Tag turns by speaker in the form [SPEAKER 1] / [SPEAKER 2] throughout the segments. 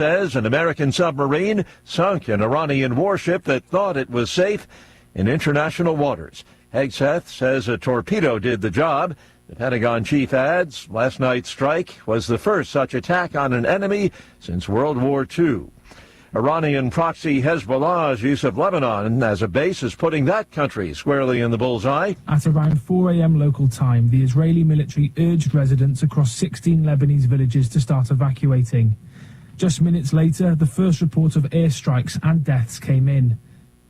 [SPEAKER 1] says an American submarine sunk an Iranian warship that thought it was safe in international waters. Hegseth says a torpedo did the job. The Pentagon chief adds last night's strike was the first such attack on an enemy since World War II. Iranian proxy Hezbollah's use of Lebanon as a base is putting that country squarely in the bullseye.
[SPEAKER 2] At around 4 a.m. local time, the Israeli military urged residents across 16 Lebanese villages to start evacuating. Just minutes later, the first report of airstrikes and deaths came in.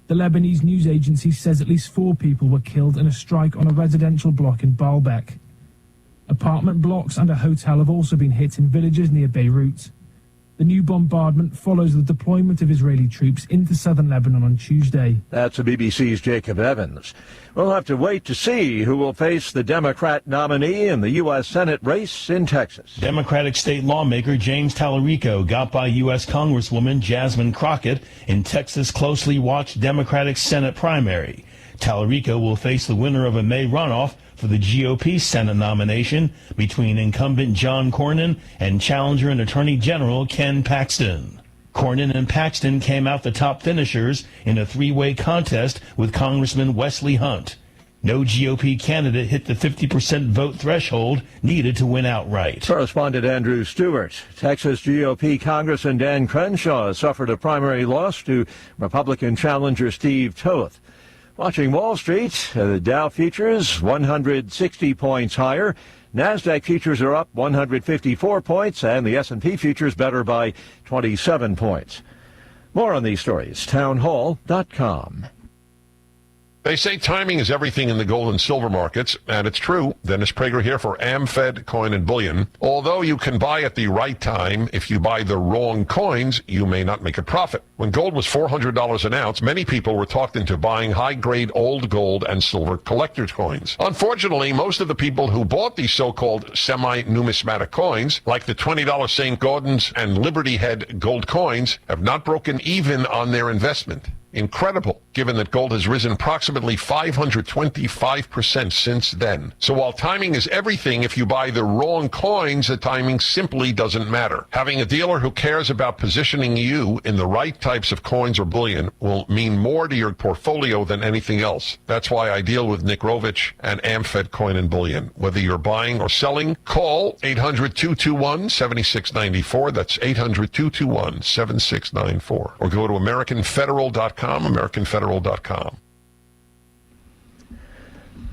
[SPEAKER 2] The Lebanese news agency says at least 4 people were killed in a strike on a residential block in Baalbek. Apartment blocks and a hotel have also been hit in villages near Beirut. The new bombardment follows the deployment of Israeli troops into southern Lebanon on Tuesday.
[SPEAKER 1] That's the BBC's Jacob Evans. We'll have to wait to see who will face the Democrat nominee in the U.S. Senate race in Texas.
[SPEAKER 3] Democratic state lawmaker James Tallarico got by U.S. Congresswoman Jasmine Crockett in Texas' closely watched Democratic Senate primary. Tallarico will face the winner of a May runoff for the GOP Senate nomination between incumbent John Cornyn and challenger and Attorney General Ken Paxton. Cornyn and Paxton came out the top finishers in a 3-way contest with Congressman Wesley Hunt. No GOP candidate hit the 50% vote threshold needed to win outright.
[SPEAKER 1] Correspondent Andrew Stewart. Texas GOP Congressman Dan Crenshaw suffered a primary loss to Republican challenger Steve Toth. Watching Wall Street, the Dow futures 160 points higher. NASDAQ futures are up 154 points, and the S&P futures better by 27 points. More on these stories, townhall.com.
[SPEAKER 4] They say timing is everything in the gold and silver markets, and it's true. Dennis Prager here for AmFed Coin and Bullion. Although you can buy at the right time, if you buy the wrong coins, you may not make a profit. When gold was $400 an ounce, many people were talked into buying high-grade old gold and silver collector's coins. Unfortunately, most of the people who bought these so-called semi-numismatic coins, like the $20 St. Gaudens and Liberty Head gold coins, have not broken even on their investment. Incredible, given that gold has risen approximately 525% since then. So while timing is everything, if you buy the wrong coins, the timing simply doesn't matter. Having a dealer who cares about positioning you in the right types of coins or bullion will mean more to your portfolio than anything else. That's why I deal with Nick Rovich and AmFed Coin and Bullion. Whether you're buying or selling, call 800-221-7694. That's 800-221-7694. Or go to AmericanFederal.com. AmericanFederal.com.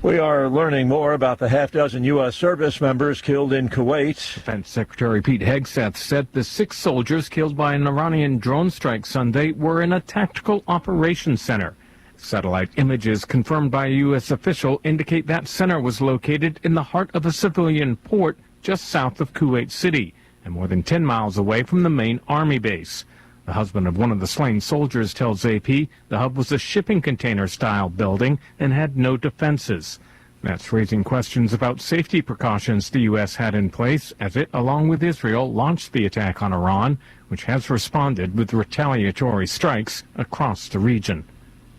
[SPEAKER 1] We are learning more about the half-dozen U.S. service members killed in Kuwait.
[SPEAKER 5] Defense Secretary Pete Hegseth said the 6 soldiers killed by an Iranian drone strike Sunday were in a tactical operations center. Satellite images confirmed by a U.S. official indicate that center was located in the heart of a civilian port just south of Kuwait City and more than 10 miles away from the main army base. The husband of one of the slain soldiers tells AP the hub was a shipping container-style building and had no defenses. That's raising questions about safety precautions the U.S. had in place as it, along with Israel, launched the attack on Iran, which has responded with retaliatory strikes across the region.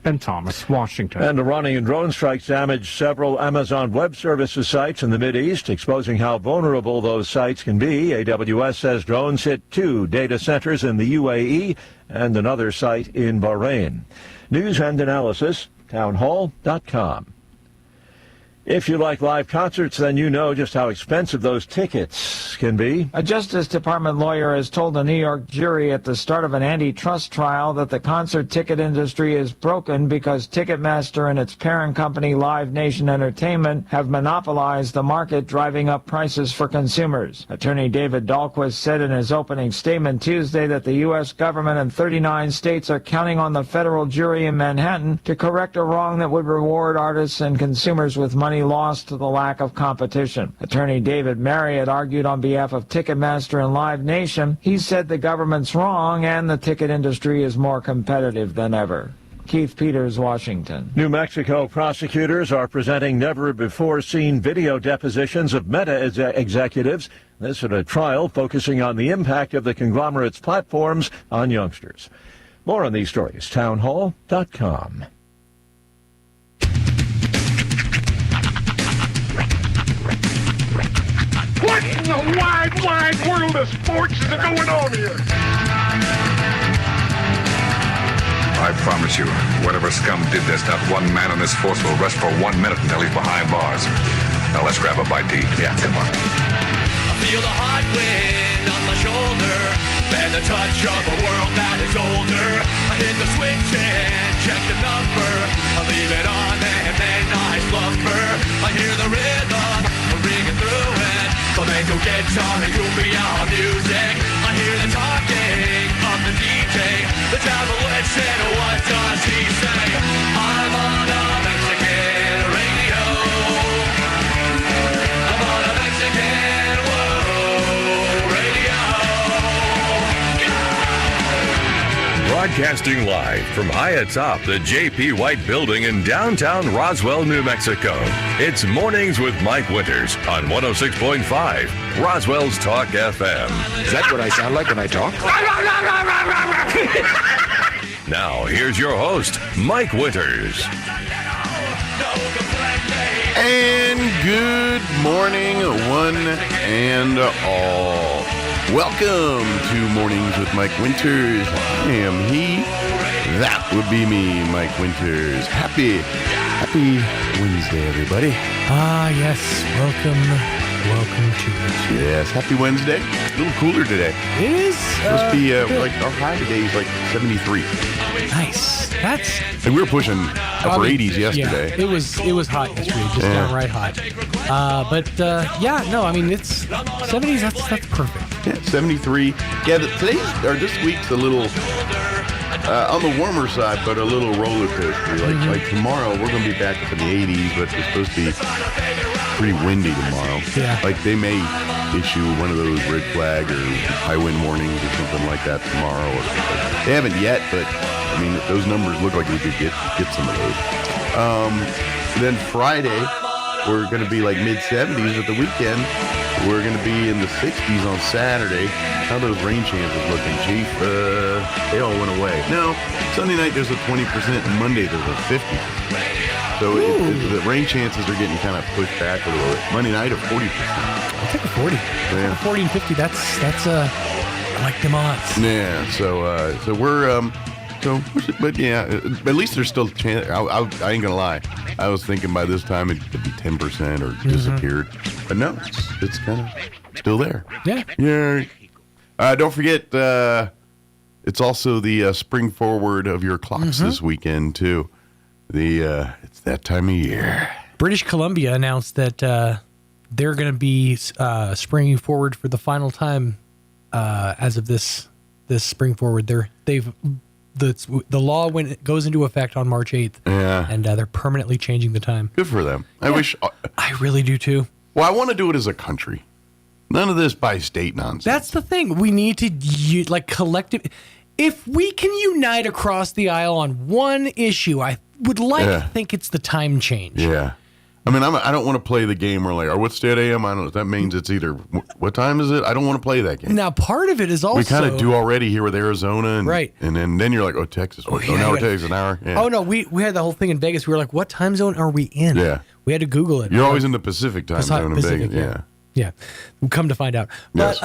[SPEAKER 5] Ben Thomas, Washington.
[SPEAKER 1] And Iranian drone strikes damaged several Amazon Web Services sites in the Mideast, exposing how vulnerable those sites can be. AWS says drones hit 2 data centers in the UAE and another site in Bahrain. News and analysis, townhall.com. If you like live concerts, then you know just how expensive those tickets can be.
[SPEAKER 6] A Justice Department lawyer has told a New York jury at the start of an antitrust trial that the concert ticket industry is broken because Ticketmaster and its parent company Live Nation Entertainment have monopolized the market, driving up prices for consumers. Attorney David Dahlquist said in his opening statement Tuesday that the U.S. government and 39 states are counting on the federal jury in Manhattan to correct a wrong that would reward artists and consumers with money lost to the lack of competition. Attorney David Marriott argued on behalf of Ticketmaster and Live Nation. He said the government's wrong and the ticket industry is more competitive than ever. Keith Peters, Washington.
[SPEAKER 1] New Mexico prosecutors are presenting never-before-seen video depositions of Meta executives. This at a trial focusing on the impact of the conglomerate's platforms on youngsters. More on these stories, townhall.com.
[SPEAKER 7] What in the wide, wide world of sports is going on here? I promise you, whatever scum did this, not one man in this force will rest for 1 minute until he's behind bars. Now let's grab a bite to eat. Yeah, come on.
[SPEAKER 8] I feel the hot wind on my shoulder and the touch of a world that is older. I hit the switch and check the number. I leave it on and then I slumber. I hear the rhythm ringing through it. Flamenco guitar and cumbia music. I hear the talking of the DJ. The traveler said, what does he say? I'm on a Mexican radio. I'm on a Mexican radio.
[SPEAKER 9] Broadcasting live from high atop the J.P. White Building in downtown Roswell, New Mexico. It's Mornings with Mike Winters on 106.5 Roswell's Talk FM.
[SPEAKER 7] Is that what I sound like when I talk?
[SPEAKER 9] Now, here's your host, Mike Winters.
[SPEAKER 10] And good morning, one and all. Welcome to Mornings with Mike Winters. I am he. That would be me, Mike Winters. Happy Wednesday, everybody.
[SPEAKER 11] Ah, yes. Welcome to it.
[SPEAKER 10] Yes, happy Wednesday. A little cooler today.
[SPEAKER 11] It is.
[SPEAKER 10] Must be like our high today is like 73.
[SPEAKER 11] Nice. That's.
[SPEAKER 10] And we were pushing upper 80s yesterday.
[SPEAKER 11] Yeah, it was hot yesterday, just downright hot. It's 70s. That's perfect.
[SPEAKER 10] Yeah, 73. Yeah, this week's a little on the warmer side, but a little roller coaster. Like tomorrow, we're going to be back up in the 80s, but it's supposed to be pretty windy tomorrow.
[SPEAKER 11] Yeah.
[SPEAKER 10] Like they may issue one of those red flag or high wind warnings or something like that tomorrow. They haven't yet, but I mean those numbers look like we could get some of those. Then Friday, we're going to be like mid 70s at the weekend. We're going to be in the 60s on Saturday. How those rain chances looking, Chief? They all went away. No, Sunday night there's a 20%, and Monday there's a 50%. So the rain chances are getting kind of pushed back a little bit. Monday night at 40%.
[SPEAKER 11] I'll take a 40.
[SPEAKER 10] Yeah.
[SPEAKER 11] 40 and 50. That's I like them odds.
[SPEAKER 10] Yeah. So we're but yeah, at least there's still a chance. I ain't gonna lie. I was thinking by this time it could be 10% or disappeared, but no, it's kind of still there.
[SPEAKER 11] Yeah.
[SPEAKER 10] Yeah. Don't forget, it's also the spring forward of your clocks this weekend too. It's that time of year.
[SPEAKER 11] British Columbia announced that they're going to be springing forward for the final time as of this spring forward. The law goes into effect on March 8th.
[SPEAKER 10] Yeah.
[SPEAKER 11] And they're permanently changing the time.
[SPEAKER 10] Good for them. I wish.
[SPEAKER 11] I really do too.
[SPEAKER 10] Well, I want to do it as a country. None of this by state nonsense.
[SPEAKER 11] That's the thing. We need to collective. If we can unite across the aisle on one issue, I would like to think it's the time change.
[SPEAKER 10] Yeah. I mean, I don't want to play the game where like, what state I am? I don't know. That means it's either, what time is it? I don't want to play that game.
[SPEAKER 11] Now, part of it is also...
[SPEAKER 10] We kind of do already here with Arizona. And,
[SPEAKER 11] right.
[SPEAKER 10] And then you're like, oh, Texas. Now it takes an hour. Yeah.
[SPEAKER 11] Oh, no, we had the whole thing in Vegas. We were like, what time zone are we in?
[SPEAKER 10] Yeah.
[SPEAKER 11] We had to Google it.
[SPEAKER 10] You're always in the Pacific time zone in Vegas. Yeah.
[SPEAKER 11] Yeah. We'll come to find out. But,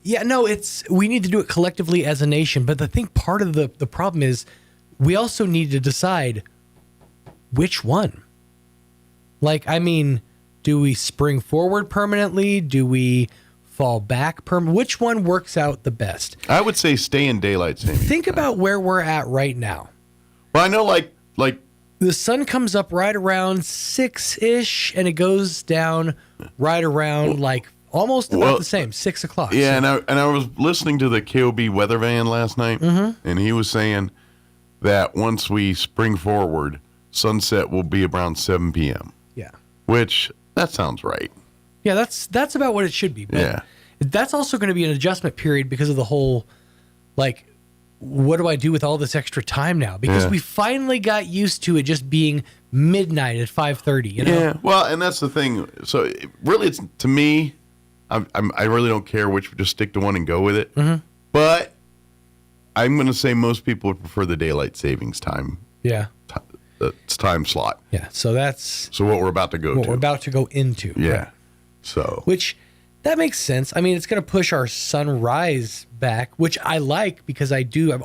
[SPEAKER 10] yes.
[SPEAKER 11] we need to do it collectively as a nation. But I think part of the problem is we also need to decide which one. Like, I mean, do we spring forward permanently? Do we fall back permanently? Which one works out the best?
[SPEAKER 10] I would say stay in daylight savings.
[SPEAKER 11] Think about where we're at right now.
[SPEAKER 10] Well, I know, like
[SPEAKER 11] the sun comes up right around 6-ish, and it goes down right around almost about the same, 6 o'clock.
[SPEAKER 10] Yeah, so. and I was listening to the KOB weather van last night, and he was saying that once we spring forward, sunset will be around 7 p.m.
[SPEAKER 11] Yeah.
[SPEAKER 10] Which, that sounds right.
[SPEAKER 11] Yeah, that's about what it should be. But
[SPEAKER 10] yeah.
[SPEAKER 11] That's also going to be an adjustment period because of the whole, what do I do with all this extra time now? Because we finally got used to it just being midnight at 5:30. You know?
[SPEAKER 10] Yeah. Well, and that's the thing. So really, it's to me, I really don't care which. Just stick to one and go with it.
[SPEAKER 11] Mm-hmm.
[SPEAKER 10] But I'm going to say most people would prefer the daylight savings time.
[SPEAKER 11] Yeah.
[SPEAKER 10] It's time slot.
[SPEAKER 11] Yeah. So that's
[SPEAKER 10] what we're about to go to.
[SPEAKER 11] What we're about to go into.
[SPEAKER 10] Yeah.
[SPEAKER 11] Right?
[SPEAKER 10] So.
[SPEAKER 11] Which. That makes sense. I mean, it's going to push our sunrise back, which I like because I'm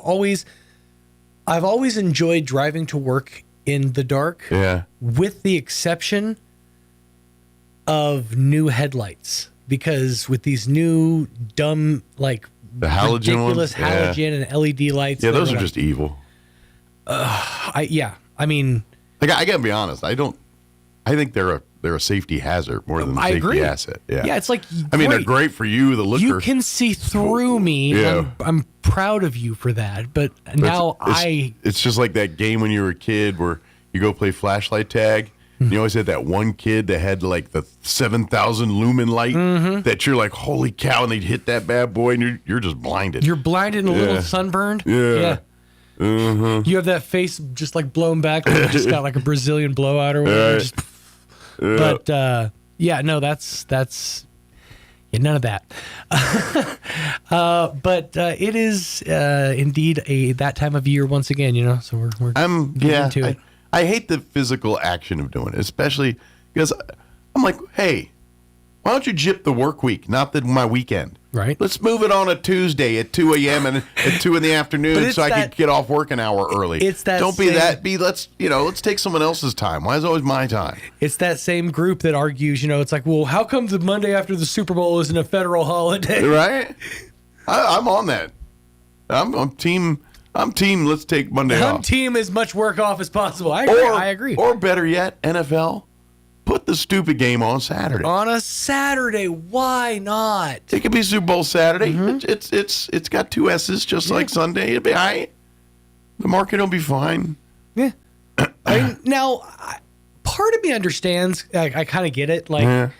[SPEAKER 11] I've always enjoyed driving to work in the dark.
[SPEAKER 10] Yeah.
[SPEAKER 11] With the exception of new headlights, because with these new dumb, like
[SPEAKER 10] the halogen
[SPEAKER 11] ridiculous
[SPEAKER 10] ones?
[SPEAKER 11] halogen and LED lights.
[SPEAKER 10] Yeah, those are just evil.
[SPEAKER 11] I mean,
[SPEAKER 10] like I gotta be honest. I think they're a safety hazard more than a
[SPEAKER 11] I
[SPEAKER 10] safety
[SPEAKER 11] agree.
[SPEAKER 10] asset. Yeah.
[SPEAKER 11] Yeah, it's like,
[SPEAKER 10] I mean, they're
[SPEAKER 11] great.
[SPEAKER 10] great for you, the looker.
[SPEAKER 11] You can see through me.
[SPEAKER 10] Yeah.
[SPEAKER 11] I'm proud of you for that. But now
[SPEAKER 10] it's just like that game when you were a kid where you go play flashlight tag.
[SPEAKER 11] Mm-hmm.
[SPEAKER 10] You always had that one kid that had like the 7,000 lumen light that you're like, holy cow, and they'd hit that bad boy and you're just blinded.
[SPEAKER 11] You're blinded and a little sunburned.
[SPEAKER 10] Yeah.
[SPEAKER 11] You have that face just like blown back. And you just got like a Brazilian blowout or whatever.
[SPEAKER 10] Right.
[SPEAKER 11] But no, that's none of that. But it is indeed that time of year once again. So we're getting into it.
[SPEAKER 10] I hate the physical action of doing it, especially because I'm like, hey, why don't you jip the work week, not my weekend?
[SPEAKER 11] Right.
[SPEAKER 10] Let's move it on a Tuesday at 2 a.m. and at 2 in the afternoon so I can get off work an hour early.
[SPEAKER 11] It's that
[SPEAKER 10] Don't be that. Let's take someone else's time. Why is it always my time?
[SPEAKER 11] It's that same group that argues, it's like, well, how come the Monday after the Super Bowl isn't a federal holiday?
[SPEAKER 10] Right? I'm on that. I'm team. Let's take Monday off.
[SPEAKER 11] I'm team as much work off as possible. I agree.
[SPEAKER 10] Or better yet, NFL. Put the stupid game on Saturday.
[SPEAKER 11] On a Saturday, why not?
[SPEAKER 10] It could be Super Bowl Saturday. It's got two S's, just like Sunday. It'll be all right. The market will be fine.
[SPEAKER 11] Yeah. Now, part of me understands. I kind of get it. Like,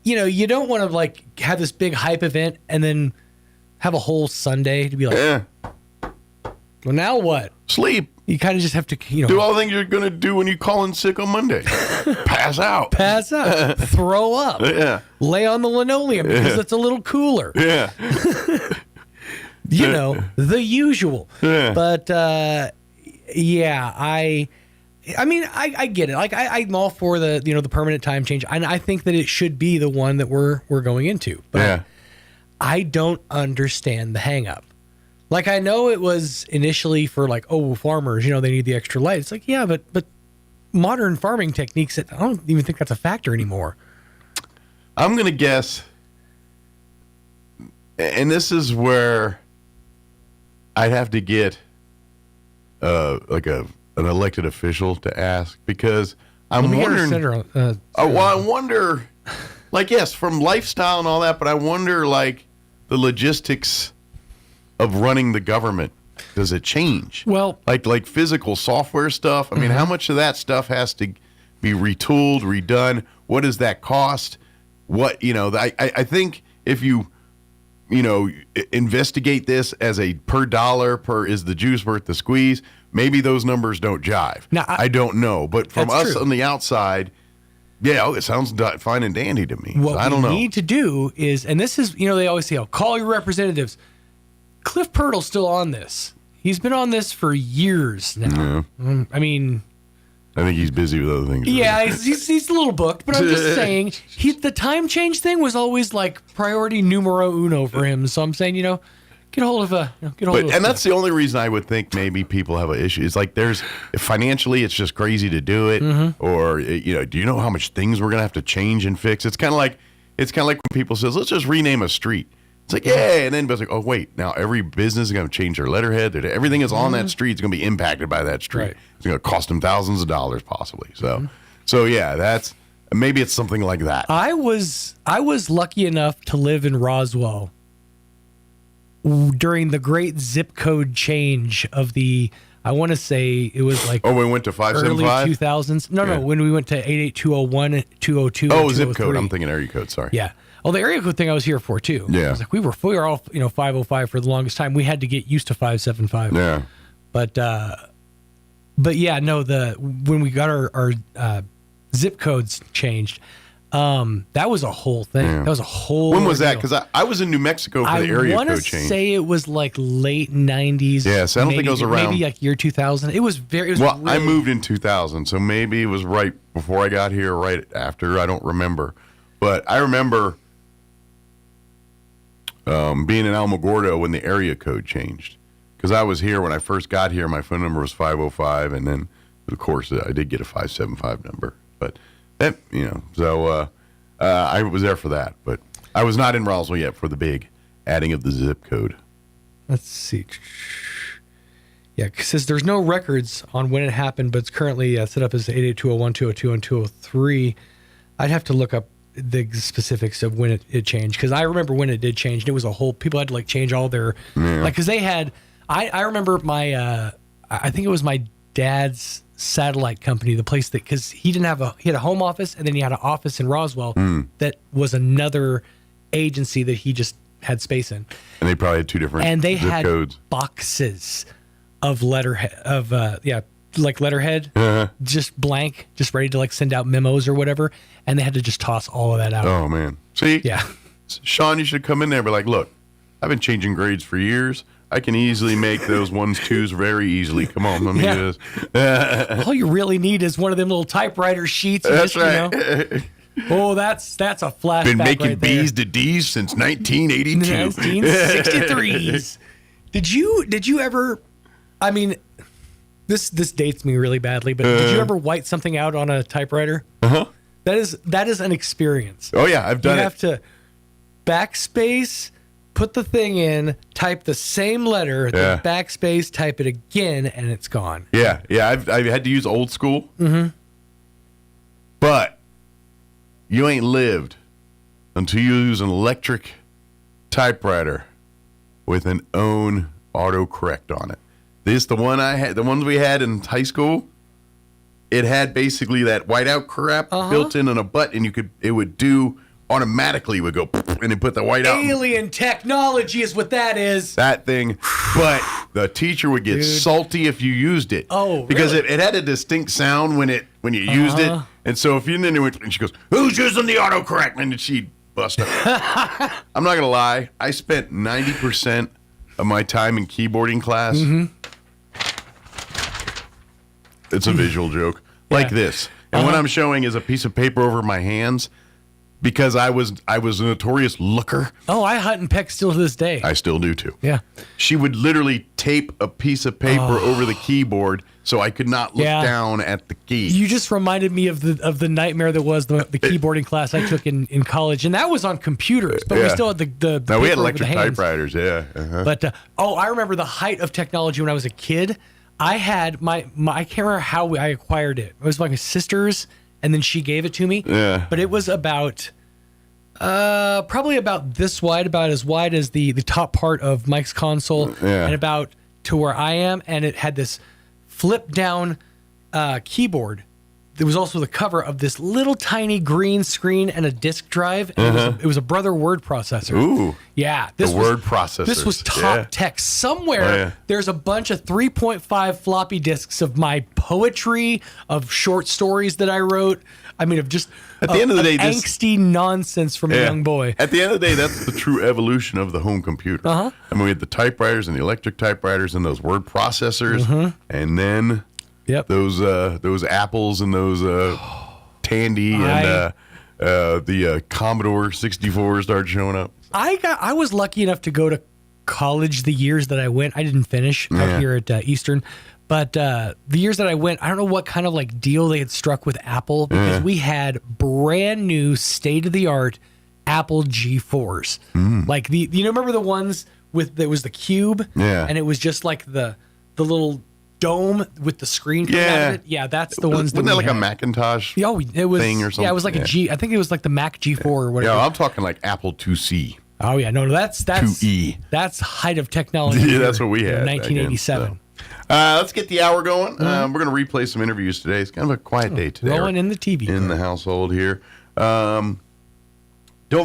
[SPEAKER 11] you don't want to like have this big hype event and then have a whole Sunday to be like, well, now what?
[SPEAKER 10] Sleep.
[SPEAKER 11] You kind of just have to,
[SPEAKER 10] do all the things you're going to do when you call in sick on Monday. Pass out.
[SPEAKER 11] Throw up.
[SPEAKER 10] Yeah.
[SPEAKER 11] Lay on the linoleum because it's a little cooler.
[SPEAKER 10] Yeah.
[SPEAKER 11] The usual.
[SPEAKER 10] Yeah.
[SPEAKER 11] But, I mean, I get it. Like, I'm all for the permanent time change. And I think that it should be the one that we're going into. But I don't understand the hang up. Like, I know it was initially for like, farmers, they need the extra light. It's like, yeah, but modern farming techniques, I don't even think that's a factor anymore.
[SPEAKER 10] I'm going to guess, and this is where I'd have to get like an elected official to ask, because I'm wondering. I wonder, like, yes, from lifestyle and all that, but I wonder, like, the logistics of running the government. Does it change?
[SPEAKER 11] Well,
[SPEAKER 10] like physical software stuff. I mean, how much of that stuff has to be retooled, redone? What does that cost? What, I think if you investigate this as a per dollar per is the juice worth the squeeze, maybe those numbers don't jive.
[SPEAKER 11] Now,
[SPEAKER 10] I don't know, but from us
[SPEAKER 11] true.
[SPEAKER 10] On the outside, it sounds fine and dandy to me.
[SPEAKER 11] What
[SPEAKER 10] I don't know.
[SPEAKER 11] we need to do is, and this is, they always say, call your representatives. Cliff Pirtle's still on this. He's been on this for years now.
[SPEAKER 10] Yeah.
[SPEAKER 11] I mean,
[SPEAKER 10] I think he's busy with other things.
[SPEAKER 11] Yeah, he's a little booked, but I'm just saying, the time change thing was always like priority numero uno for him. So I'm saying, get a hold of
[SPEAKER 10] and that's the only reason I would think maybe people have an issue. It's like financially, it's just crazy to do it, or do you know how much things we're gonna have to change and fix? It's kind of like when people says, let's just rename a street. It's like, and then it's like, oh, wait, now every business is going to change their letterhead. Everything that's on that street is going to be impacted by that street.
[SPEAKER 11] Right.
[SPEAKER 10] It's going to cost them thousands of dollars possibly. So yeah, maybe it's something like that.
[SPEAKER 11] I was lucky enough to live in Roswell during the great zip code change of I want to say it was like
[SPEAKER 10] we went to 575?
[SPEAKER 11] Early 2000s. No, when we went to 88201, 202.
[SPEAKER 10] Oh, zip code. I'm thinking area code. Sorry.
[SPEAKER 11] Yeah. Oh, the area code thing I was here for too.
[SPEAKER 10] Yeah.
[SPEAKER 11] I was like, we were all 505 for the longest time. We had to get used to 575.
[SPEAKER 10] Yeah.
[SPEAKER 11] But yeah, no, when we got our zip codes changed, that was a whole thing.
[SPEAKER 10] Yeah.
[SPEAKER 11] That was a whole.
[SPEAKER 10] When was that? Because I was in New Mexico for the area code change. I want to
[SPEAKER 11] say it was like late 90s.
[SPEAKER 10] Yes, I don't think it was around.
[SPEAKER 11] Maybe like year 2000. It was very.
[SPEAKER 10] Well, really, I moved in 2000, so maybe it was right before I got here, right after. I don't remember, but I remember being in Alamogordo when the area code changed. because I was here when I first got here. My phone number was 505, and then, of course, I did get a 575 number. But, that, so I was there for that. But I was not in Roswell yet for the big adding of the zip code.
[SPEAKER 11] Let's see. Yeah, it says there's no records on when it happened, but it's currently set up as 88201, 202, and 203. I'd have to look up the specifics of when it changed, because I remember when it did change, and it was a whole, people had to like change all their, like, because they had, I remember my, I think it was my dad's satellite company, the place that, because he had a home office, and then he had an office in Roswell that was another agency that he just had space in.
[SPEAKER 10] And they probably had two different
[SPEAKER 11] and they
[SPEAKER 10] zip
[SPEAKER 11] had
[SPEAKER 10] codes.
[SPEAKER 11] Boxes of letterhead, like letterhead, just blank, just ready to like send out memos or whatever, and they had to just toss all of that out.
[SPEAKER 10] Oh man, see,
[SPEAKER 11] yeah,
[SPEAKER 10] Sean, you should come in there and be like, look, I've been changing grades for years. I can easily make those 1s, 2s very easily. Come on, let me do this.
[SPEAKER 11] All you really need is one of them little typewriter sheets.
[SPEAKER 10] That's
[SPEAKER 11] just,
[SPEAKER 10] right.
[SPEAKER 11] Oh, that's a flashback.
[SPEAKER 10] Been making
[SPEAKER 11] right
[SPEAKER 10] B's to D's since 1982.
[SPEAKER 11] 1963s. Did you ever? I mean, this dates me really badly, but did you ever white something out on a typewriter? That is an experience.
[SPEAKER 10] Oh yeah, I've done it.
[SPEAKER 11] You have to backspace, put the thing in, type the same letter, then backspace, type it again, and it's gone.
[SPEAKER 10] Yeah. I've had to use old school. But you ain't lived until you use an electric typewriter with an own autocorrect on it. This, the one I had, the ones we had in high school, it had basically that whiteout crap built in on a button. It would do automatically, would go and it put the whiteout.
[SPEAKER 11] Alien technology is what that is.
[SPEAKER 10] That thing. But the teacher would get salty if you used it.
[SPEAKER 11] Oh,
[SPEAKER 10] because
[SPEAKER 11] really?
[SPEAKER 10] it had a distinct sound when you used it. And so if you didn't know it, and she goes, "Who's using the autocorrect?" And she'd bust up. I'm not gonna lie. I spent 90% of my time in keyboarding class. It's a visual joke like this, and what I'm showing is a piece of paper over my hands because I was a notorious looker.
[SPEAKER 11] Oh, I hunt and peck still to this day.
[SPEAKER 10] I still do too.
[SPEAKER 11] Yeah.
[SPEAKER 10] She would literally tape a piece of paper over the keyboard so I could not look down at the key.
[SPEAKER 11] You just reminded me of the nightmare that was the keyboarding class I took in college, and that was on computers, but we still had the
[SPEAKER 10] No, we had
[SPEAKER 11] paper over
[SPEAKER 10] electric
[SPEAKER 11] the hands.
[SPEAKER 10] typewriters,
[SPEAKER 11] But I remember the height of technology when I was a kid. I had my I can't remember how I acquired it. It was like my sister's, and then she gave it to me.
[SPEAKER 10] Yeah.
[SPEAKER 11] But it was about probably about this wide, about as wide as the top part of Mike's console, and about to where I am, and it had this flip down keyboard. There was also the cover of this little tiny green screen and a disk drive. And it was a Brother word processor.
[SPEAKER 10] Ooh.
[SPEAKER 11] Yeah.
[SPEAKER 10] Word processor.
[SPEAKER 11] This was top tech. Somewhere there's a bunch of 3.5 floppy disks of my poetry, of short stories that I wrote. I mean, of just
[SPEAKER 10] at the end of the day,
[SPEAKER 11] angsty nonsense from a young boy.
[SPEAKER 10] At the end of the day, that's the true evolution of the home computer. I mean, we had the typewriters and the electric typewriters and those word processors, and then those Apples and those Tandy and the Commodore 64 started showing up.
[SPEAKER 11] I was lucky enough to go to college the years that I went. I didn't finish out here at Eastern. But the years that I went, I don't know what kind of like deal they had struck with Apple, because we had brand new state-of-the-art Apple G4s. Like remember the ones with, there was the cube, and it was just like the little dome with the screen coming out of it. Yeah, that's the ones.
[SPEAKER 10] Wasn't that like a Macintosh thing or something?
[SPEAKER 11] Yeah, it was like a G. I think it was like the Mac G4 or whatever.
[SPEAKER 10] Yeah, I'm talking like Apple IIc.
[SPEAKER 11] Oh yeah, no, that's
[SPEAKER 10] 2E.
[SPEAKER 11] That's height of technology.
[SPEAKER 10] Yeah, that's what we had.
[SPEAKER 11] 1987.
[SPEAKER 10] Let's get the hour going. We're going to replay some interviews today. It's kind of a quiet day today.
[SPEAKER 11] Rolling in the TV.
[SPEAKER 10] In the household here. Don't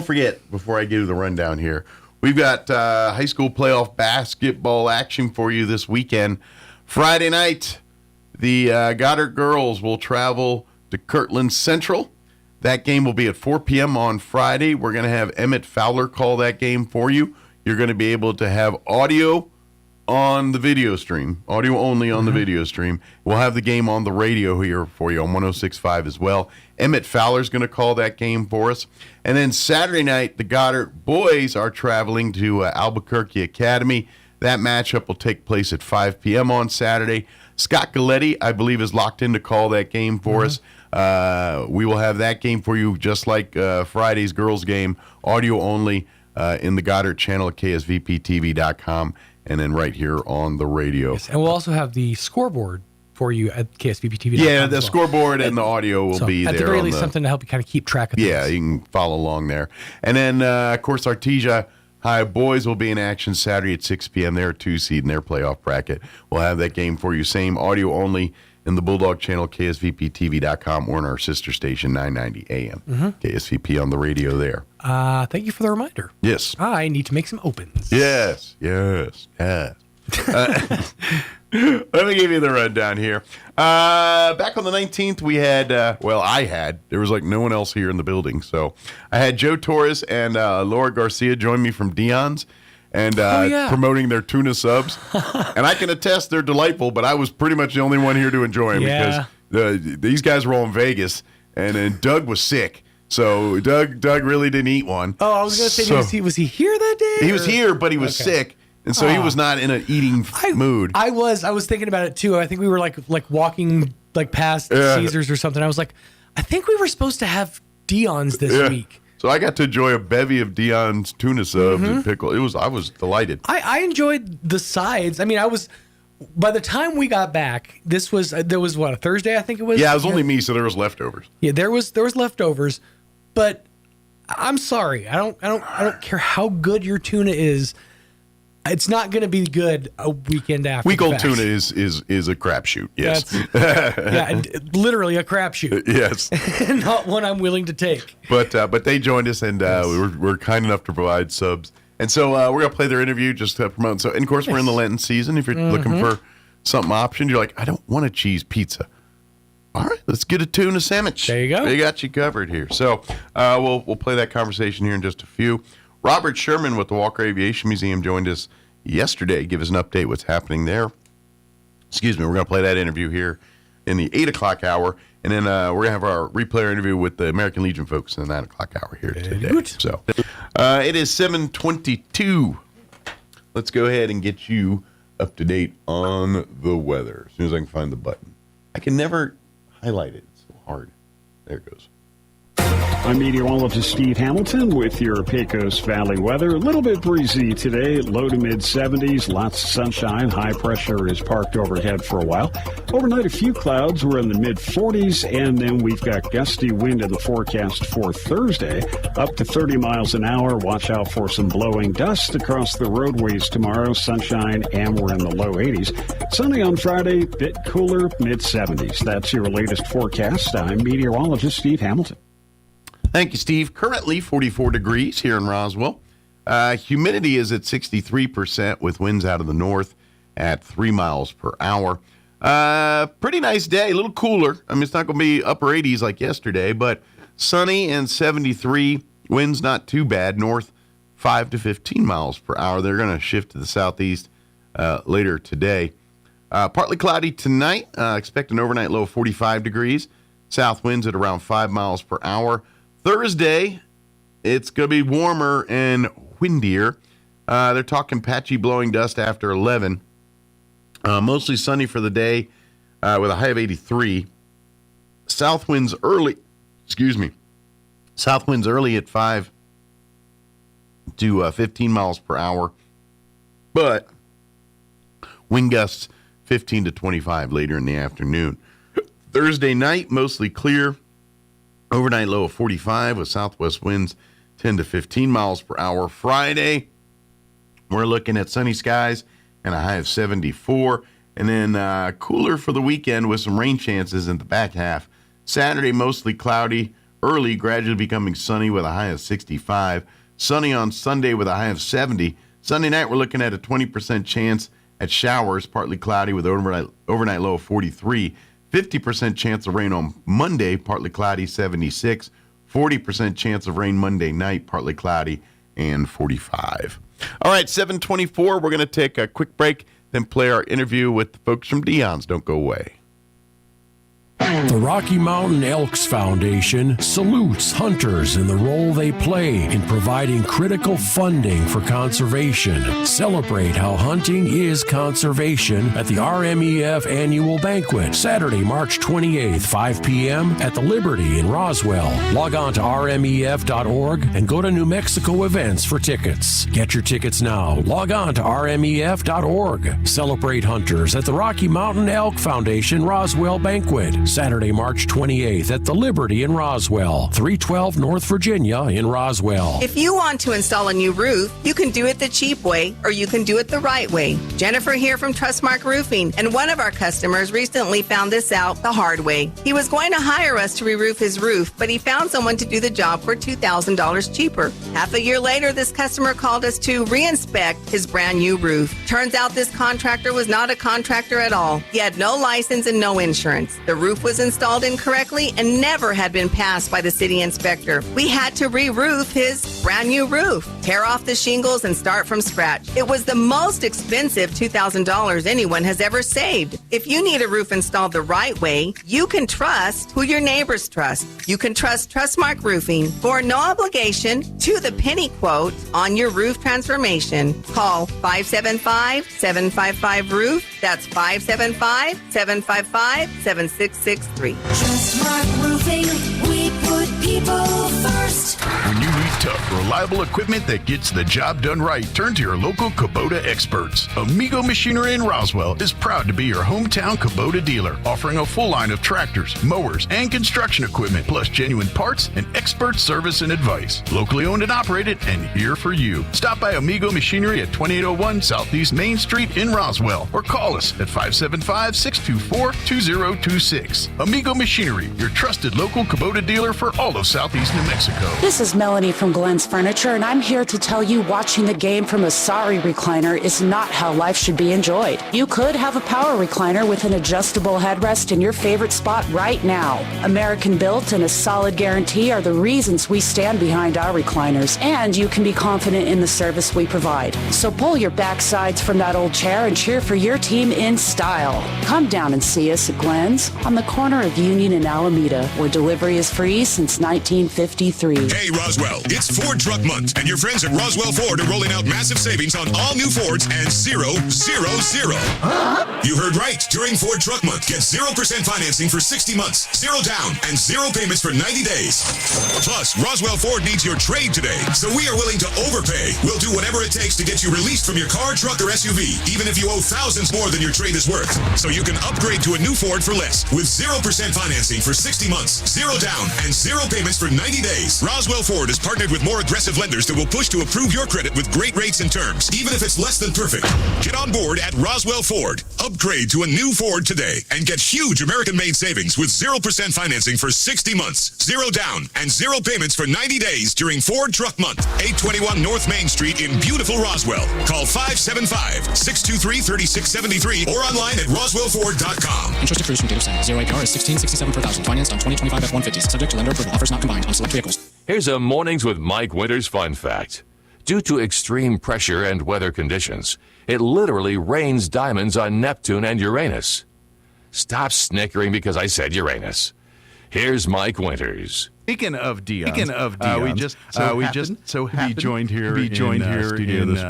[SPEAKER 10] forget, before I give you the rundown here, we've got high school playoff basketball action for you this weekend. Friday night, the Goddard girls will travel to Kirtland Central. That game will be at 4 p.m. on Friday. We're going to have Emmett Fowler call that game for you. You're going to be able to have audio on the video stream, audio only on the video stream. We'll have the game on the radio here for you on 106.5 as well. Emmett Fowler's going to call that game for us. And then Saturday night, the Goddard boys are traveling to Albuquerque Academy. That matchup will take place at 5 p.m. on Saturday. Scott Galletti, I believe, is locked in to call that game for us. We will have that game for you just like Friday's girls game, audio only in the Goddard channel at ksvptv.com and then right here on the radio.
[SPEAKER 11] Yes, and we'll also have the scoreboard for you at ksvptv.com.
[SPEAKER 10] Yeah, the scoreboard and the audio will be there.
[SPEAKER 11] At the very least, something to help you kind of keep track of things.
[SPEAKER 10] Yeah, you can follow along there. And then, of course, Artesia High boys will be in action Saturday at 6 p.m. They're a 2-seed in their playoff bracket. We'll have that game for you. Same audio only in the Bulldog channel, ksvptv.com, or in our sister station, 990 AM. KSVP on the radio there.
[SPEAKER 11] Thank you for the reminder.
[SPEAKER 10] Yes.
[SPEAKER 11] I need to make some opens.
[SPEAKER 10] Yes. Let me give you the rundown here. Back on the 19th, we had, there was like no one else here in the building. So I had Joe Torres and Laura Garcia join me from Dion's and promoting their tuna subs. And I can attest they're delightful, but I was pretty much the only one here to enjoy them because these guys were all in Vegas and then Doug was sick. So Doug really didn't eat one.
[SPEAKER 11] Oh, I was going to say, was he here that day?
[SPEAKER 10] He was here, but he was sick. And so he was not in an eating mood.
[SPEAKER 11] I was thinking about it too. I think we were like walking like past Caesars or something. I was like, I think we were supposed to have Dion's this week.
[SPEAKER 10] So I got to enjoy a bevy of Dion's tuna subs and pickle. I was delighted.
[SPEAKER 11] I enjoyed the sides. I mean, by the time we got back, there was what, a Thursday, I think it was?
[SPEAKER 10] Yeah, it was only me, so there was leftovers.
[SPEAKER 11] Yeah, there was leftovers, but I'm sorry. I don't care how good your tuna is. It's not going to be good a weekend after.
[SPEAKER 10] Week-old tuna is a crapshoot. Yes,
[SPEAKER 11] literally a crapshoot.
[SPEAKER 10] Yes,
[SPEAKER 11] not one I'm willing to take.
[SPEAKER 10] But they joined us, and we're kind enough to provide subs, and so we're going to play their interview just to promote. So, and of course, we're in the Lenten season. If you're looking for something option, you're like, I don't want a cheese pizza. All right, let's get a tuna sandwich.
[SPEAKER 11] There you go.
[SPEAKER 10] They got you covered here. So we'll play that conversation here in just a few. Robert Sherman with the Walker Aviation Museum joined us yesterday. Give us an update what's happening there. Excuse me. We're going to play that interview here in the 8 o'clock hour. And then we're going to have our replayer interview with the American Legion folks in the 9 o'clock hour here today.
[SPEAKER 11] Good.
[SPEAKER 10] So it is 7:22. Let's go ahead and get you up to date on the weather. As soon as I can find the button. I can never highlight it. It's so hard. There it goes.
[SPEAKER 12] I'm meteorologist Steve Hamilton with your Pecos Valley weather. A little bit breezy today, low to mid-70s, lots of sunshine. High pressure is parked overhead for a while. Overnight, a few clouds. We're in the mid-40s, and then we've got gusty wind in the forecast for Thursday, up to 30 miles an hour. Watch out for some blowing dust across the roadways tomorrow. Sunshine, and we're in the low 80s. Sunny on Friday, bit cooler, mid-70s. That's your latest forecast. I'm meteorologist Steve Hamilton.
[SPEAKER 10] Thank you, Steve. Currently 44 degrees here in Roswell. Humidity is at 63% with winds out of the north at 3 miles per hour. Pretty nice day, a little cooler. I mean, it's not going to be upper 80s like yesterday, but sunny and 73. Winds not too bad, north 5 to 15 miles per hour. They're going to shift to the southeast later today. Partly cloudy tonight. Expect an overnight low of 45 degrees. South winds at around 5 miles per hour. Thursday, it's going to be warmer and windier. They're talking patchy blowing dust after 11. Mostly sunny for the day with a high of 83. South winds early at 5 to 15 miles per hour. But wind gusts 15 to 25 later in the afternoon. Thursday night, mostly clear. Overnight low of 45 with southwest winds 10 to 15 miles per hour. Friday, we're looking at sunny skies and a high of 74. And then cooler for the weekend with some rain chances in the back half. Saturday, mostly cloudy. Early, gradually becoming sunny with a high of 65. Sunny on Sunday with a high of 70. Sunday night, we're looking at a 20% chance at showers, partly cloudy with overnight low of 43. 50% chance of rain on Monday, partly cloudy, 76. 40% chance of rain Monday night, partly cloudy, and 45. All right, 7:24. We're going to take a quick break, then play our interview with the folks from Dion's. Don't go away.
[SPEAKER 13] The Rocky Mountain Elks Foundation salutes hunters in the role they play in providing critical funding for conservation. Celebrate how hunting is conservation at the RMEF Annual Banquet, Saturday, March 28th, 5 p.m. at the Liberty in Roswell. Log on to rmef.org and go to New Mexico Events for tickets. Get your tickets now. Log on to rmef.org. Celebrate hunters at the Rocky Mountain Elk Foundation Roswell Banquet, Saturday, March 28th at the Liberty in Roswell, 312 North Virginia in Roswell.
[SPEAKER 14] If you want to install a new roof, you can do it the cheap way or you can do it the right way. Jennifer here from Trustmark Roofing, and one of our customers recently found this out the hard way. He was going to hire us to re-roof his roof, but he found someone to do the job for $2,000 cheaper. Half a year later, this customer called us to re-inspect his brand new roof. Turns out this contractor was not a contractor at all. He had no license and no insurance. The roof was installed incorrectly and never had been passed by the city inspector. We had to re-roof his brand new roof, tear off the shingles and start from scratch. It was the most expensive $2,000 anyone has ever saved. If you need a roof installed the right way, you can trust who your neighbors trust. You can trust Trustmark Roofing for no obligation to the penny quote on your roof transformation. Call 575-755-ROOF. That's 575-755-7663.
[SPEAKER 15] Trustmark Roofing, we put people first.
[SPEAKER 16] When you need tough, reliable equipment that gets the job done right, turn to your local Kubota experts. Amigo Machinery in Roswell is proud to be your hometown Kubota dealer, offering a full line of tractors, mowers, and construction equipment, plus genuine parts and expert service and advice. Locally owned and operated and here for you. Stop by Amigo Machinery at 2801 Southeast Main Street in Roswell or call us at 575-624-2026. Amigo Machinery, your trusted local Kubota dealer for all of Southeast New Mexico.
[SPEAKER 17] This is Melanie from Glenn's Furniture, and I'm here to tell you watching the game from a sorry recliner is not how life should be enjoyed. You could have a power recliner with an adjustable headrest in your favorite spot right now. American built and a solid guarantee are the reasons we stand behind our recliners, and you can be confident in the service we provide. So pull your backsides from that old chair and cheer for your team in style. Come down and see us at Glenn's on the corner of Union and Alameda, where delivery is free since 1953.
[SPEAKER 18] Hey Roswell, it's Ford Truck Month, and your friends at Roswell Ford are rolling out massive savings on all new Fords and 000. You heard right. During Ford Truck Month, get 0% financing for 60 months, 0 down, and 0 payments for 90 days. Plus, Roswell Ford needs your trade today, so we are willing to overpay. We'll do whatever it takes to get you released from your car, truck, or SUV, even if you owe thousands more than your trade is worth. So you can upgrade to a new Ford for less, with 0% financing for 60 months, 0 down, and 0 payments for 90 days. Roswell Ford has partnered with more aggressive lenders that will push to approve your credit with great rates and terms, even if it's less than perfect. Get on board at Roswell Ford. Upgrade to a new Ford today and get huge American-made savings with 0% financing for 60 months, 0 down, and 0 payments for 90 days during Ford Truck Month. 821 North Main Street in beautiful Roswell. Call 575-623-3673 or online at roswellford.com.
[SPEAKER 19] Interest accrues from date of sale. 0 APR is $16.67 per thousand. Financed on 2025 F-150s. Subject to lender approval. Offers not combined on select vehicles.
[SPEAKER 9] Here's a Mornings with Mike Winters fun fact. Due to extreme pressure and weather conditions, it literally rains diamonds on Neptune and Uranus. Stop snickering because I said Uranus. Here's Mike Winters.
[SPEAKER 20] Speaking of Dion,
[SPEAKER 16] we just happened to be joined here in studio this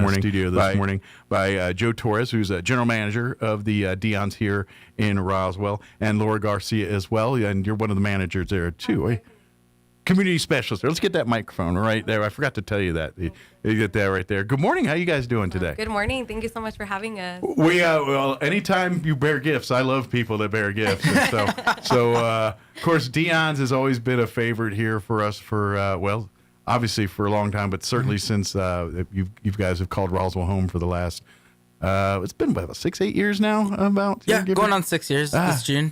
[SPEAKER 16] morning by Joe Torres, who's a general manager of the Dion's here in Roswell, and Laura Garcia as well. And you're one of the managers there too. Community specialist. Let's get that microphone right there. I forgot to tell you that. You get that right there. Good morning. How you guys doing today?
[SPEAKER 21] Good morning. Thank you so much for having us.
[SPEAKER 16] Well, anytime you bear gifts, I love people that bear gifts. So of course, Dion's has always been a favorite here for us for, obviously for a long time, but certainly since you guys have called Roswell home for the last, it's been about 6-8 years now.
[SPEAKER 22] Going on 6 years this June.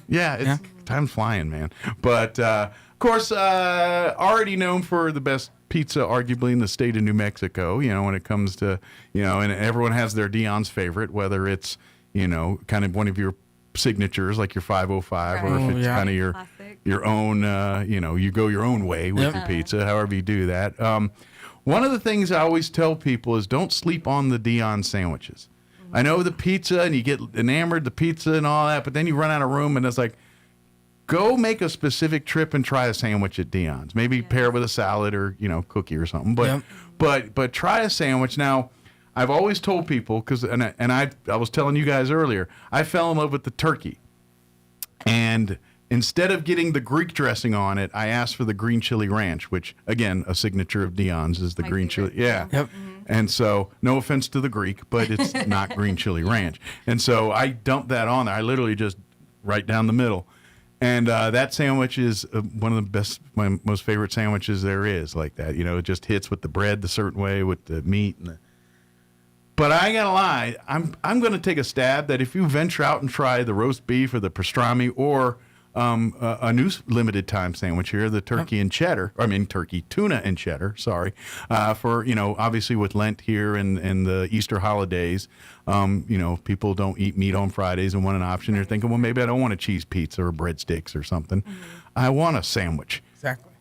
[SPEAKER 16] Time's flying, man. But of course, already known for the best pizza, arguably in the state of New Mexico. When it comes to and everyone has their Dion's favorite, whether it's kind of one of your signatures like your 505, or if it's kind of your own. You go your own way with your pizza, however you do that. One of the things I always tell people is don't sleep on the Dion sandwiches. I know the pizza, and you get enamored the pizza and all that, but then you run out of room, and it's like, go make a specific trip and try a sandwich at Dion's. Maybe pair it with a salad or, cookie or something. But try a sandwich. Now, I've always told people, and I was telling you guys earlier, I fell in love with the turkey. And instead of getting the Greek dressing on it, I asked for the green chili ranch, which, again, a signature of Dion's is the green chili. Yeah. Yep. And so, no offense to the Greek, but it's not green chili ranch. And so I dumped that on there. I literally just right down the middle. And that sandwich is one of the best, my most favorite sandwiches there is like that. It just hits with the bread the certain way, with the meat. But I ain't gonna lie, I'm going to take a stab that if you venture out and try the roast beef or the pastrami or a new limited time sandwich here, the turkey and cheddar, tuna and cheddar, sorry, for, obviously with Lent here and the Easter holidays, people don't eat meat on Fridays and want an option. You're thinking, well, maybe I don't want a cheese pizza or breadsticks or something. I want a sandwich.
[SPEAKER 22] Exactly.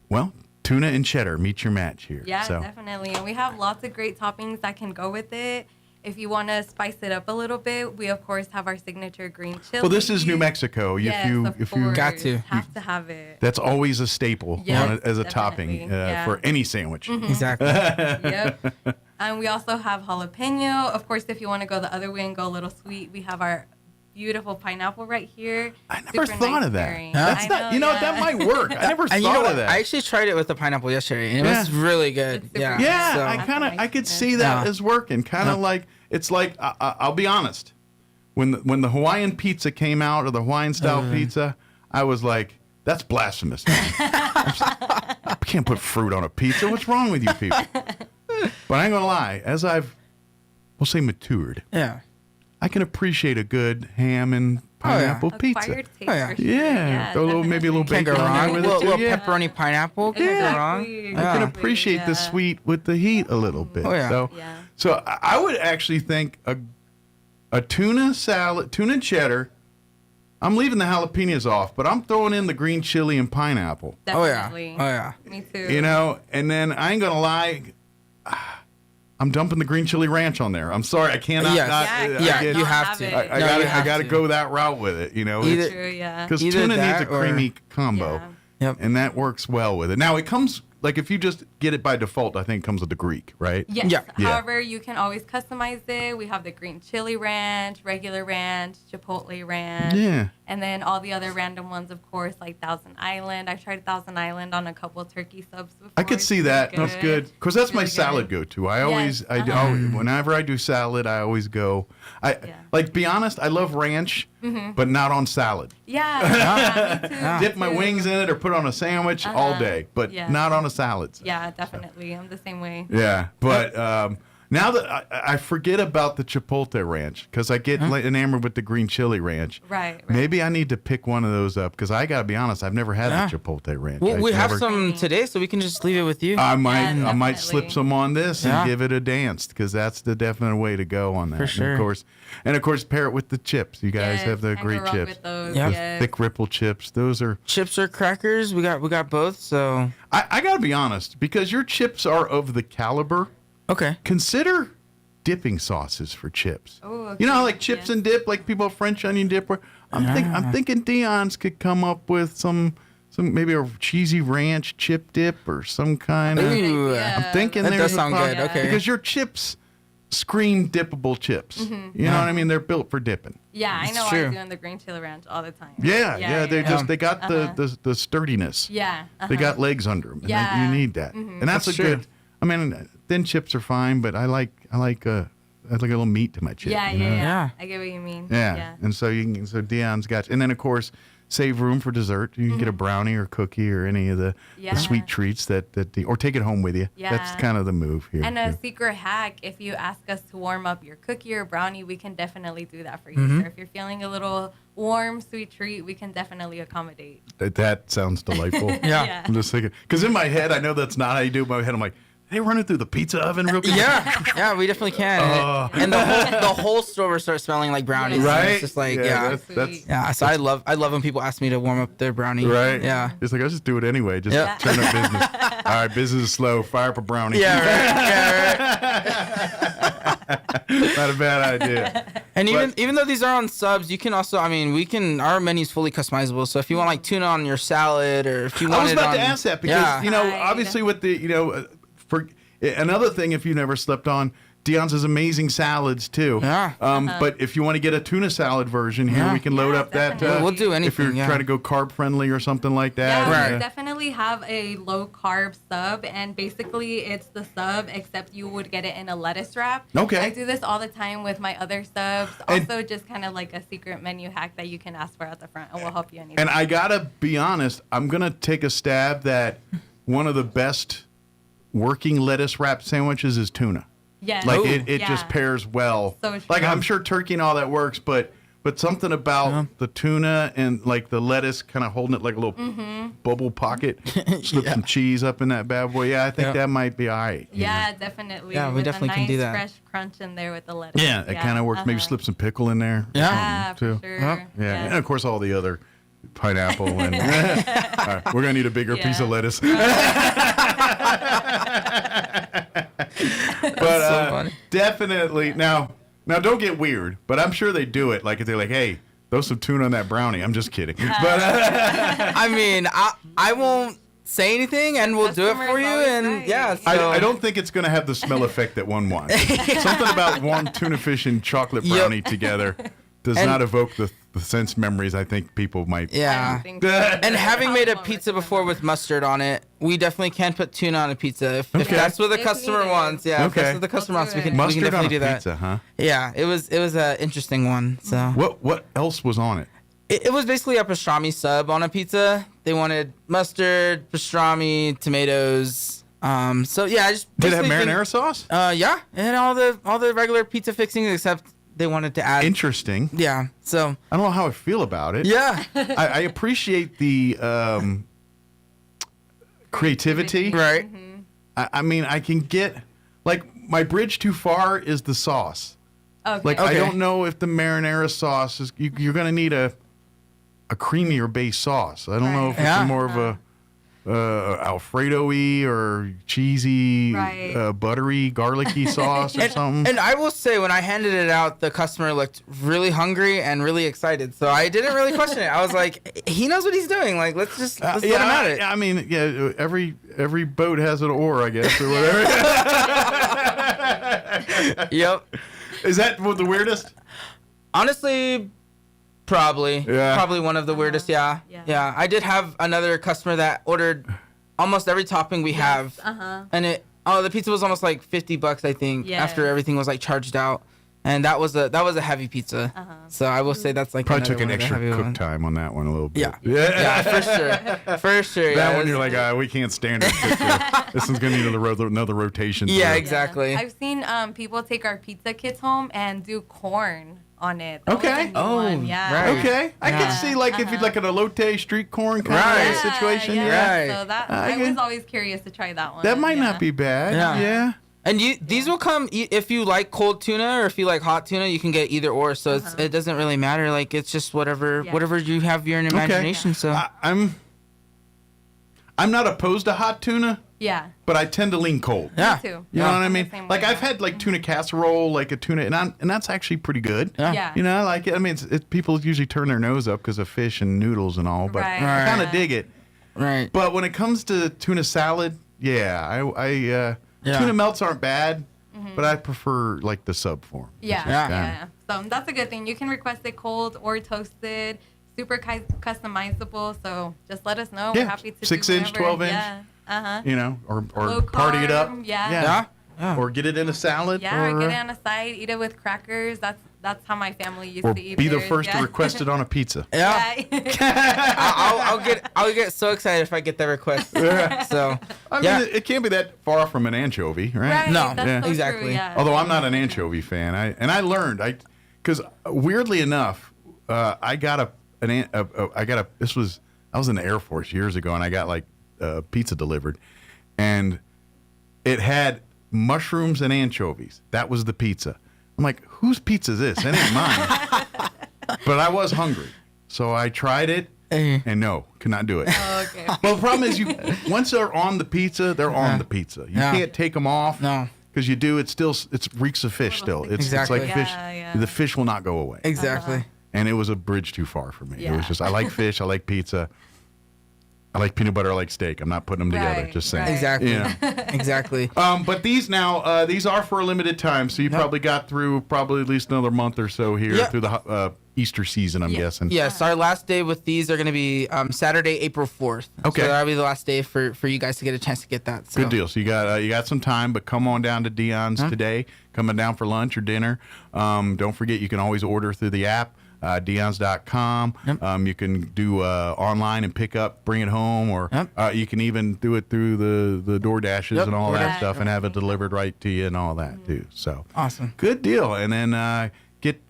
[SPEAKER 16] Well, tuna and cheddar, meet your match here.
[SPEAKER 21] Yeah, definitely. And we have lots of great toppings that can go with it. If you want to spice it up a little bit, we of course have our signature green chili.
[SPEAKER 16] Well, this is New Mexico.
[SPEAKER 21] Yes,
[SPEAKER 16] if you
[SPEAKER 22] got to
[SPEAKER 21] have to have it.
[SPEAKER 16] That's always a staple as a topping for any sandwich.
[SPEAKER 21] Mm-hmm.
[SPEAKER 22] Exactly.
[SPEAKER 21] Yep. And we also have jalapeno. Of course, if you want to go the other way and go a little sweet, we have our beautiful pineapple right here.
[SPEAKER 16] I never thought of that. That's not, that might work. I never thought of that.
[SPEAKER 22] I actually tried it with the pineapple yesterday, and it was really good. Yeah.
[SPEAKER 16] Yeah, I could see that as working. Kind of like, it's like, I'll be honest. When the Hawaiian pizza came out, or the Hawaiian style pizza, I was like, that's blasphemous. I can't put fruit on a pizza. What's wrong with you people? But I ain't gonna lie, as we'll say matured.
[SPEAKER 22] Yeah.
[SPEAKER 16] I can appreciate a good ham and pineapple pizza. Yeah. Maybe a little bacon on there with it too.
[SPEAKER 22] Little pepperoni pineapple.
[SPEAKER 16] I can appreciate the sweet with the heat a little bit. So I would actually think a tuna salad, tuna and cheddar. I'm leaving the jalapenos off, but I'm throwing in the green chili and pineapple.
[SPEAKER 21] Definitely.
[SPEAKER 22] Oh yeah.
[SPEAKER 21] Me too.
[SPEAKER 16] And then I ain't gonna lie. I'm dumping the green chili ranch on there. I'm sorry, I cannot.
[SPEAKER 22] You have to.
[SPEAKER 16] I got to go that route with it. Because tuna needs a creamy combo, and that works well with it. Now it comes like if you just get it by default, I think it comes with the Greek, right?
[SPEAKER 21] Yes. Yeah. However, you can always customize it. We have the green chili ranch, regular ranch, chipotle ranch, and then all the other random ones, of course, like Thousand Island. I tried Thousand Island on a couple of turkey subs before.
[SPEAKER 16] I could see that. That's good because that's my salad go-to. I always, whenever I do salad, I always go. Be honest, I love ranch, but not on salad.
[SPEAKER 21] Yeah, me too.
[SPEAKER 16] Dip my wings in it or put it on a sandwich all day, but not on a salad.
[SPEAKER 21] Yeah, definitely. I'm the same way.
[SPEAKER 16] Yeah, but now that I forget about the chipotle ranch because I get enamored with the green chili ranch.
[SPEAKER 21] Right.
[SPEAKER 16] Maybe I need to pick one of those up because I gotta be honest, I've never had the chipotle ranch.
[SPEAKER 22] Well, we have some today, so we can just leave it with you.
[SPEAKER 16] I might slip some on this and give it a dance because that's the definite way to go on that.
[SPEAKER 22] For sure.
[SPEAKER 16] And of course, pair it with the chips. You guys have the great chips.
[SPEAKER 21] With those,
[SPEAKER 16] the thick ripple chips. Those are
[SPEAKER 22] chips or crackers. We got both. So
[SPEAKER 16] I gotta be honest because your chips are of the caliber.
[SPEAKER 22] Okay.
[SPEAKER 16] Consider dipping sauces for chips.
[SPEAKER 21] Oh, okay.
[SPEAKER 16] You know, like chips and dip, like people have French onion dip. I'm thinking Dion's could come up with some maybe a cheesy ranch chip dip or some kind of. I'm thinking
[SPEAKER 22] that does sound good. Okay.
[SPEAKER 16] Because your chips scream dippable chips. You know what I mean? They're built for dipping.
[SPEAKER 21] Yeah, I know. I'm doing the green chili ranch all the time.
[SPEAKER 16] Yeah. They got the sturdiness.
[SPEAKER 21] Yeah.
[SPEAKER 16] They got legs under them. And you need that. And that's good. I mean, thin chips are fine, but I like a little meat to my chip.
[SPEAKER 21] Yeah. I get what you mean.
[SPEAKER 16] Yeah. And so Dion's got, and then of course save room for dessert. You can get a brownie or cookie or any of the sweet treats or take it home with you.
[SPEAKER 21] Yeah.
[SPEAKER 16] That's kind of the move here.
[SPEAKER 21] And a secret hack: if you ask us to warm up your cookie or brownie, we can definitely do that for you. So if you're feeling a little warm, sweet treat, we can definitely accommodate.
[SPEAKER 16] That sounds delightful.
[SPEAKER 22] Yeah.
[SPEAKER 16] I'm just thinking because in my head I know that's not how you do it. In my head I'm like, hey, run it through the pizza oven real quick.
[SPEAKER 22] Yeah, we definitely can. And the whole store will start smelling like brownies.
[SPEAKER 16] Right.
[SPEAKER 22] It's just like So I love when people ask me to warm up their brownie.
[SPEAKER 16] Right.
[SPEAKER 22] Yeah.
[SPEAKER 16] It's like I'll just do it anyway. Just turn up business. All right, business is slow. Fire up a brownie.
[SPEAKER 22] Yeah. Right.
[SPEAKER 16] Not a bad idea.
[SPEAKER 22] And even though these are on subs, you can also, I mean, our menu's fully customizable. So if you want like tuna on your salad, or if you want
[SPEAKER 16] I was
[SPEAKER 22] it
[SPEAKER 16] about
[SPEAKER 22] on,
[SPEAKER 16] to ask that because obviously with the for another thing, if you never slept on, Dion's has amazing salads too.
[SPEAKER 22] Yeah.
[SPEAKER 16] But if you want to get a tuna salad version here, we can load up
[SPEAKER 22] definitely.
[SPEAKER 16] that.
[SPEAKER 22] We'll do anything.
[SPEAKER 16] If you're trying to go carb friendly or something like that.
[SPEAKER 21] Yeah, we definitely have a low carb sub, and basically it's the sub except you would get it in a lettuce wrap.
[SPEAKER 16] Okay.
[SPEAKER 21] I do this all the time with my other subs. Also, just kind of like a secret menu hack that you can ask for at the front, and we'll help you anytime.
[SPEAKER 16] And I gotta be honest, I'm gonna take a stab that one of the best working lettuce wrap sandwiches is tuna.
[SPEAKER 21] Yes.
[SPEAKER 16] Like it just pairs well.
[SPEAKER 21] So
[SPEAKER 16] like I'm sure turkey and all that works, but something about the tuna and like the lettuce kind of holding it like a little bubble pocket, slip some cheese up in that bad boy. Yeah, I think that might be all right.
[SPEAKER 21] Yeah, definitely.
[SPEAKER 22] Yeah, we
[SPEAKER 21] with
[SPEAKER 22] definitely
[SPEAKER 21] a nice
[SPEAKER 22] can do that.
[SPEAKER 21] fresh crunch in there with the lettuce.
[SPEAKER 16] Yeah, it kind of works. Maybe slip some pickle in there.
[SPEAKER 21] Yeah,
[SPEAKER 16] too.
[SPEAKER 21] for sure.
[SPEAKER 16] Yeah, and of course all the other pineapple and all right, we're gonna need a bigger piece of lettuce. But definitely now don't get weird, but I'm sure they do it. Like if they're like, hey, throw some tuna on that brownie. I'm just kidding. But
[SPEAKER 22] I mean, I won't say anything, and we'll do it for you. And yeah, so.
[SPEAKER 16] I don't think it's going to have the smell effect that one wants. Something about warm tuna fish and chocolate brownie together does not evoke the sense memories I think people might.
[SPEAKER 22] Yeah. And having made a pizza before with mustard on it, we definitely can put tuna on a pizza if that's what the customer wants. Yeah, if that's what the customer wants, we can definitely
[SPEAKER 16] on a
[SPEAKER 22] do that.
[SPEAKER 16] Pizza, huh?
[SPEAKER 22] Yeah, it was an interesting one. So
[SPEAKER 16] what else was on it?
[SPEAKER 22] It was basically a pastrami sub on a pizza. They wanted mustard, pastrami, tomatoes. So yeah, I just
[SPEAKER 16] did it have marinara sauce?
[SPEAKER 22] Yeah, and all the regular pizza fixings except they wanted to add.
[SPEAKER 16] Interesting.
[SPEAKER 22] Yeah. So
[SPEAKER 16] I don't know how I feel about it.
[SPEAKER 22] Yeah.
[SPEAKER 16] I appreciate the creativity.
[SPEAKER 22] Right.
[SPEAKER 16] I mean, I can get like my bridge too far is the sauce.
[SPEAKER 21] Okay.
[SPEAKER 16] Like I don't know if the marinara sauce is. You're gonna need a creamier base sauce. I don't know if it's more of a Alfredo-y or cheesy, buttery, garlicky sauce or something.
[SPEAKER 22] And I will say, when I handed it out, the customer looked really hungry and really excited. So I didn't really question it. I was like, he knows what he's doing. Like, let's let him at it.
[SPEAKER 16] I mean, yeah, every boat has an oar, I guess, or whatever.
[SPEAKER 22] Yep.
[SPEAKER 16] Is that the weirdest?
[SPEAKER 22] Honestly, probably.
[SPEAKER 16] Yeah.
[SPEAKER 22] Probably one of the weirdest, yeah. I did have another customer that ordered almost every topping we have. And the pizza was almost like $50, I think, after everything was like charged out. And that was a heavy pizza. So I will say that's like
[SPEAKER 16] probably took an extra cook time on that one a little bit.
[SPEAKER 22] Yeah, for sure.
[SPEAKER 16] That one you're like, we can't stand it. This one's gonna need another rotation.
[SPEAKER 22] Yeah, exactly.
[SPEAKER 21] I've seen people take our pizza kits home and do corn on it.
[SPEAKER 16] Okay.
[SPEAKER 21] Yeah.
[SPEAKER 16] Okay. I can see like if you like an elote street corn kind of situation.
[SPEAKER 21] Yeah. So that I was always curious to try that one.
[SPEAKER 16] That might not be bad. Yeah.
[SPEAKER 22] And these will come if you like cold tuna or if you like hot tuna, you can get either or. So it doesn't really matter. Like it's just whatever you have your imagination. So
[SPEAKER 16] I'm not opposed to hot tuna.
[SPEAKER 21] Yeah.
[SPEAKER 16] But I tend to lean cold.
[SPEAKER 22] Yeah.
[SPEAKER 21] Me too.
[SPEAKER 16] You know what I mean? Like I've had like tuna casserole, like a tuna, and that's actually pretty good.
[SPEAKER 21] Yeah.
[SPEAKER 16] You know, I like it. I mean, people usually turn their nose up because of fish and noodles and all, but I kind of dig it.
[SPEAKER 22] Right.
[SPEAKER 16] But when it comes to tuna salad, tuna melts aren't bad, but I prefer like the sub form.
[SPEAKER 21] Yeah. So that's a good thing. You can request it cold or toasted, super customizable. So just let us know. We're happy to
[SPEAKER 16] 6-inch, 12-inch.
[SPEAKER 21] Yeah.
[SPEAKER 16] You know, or
[SPEAKER 21] Low
[SPEAKER 16] party it up.
[SPEAKER 21] carb, yeah.
[SPEAKER 16] Or get it in a salad.
[SPEAKER 21] Yeah,
[SPEAKER 16] or
[SPEAKER 21] get it on a side, eat it with crackers. That's how my family used to eat.
[SPEAKER 16] Be the
[SPEAKER 21] theirs,
[SPEAKER 16] first to request it on a pizza.
[SPEAKER 22] I'll get so excited if I get that request. So
[SPEAKER 16] I mean, it can't be that far from an anchovy, right?
[SPEAKER 22] No, that's so exactly.
[SPEAKER 21] True, yeah.
[SPEAKER 16] Although I'm not an anchovy fan, I learned because weirdly enough, I was in the Air Force years ago, and I got like pizza delivered, and it had mushrooms and anchovies. That was the pizza. I'm like, whose pizza is this? It ain't mine. But I was hungry, so I tried it, and no, could not do it.
[SPEAKER 21] Okay.
[SPEAKER 16] Well, the problem is once they're on the pizza, they're on the pizza. You can't take them off.
[SPEAKER 22] No.
[SPEAKER 16] because you do. It reeks of fish still. It's
[SPEAKER 22] Exactly.
[SPEAKER 16] like fish. The fish will not go away.
[SPEAKER 22] Exactly.
[SPEAKER 16] And it was a bridge too far for me.
[SPEAKER 22] Yeah.
[SPEAKER 16] It was just I like fish. I like pizza. I like peanut butter. I like steak. I'm not putting them together. Just saying.
[SPEAKER 22] Exactly.
[SPEAKER 16] You know.
[SPEAKER 22] Exactly.
[SPEAKER 16] But these now, these are for a limited time, so you probably got through probably at least another month or so here through the Easter season, I'm guessing.
[SPEAKER 22] Yes, our last day with these are going to be Saturday, April 4th.
[SPEAKER 16] Okay.
[SPEAKER 22] So that'll be the last day for you guys to get a chance to get that. So.
[SPEAKER 16] Good deal. So you got some time, but come on down to Dion's today. Coming down for lunch or dinner. Don't forget, you can always order through the app. Dion's.com. You can do online and pick up, bring it home, or you can even do it through the DoorDashes and all that stuff and have it delivered right to you and all that too. So
[SPEAKER 22] awesome.
[SPEAKER 16] Good deal. And then get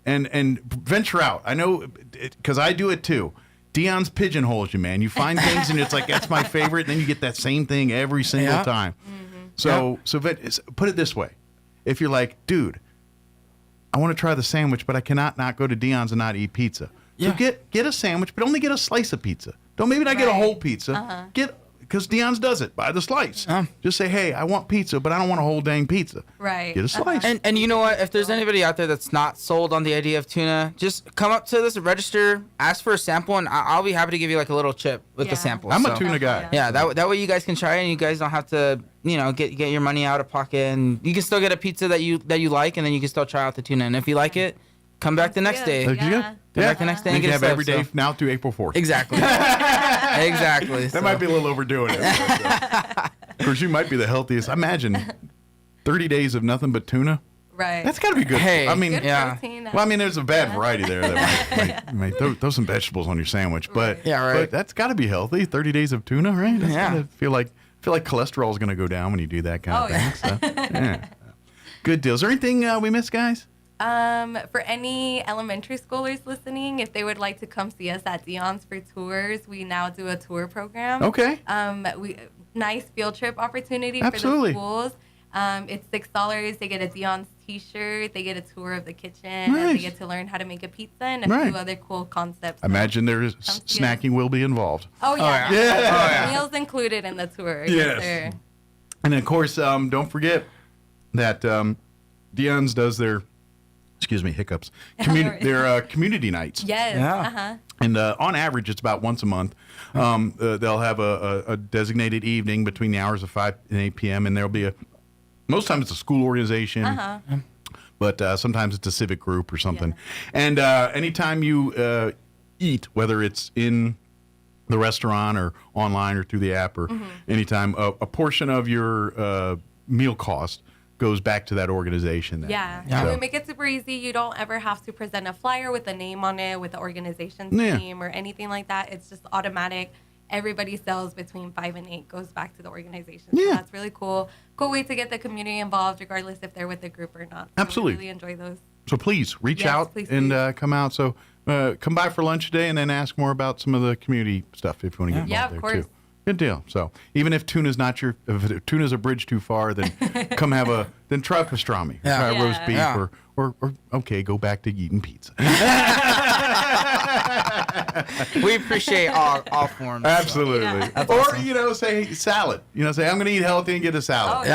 [SPEAKER 16] and venture out. I know because I do it too. Dion's pigeonholes you, man. You find things and it's like that's my favorite, and then you get that same thing every single time. So put it this way: if you're like, dude, I want to try the sandwich, but I cannot not go to Dion's and not eat pizza. So get a sandwich, but only get a slice of pizza. Don't maybe not get a whole pizza. Because Dion's does it by the slice. Just say, hey, I want pizza, but I don't want a whole dang pizza.
[SPEAKER 21] Right.
[SPEAKER 16] Get a slice.
[SPEAKER 22] And you know what? If there's anybody out there that's not sold on the idea of tuna, just come up to this register, ask for a sample, and I'll be happy to give you like a little chip with the sample.
[SPEAKER 16] I'm a tuna guy.
[SPEAKER 22] Yeah, that way you guys can try it, and you guys don't have to, get your money out of pocket, and you can still get a pizza that you like, and then you can still try out the tuna. And if you like it, come back the next day.
[SPEAKER 16] Come
[SPEAKER 22] back the next day and
[SPEAKER 16] you
[SPEAKER 22] get
[SPEAKER 16] can
[SPEAKER 22] a
[SPEAKER 16] have
[SPEAKER 22] sub,
[SPEAKER 16] every day
[SPEAKER 22] so.
[SPEAKER 16] now through April 4th.
[SPEAKER 22] Exactly. Exactly.
[SPEAKER 16] That might be a little overdoing it. Of course, you might be the healthiest. Imagine 30 days of nothing but tuna.
[SPEAKER 21] Right.
[SPEAKER 16] That's got to be good.
[SPEAKER 22] Hey,
[SPEAKER 16] I mean,
[SPEAKER 21] Good protein.
[SPEAKER 16] well, I mean, there's a bad variety there that might throw some vegetables on your sandwich, but but that's got to be healthy. 30 days of tuna, right? That's gotta feel like cholesterol is going to go down when you do that kind of thing. So, good deal. Is there anything we missed, guys?
[SPEAKER 21] For any elementary schoolers listening, if they would like to come see us at Dion's for tours, we now do a tour program.
[SPEAKER 16] Okay.
[SPEAKER 21] Nice field trip opportunity
[SPEAKER 16] Absolutely.
[SPEAKER 21] for the schools. It's $6. They get a Dion's T-shirt. They get a tour of the kitchen. And they get to learn how to make a pizza and a few other cool concepts.
[SPEAKER 16] I imagine there's snacking will be involved.
[SPEAKER 21] Oh yeah. Meals included in the tour. Yes, sir.
[SPEAKER 16] And of course, don't forget that Dion's does their hiccups. Their community nights.
[SPEAKER 21] Yes.
[SPEAKER 16] And on average, it's about once a month. They'll have a designated evening between the hours of 5 and 8 p.m. And there'll be most times it's a school organization, but sometimes it's a civic group or something. And anytime you eat, whether it's in the restaurant or online or through the app or anytime, a portion of your meal cost goes back to that organization.
[SPEAKER 21] And we make it super easy. You don't ever have to present a flyer with a name on it, with the organization's name or anything like that. It's just automatic. Everybody sells between 5 and 8 goes back to the organization. So that's really cool. Cool way to get the community involved, regardless if they're with the group or not. So
[SPEAKER 16] Absolutely.
[SPEAKER 21] We really enjoy those.
[SPEAKER 16] So please reach out and come out. So come by for lunch today and then ask more about some of the community stuff if you want to get involved there too. Good deal. So even if tuna's if tuna's a bridge too far, then then try pastrami. Try roast beef or okay, go back to eating pizza.
[SPEAKER 22] We appreciate all forms.
[SPEAKER 16] Absolutely.
[SPEAKER 22] So.
[SPEAKER 16] Or
[SPEAKER 22] Awesome.
[SPEAKER 16] say salad. Say I'm going to eat healthy and get a salad.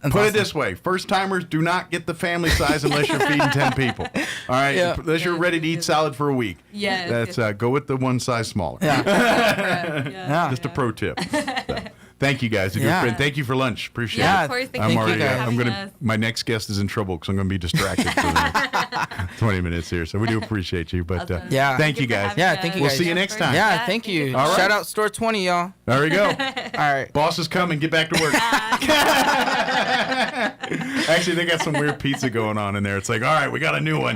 [SPEAKER 16] Put it this way: first timers do not get the family size unless you're feeding 10 people. All right, unless you're ready to eat salad for a week.
[SPEAKER 21] Yes.
[SPEAKER 16] That's go with the one size smaller. Just a pro tip. So, thank you guys. Thank you for lunch. Appreciate it.
[SPEAKER 21] Of course. Thank you guys.
[SPEAKER 16] I'm gonna. My next guest is in trouble because I'm going to be distracted for the next 20 minutes here. So we do appreciate you. But thank you guys.
[SPEAKER 22] Thank you.
[SPEAKER 16] We'll
[SPEAKER 22] guys.
[SPEAKER 16] see you next time.
[SPEAKER 22] Yeah, thank you.
[SPEAKER 16] All right.
[SPEAKER 22] Shout out Store 20, y'all.
[SPEAKER 16] There we go.
[SPEAKER 22] All right.
[SPEAKER 16] Boss is coming. Get back to work. Actually, they got some weird pizza going on in there. It's like, all right, we got a new one.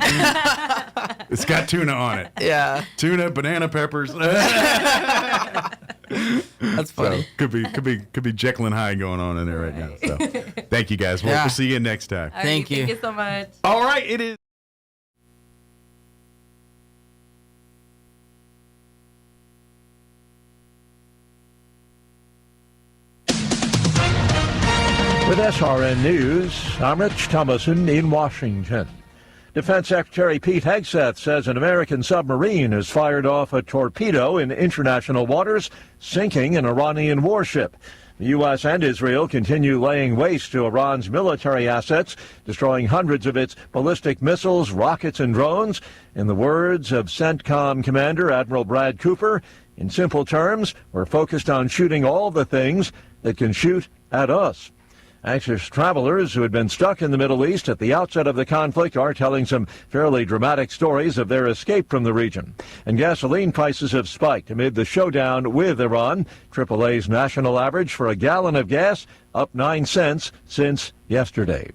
[SPEAKER 16] It's got tuna on it.
[SPEAKER 22] Yeah.
[SPEAKER 16] Tuna, banana peppers.
[SPEAKER 22] That's funny.
[SPEAKER 16] So, could be Jekyll and Hyde going on in there right now. So thank you guys. We'll see you next time.
[SPEAKER 21] All right, thank you so much.
[SPEAKER 16] All right, it is.
[SPEAKER 1] With SRN News, I'm Rich Thomason in Washington. Defense Secretary Pete Hegseth says an American submarine has fired off a torpedo in international waters, sinking an Iranian warship. The U.S. and Israel continue laying waste to Iran's military assets, destroying hundreds of its ballistic missiles, rockets, and drones. In the words of CENTCOM Commander Admiral Brad Cooper, in simple terms, we're focused on shooting all the things that can shoot at us. Anxious travelers who had been stuck in the Middle East at the outset of the conflict are telling some fairly dramatic stories of their escape from the region. And gasoline prices have spiked amid the showdown with Iran. AAA's national average for a gallon of gas up 9 cents since yesterday.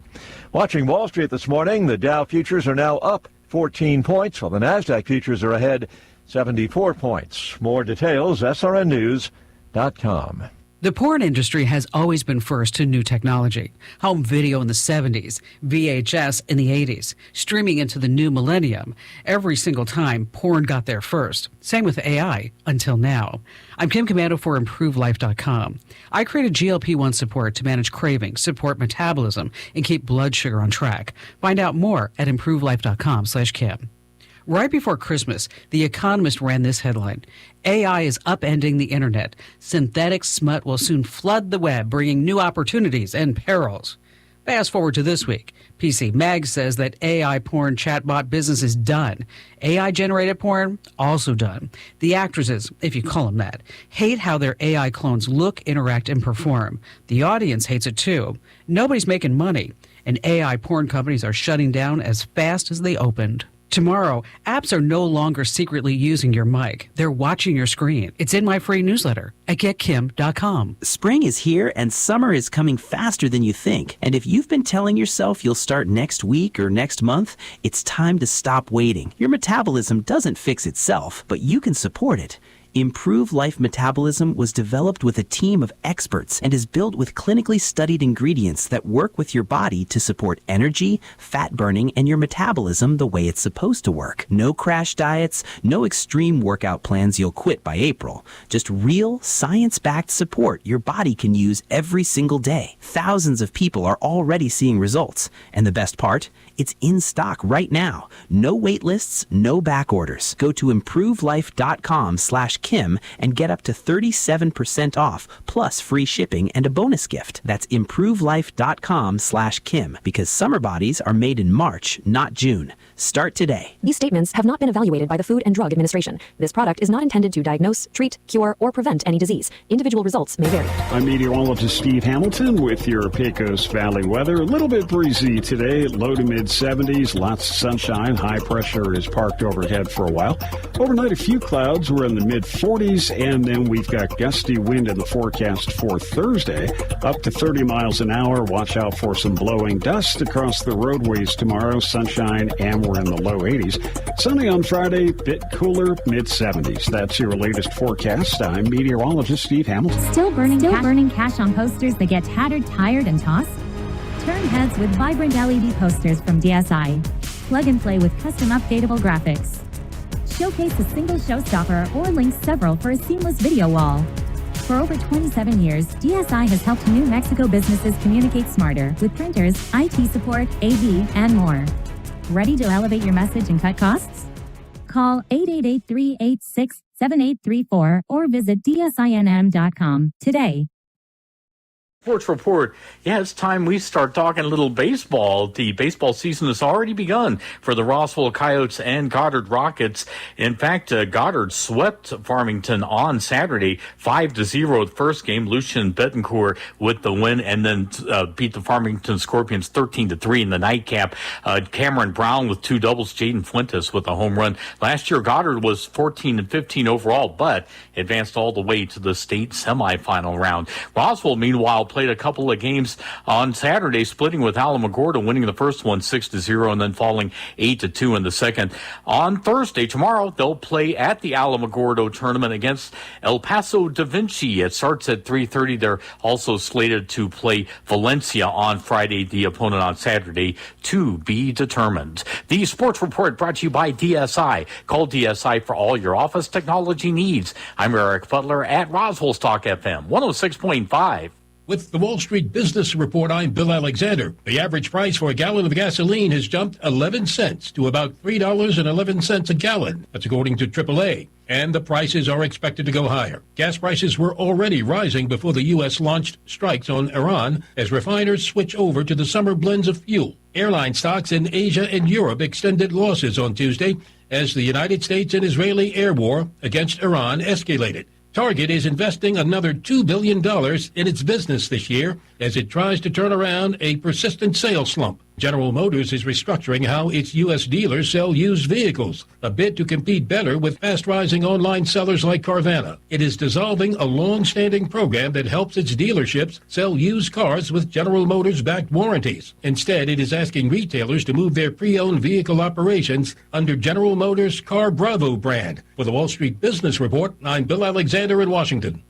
[SPEAKER 1] Watching Wall Street this morning, the Dow futures are now up 14 points, while the NASDAQ futures are ahead 74 points. More details, srnnews.com.
[SPEAKER 2] The porn industry has always been first to new technology. Home video in the 70s, VHS in the 80s, streaming into the new millennium. Every single time, porn got there first. Same with AI, until now. I'm Kim Commando for ImproveLife.com. I created GLP-1 support to manage cravings, support metabolism, and keep blood sugar on track. Find out more at ImproveLife.com/Kim. Right before Christmas, The Economist ran this headline: AI is upending the internet. Synthetic smut will soon flood the web, bringing new opportunities and perils. Fast forward to this week. PC Mag says that AI porn chatbot business is done. AI-generated porn, also done. The actresses, if you call them that, hate how their AI clones look, interact, and perform. The audience hates it too. Nobody's making money, and AI porn companies are shutting down as fast as they opened. Tomorrow, apps are no longer secretly using your mic. They're watching your screen. It's in my free newsletter at getkim.com.
[SPEAKER 20] Spring is here and summer is coming faster than you think. And if you've been telling yourself you'll start next week or next month, it's time to stop waiting. Your metabolism doesn't fix itself, but you can support it. Improve Life Metabolism was developed with a team of experts and is built with clinically studied ingredients that work with your body to support energy, fat burning, and your metabolism the way it's supposed to work. No crash diets, no extreme workout plans you'll quit by April. Just real, science-backed support your body can use every single day. Thousands of people are already seeing results. And the best part? It's in stock right now. No wait lists, no back orders. Go to ImproveLife.com/Kim and get up to 37% off, plus free shipping and a bonus gift. That's ImproveLife.com/Kim, because summer bodies are made in March, not June. Start today.
[SPEAKER 23] These statements have not been evaluated by the Food and Drug Administration. This product is not intended to diagnose, treat, cure, or prevent any disease. Individual results may vary.
[SPEAKER 12] I'm meteorologist Steve Hamilton with your Pecos Valley weather. A little bit breezy today, low to mid-70s, lots of sunshine. High pressure is parked overhead for a while. Overnight, a few clouds. We're in the mid-40s, and then we've got gusty wind in the forecast for Thursday, up to 30 miles an hour. Watch out for some blowing dust across the roadways tomorrow. Sunshine, and we're in the low 80s. Sunny on Friday, bit cooler, mid-70s. That's your latest forecast. I'm meteorologist Steve Hamilton.
[SPEAKER 24] Still burning cash on posters that get tattered, tired, and tossed? Turn heads with vibrant LED posters from DSI. Plug and play with custom updatable graphics. Showcase a single showstopper or link several for a seamless video wall. For over 27 years, DSI has helped New Mexico businesses communicate smarter with printers, IT support, AV, and more. Ready to elevate your message and cut costs? Call 888-386-7834 or visit DSINM.com today.
[SPEAKER 25] Sports Report. Yeah, it's time we start talking a little baseball. The baseball season has already begun for the Roswell Coyotes and Goddard Rockets. In fact, Goddard swept Farmington on Saturday, 5-0 the first game. Lucien Betancourt with the win, and then beat the Farmington Scorpions 13-3 in the nightcap. Cameron Brown with 2 doubles, Jaden Fuentes with a home run. Last year, Goddard was 14-15 overall, but advanced all the way to the state semifinal round. Roswell, meanwhile, played a couple of games on Saturday, splitting with Alamogordo, winning the first one 6-0 and then falling 8-2 in the second. On Thursday, tomorrow, they'll play at the Alamogordo tournament against El Paso Da Vinci. It starts at 3:30. They're also slated to play Valencia on Friday, the opponent on Saturday, to be determined. The Sports Report brought to you by DSI. Call DSI for all your office technology needs. I'm Eric Butler at Roswell Talk FM 106.5.
[SPEAKER 3] With the Wall Street Business Report, I'm Bill Alexander. The average price for a gallon of gasoline has jumped 11 cents to about $3.11 a gallon. That's according to AAA. And the prices are expected to go higher. Gas prices were already rising before the U.S. launched strikes on Iran as refiners switch over to the summer blends of fuel. Airline stocks in Asia and Europe extended losses on Tuesday as the United States and Israeli air war against Iran escalated. Target is investing another $2 billion in its business this year as it tries to turn around a persistent sales slump. General Motors is restructuring how its U.S. dealers sell used vehicles, a bid to compete better with fast-rising online sellers like Carvana. It is dissolving a long-standing program that helps its dealerships sell used cars with General Motors-backed warranties. Instead, it is asking retailers to move their pre-owned vehicle operations under General Motors' Car Bravo brand. For the Wall Street Business Report, I'm Bill Alexander in Washington.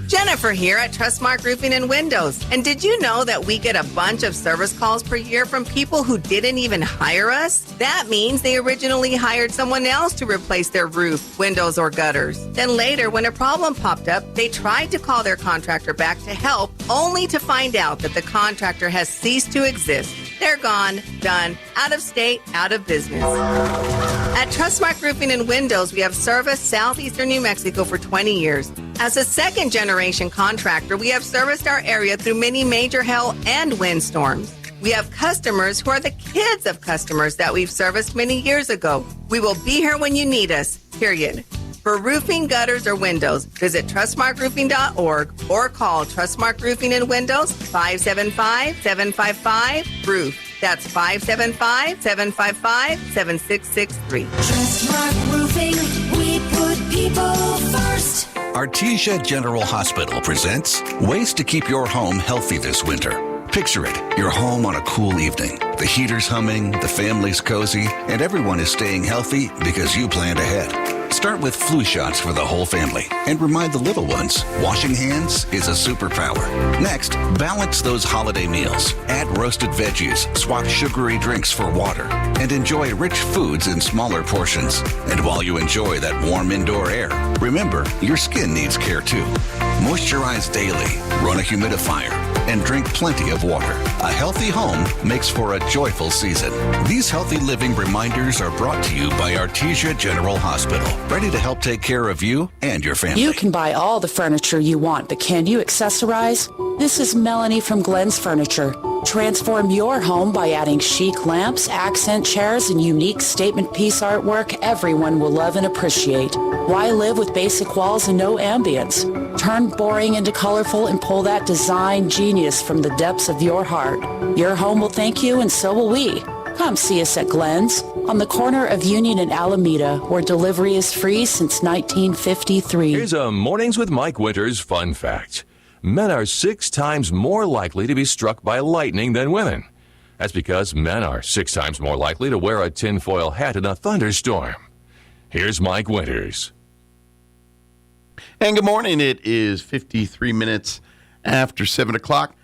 [SPEAKER 14] Jennifer here at Trustmark Roofing and Windows. And did you know that we get a bunch of service calls per year from people who didn't even hire us? That means they originally hired someone else to replace their roof, windows, or gutters. Then later, when a problem popped up, they tried to call their contractor back to help, only to find out that the contractor has ceased to exist. They're gone, done, out of state, out of business. At Trustmark Roofing and Windows, we have serviced southeastern New Mexico for 20 years. As a second-generation contractor, we have serviced our area through many major hail and windstorms. We have customers who are the kids of customers that we've serviced many years ago. We will be here when you need us, period. For roofing, gutters, or windows, visit trustmarkroofing.org or call Trustmark Roofing and Windows 575-755-ROOF. That's 575-755-7663.
[SPEAKER 15] Trustmark Roofing, we put people first.
[SPEAKER 4] Artesia General Hospital presents ways to keep your home healthy this winter. Picture it, your home on a cool evening. The heater's humming, the family's cozy, and everyone is staying healthy because you planned ahead. Start with flu shots for the whole family and remind the little ones, washing hands is a superpower. Next, balance those holiday meals. Add roasted veggies, swap sugary drinks for water, and enjoy rich foods in smaller portions. And while you enjoy that warm indoor air, remember, your skin needs care too. Moisturize daily, run a humidifier, and drink plenty of water. A healthy home makes for a joyful season. These healthy living reminders are brought to you by Artesia General Hospital, ready to help take care of you and your family.
[SPEAKER 17] You can buy all the furniture you want, but can you accessorize? This is Melanie from Glenn's Furniture. Transform your home by adding chic lamps, accent chairs, and unique statement piece artwork everyone will love and appreciate. Why live with basic walls and no ambience? Turn boring into colorful and pull that design genius from the depths of your heart. Your home will thank you, and so will we. Come see us at Glenn's on the corner of Union and Alameda, where delivery is free since 1953.
[SPEAKER 9] Here's a Mornings with Mike Winters fun fact. Men are 6 times more likely to be struck by lightning than women. That's because men are 6 times more likely to wear a tinfoil hat in a thunderstorm. Here's Mike Winters.
[SPEAKER 10] And good morning. It is 53 minutes after 7 o'clock.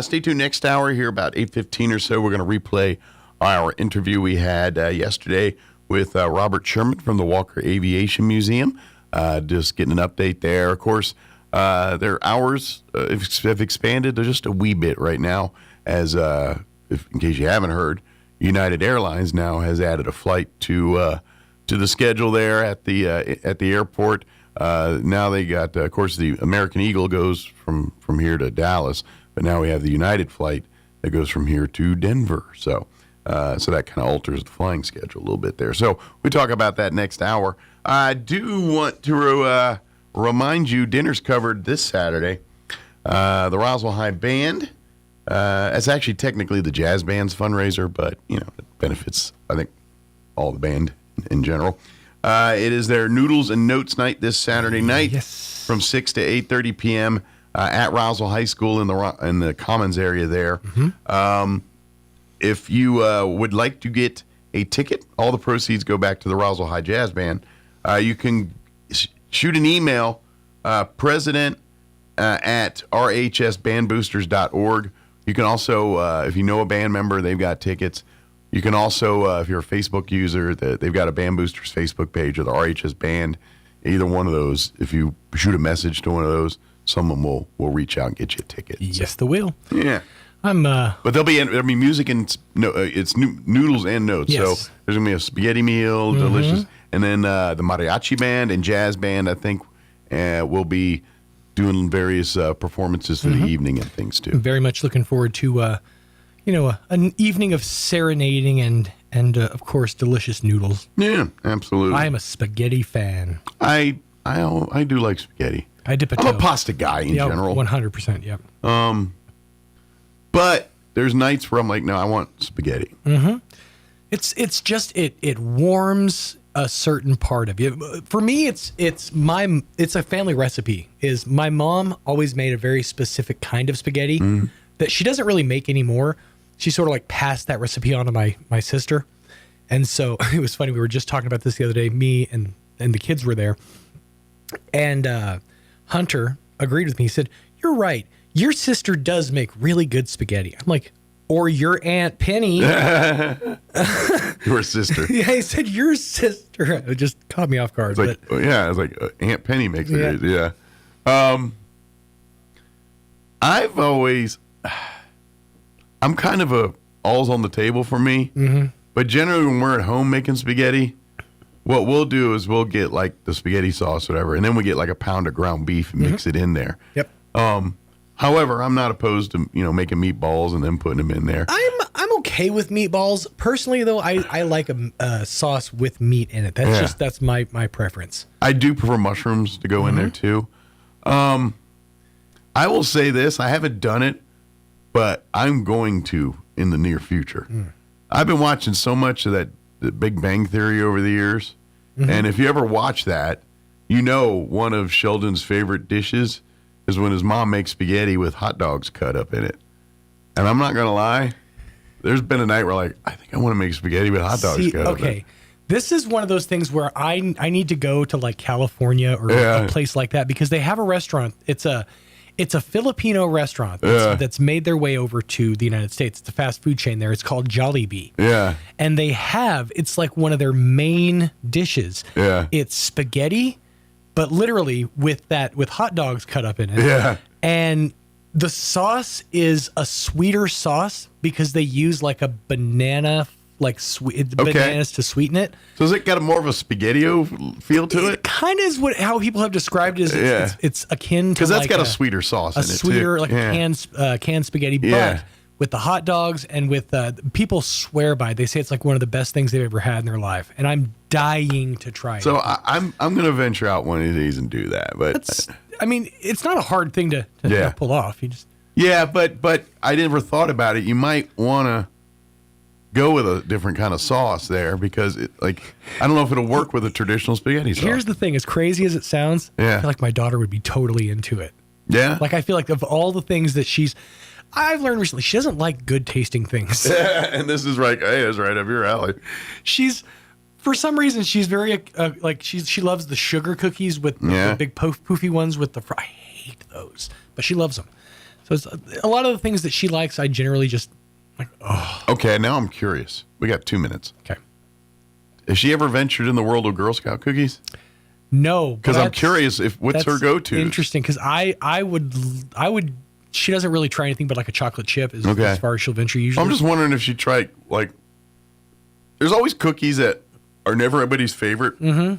[SPEAKER 10] Stay tuned next hour here about 8:15 or so. We're going to replay our interview we had yesterday with Robert Sherman from the Walker Aviation Museum. Just getting an update there. Of course, their hours have expanded just a wee bit right now, as in case you haven't heard, United Airlines now has added a flight to the schedule there at the airport. Now they got, of course, the American Eagle goes from here to Dallas, but now we have the United flight that goes from here to Denver. So that kind of alters the flying schedule a little bit there. So we talk about that next hour. I do want to remind you, dinner's covered this Saturday. The Roswell High Band. It's actually technically the jazz band's fundraiser, but it benefits, I think, all the band in general. It is their Noodles and Notes night this Saturday night from 6 to 8:30 p.m. At Roswell High School in the Commons area there. Mm-hmm. If you would like to get a ticket, all the proceeds go back to the Roswell High Jazz Band. You can shoot an email, president at rhsbandboosters.org. You can also, if you know a band member, they've got tickets. You can also, if you're a Facebook user, they've got a Band Boosters Facebook page or the RHS Band. Either one of those, if you shoot a message to one of those, someone will reach out and get you a ticket.
[SPEAKER 5] Yes, they will.
[SPEAKER 10] Yeah.
[SPEAKER 5] But
[SPEAKER 10] there'll be music and it's noodles and notes.
[SPEAKER 5] Yes.
[SPEAKER 10] So there's gonna be a spaghetti meal, delicious, and then the mariachi band and jazz band, I think, will be doing various performances for the evening and things too.
[SPEAKER 5] I'm very much looking forward to an evening of serenading and of course delicious noodles.
[SPEAKER 10] Yeah, absolutely.
[SPEAKER 5] I am a spaghetti fan.
[SPEAKER 10] I do like spaghetti.
[SPEAKER 5] I dip a toe.
[SPEAKER 10] I'm a pasta guy in general.
[SPEAKER 5] 100%. Yep.
[SPEAKER 10] But there's nights where I'm like, no, I want spaghetti.
[SPEAKER 5] Mm-hmm. It's just it warms a certain part of you. For me, it's a family recipe. Is my mom always made a very specific kind of spaghetti that she doesn't really make anymore. She sort of like passed that recipe on to my sister. And so it was funny. We were just talking about this the other day. Me and the kids were there. And Hunter agreed with me. He said, "You're right. Your sister does make really good spaghetti." I'm like, or your Aunt Penny.
[SPEAKER 10] Your sister.
[SPEAKER 5] Yeah, he said your sister. It just caught me off guard.
[SPEAKER 10] It's like, I was like, Aunt Penny makes it. Yeah. I've always, I'm kind of a all's on the table for me. Mm-hmm. But generally when we're at home making spaghetti, what we'll do is we'll get like the spaghetti sauce, whatever, and then we get like a pound of ground beef and mix it in there.
[SPEAKER 5] Yep.
[SPEAKER 10] However, I'm not opposed to making meatballs and then putting them in there.
[SPEAKER 5] I'm okay with meatballs personally, though. I like a sauce with meat in it. That's my preference.
[SPEAKER 10] I do prefer mushrooms to go in there too. I will say this: I haven't done it, but I'm going to in the near future. I've been watching so much of that The Big Bang Theory over the years, and if you ever watch that, one of Sheldon's favorite dishes is when his mom makes spaghetti with hot dogs cut up in it. And I'm not going to lie, there's been a night where I think I want to make spaghetti with hot dogs cut up in it.
[SPEAKER 5] This is one of those things where I need to go to like California or a place like that because they have a restaurant. It's a Filipino restaurant that's made their way over to the United States. It's a fast food chain there. It's called Jollibee.
[SPEAKER 10] Yeah.
[SPEAKER 5] And it's like one of their main dishes.
[SPEAKER 10] Yeah.
[SPEAKER 5] It's spaghetti, but literally with hot dogs cut up in it.
[SPEAKER 10] Yeah.
[SPEAKER 5] And the sauce is a sweeter sauce because they use like a banana, bananas to sweeten it.
[SPEAKER 10] So has it got more of a SpaghettiO feel to it?
[SPEAKER 5] Kind of is how people have described it. It's akin to
[SPEAKER 10] because that's got a sweeter sauce in it.
[SPEAKER 5] A sweeter,
[SPEAKER 10] too.
[SPEAKER 5] canned spaghetti, but with the hot dogs and with people swear by it. They say it's like one of the best things they've ever had in their life, and I'm dying to try it.
[SPEAKER 10] So I'm going to venture out one of these and do that. But
[SPEAKER 5] it's not a hard thing to pull off. You just
[SPEAKER 10] but I never thought about it. You might want to go with a different kind of sauce there because I don't know if it'll work with a traditional spaghetti sauce.
[SPEAKER 5] Here's the thing: as crazy as it sounds, I feel like my daughter would be totally into it.
[SPEAKER 10] Yeah,
[SPEAKER 5] I feel like of all the things that I've learned recently, she doesn't like good tasting things.
[SPEAKER 10] And this is it's right up your alley.
[SPEAKER 5] For some reason, she's very she loves the sugar cookies with the big poofy ones with the I hate those, but she loves them. So it's a lot of the things that she likes. I generally just
[SPEAKER 10] Okay, now I'm curious. We got 2 minutes.
[SPEAKER 5] Okay.
[SPEAKER 10] Has she ever ventured in the world of Girl Scout cookies?
[SPEAKER 5] No,
[SPEAKER 10] because I'm curious what's her go-to.
[SPEAKER 5] Interesting, because I would. She doesn't really try anything but like a chocolate chip as far as she'll venture usually.
[SPEAKER 10] I'm just wondering if she tried there's always cookies that are never everybody's favorite.
[SPEAKER 5] Mm-hmm.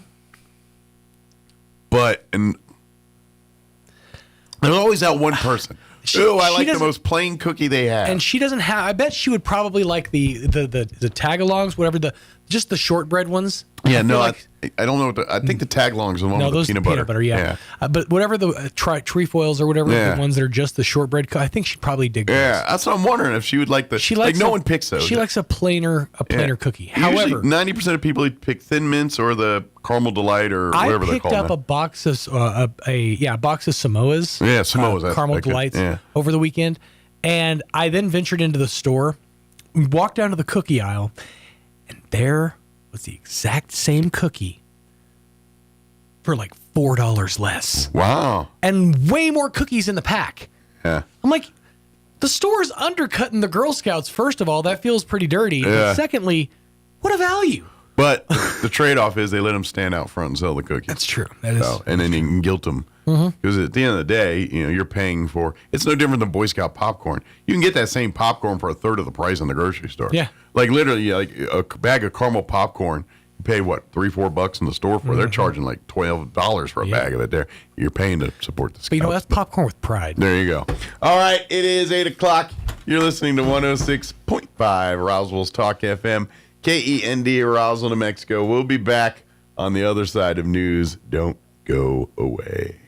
[SPEAKER 10] And there's always that one person. I like the most plain cookie they have.
[SPEAKER 5] And she doesn't have. I bet she would probably like the tagalongs, whatever just the shortbread ones.
[SPEAKER 10] Yeah, I don't know. I think the tagalongs are the one with the peanut butter.
[SPEAKER 5] Yeah. But whatever the trefoils or whatever the ones that are just the shortbread. I think she'd probably dig those.
[SPEAKER 10] Yeah, that's what I'm wondering if she would like the. No one picks those.
[SPEAKER 5] She likes a plainer cookie.
[SPEAKER 10] However, 90% of people pick Thin Mints or the Caramel Delight or whatever they're called.
[SPEAKER 5] I picked up a box of box of Samoas.
[SPEAKER 10] Yeah, Samoas.
[SPEAKER 5] Caramel Delights over the weekend, and I then ventured into the store, walked down to the cookie aisle, and there was the exact same cookie for like $4 less.
[SPEAKER 10] Wow.
[SPEAKER 5] And way more cookies in the pack.
[SPEAKER 10] Yeah.
[SPEAKER 5] I'm like, the store's undercutting the Girl Scouts, first of all. That feels pretty dirty.
[SPEAKER 10] Yeah.
[SPEAKER 5] And secondly, what a value.
[SPEAKER 10] But the trade-off is they let them stand out front and sell the cookies.
[SPEAKER 5] That's true. That is.
[SPEAKER 10] So, and then you can guilt them. Because at the end of the day, you're paying for, it's no different than Boy Scout popcorn. You can get that same popcorn for a third of the price in the grocery store.
[SPEAKER 5] Yeah.
[SPEAKER 10] Like literally, like a bag of caramel popcorn, you pay what, $3-4 in the store for? They're charging like $12 for a bag of it there. You're paying to support the Scouts.
[SPEAKER 5] But that's popcorn with pride.
[SPEAKER 10] There you go. All right, it is 8 o'clock. You're listening to 106.5 Roswell's Talk FM, KEND, Roswell, New Mexico. We'll be back on the other side of news. Don't go away.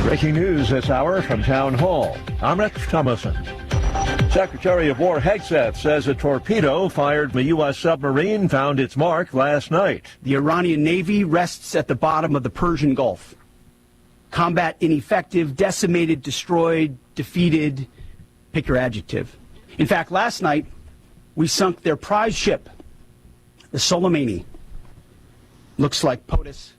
[SPEAKER 1] Breaking news this hour from Town Hall. I'm Rich Thomason. Secretary of War Hegseth says a torpedo fired from a U.S. submarine found its mark last night.
[SPEAKER 6] The Iranian Navy rests at the bottom of the Persian Gulf. Combat ineffective, decimated, destroyed, defeated, pick your adjective. In fact, last night, we sunk their prize ship, the Soleimani. Looks like POTUS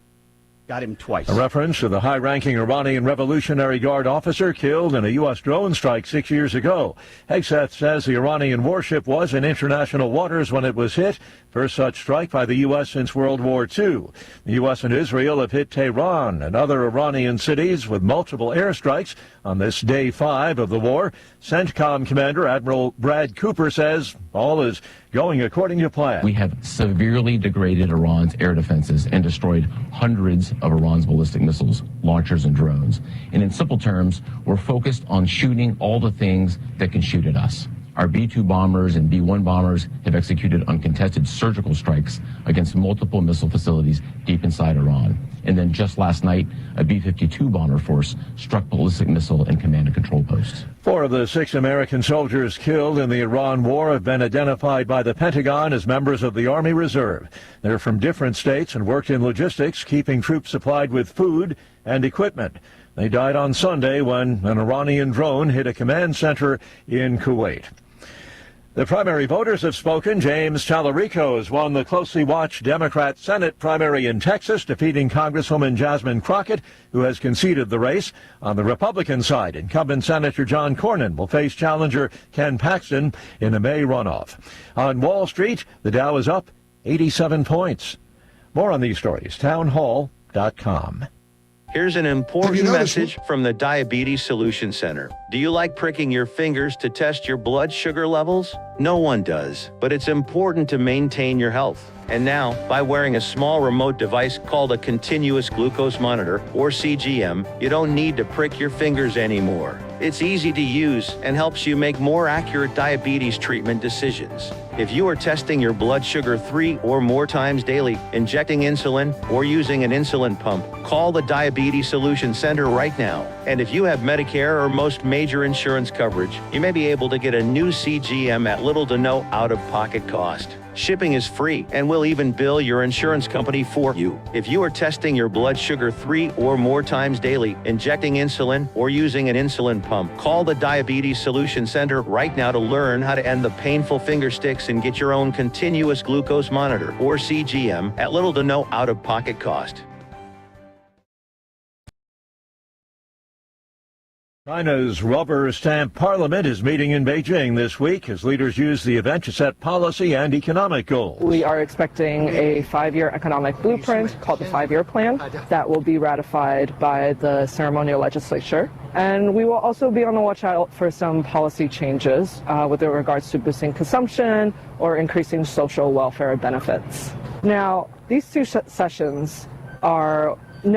[SPEAKER 6] got him twice.
[SPEAKER 1] A reference to the high-ranking Iranian Revolutionary Guard officer killed in a U.S. drone strike 6 years ago. Hegseth says the Iranian warship was in international waters when it was hit. First such strike by the U.S. since World War II. The U.S. and Israel have hit Tehran and other Iranian cities with multiple airstrikes on this day 5 of the war. CENTCOM Commander Admiral Brad Cooper says all is going according to plan.
[SPEAKER 7] We have severely degraded Iran's air defenses and destroyed hundreds of Iran's ballistic missiles, launchers, and drones. And in simple terms, we're focused on shooting all the things that can shoot at us. Our B-2 bombers and B-1 bombers have executed uncontested surgical strikes against multiple missile facilities deep inside Iran. And then just last night, a B-52 bomber force struck ballistic missile and command and control posts.
[SPEAKER 1] 4 of the 6 American soldiers killed in the Iran war have been identified by the Pentagon as members of the Army Reserve. They're from different states and worked in logistics, keeping troops supplied with food and equipment. They died on Sunday when an Iranian drone hit a command center in Kuwait. The primary voters have spoken. James Tallarico has won the closely watched Democrat Senate primary in Texas, defeating Congresswoman Jasmine Crockett, who has conceded the race. On the Republican side, incumbent Senator John Cornyn will face challenger Ken Paxton in a May runoff. On Wall Street, the Dow is up 87 points. More on these stories, townhall.com.
[SPEAKER 8] Here's an important message from the Diabetes Solution Center. Do you like pricking your fingers to test your blood sugar levels? No one does, but it's important to maintain your health. And now, by wearing a small remote device called a continuous glucose monitor, or CGM, you don't need to prick your fingers anymore. It's easy to use and helps you make more accurate diabetes treatment decisions. If you are testing your blood sugar 3 or more times daily, injecting insulin, or using an insulin pump, call the Diabetes Solution Center right now. And if you have Medicare or most major insurance coverage, you may be able to get a new CGM at little to no out-of-pocket cost. Shipping is free, and we'll even bill your insurance company for you. If you are testing your blood sugar 3 or more times daily, injecting insulin, or using an insulin pump, call the Diabetes Solution Center right now to learn how to end the painful finger sticks and get your own continuous glucose monitor, or CGM, at little to no out-of-pocket cost.
[SPEAKER 1] China's rubber stamp parliament is meeting in Beijing this week as leaders use the event to set policy and economic goals.
[SPEAKER 11] We are expecting a 5-year economic blueprint called the 5-year plan that will be ratified by the ceremonial legislature. And we will also be on the watch out for some policy changes with regards to boosting consumption or increasing social welfare benefits. Now, these 2 sessions are they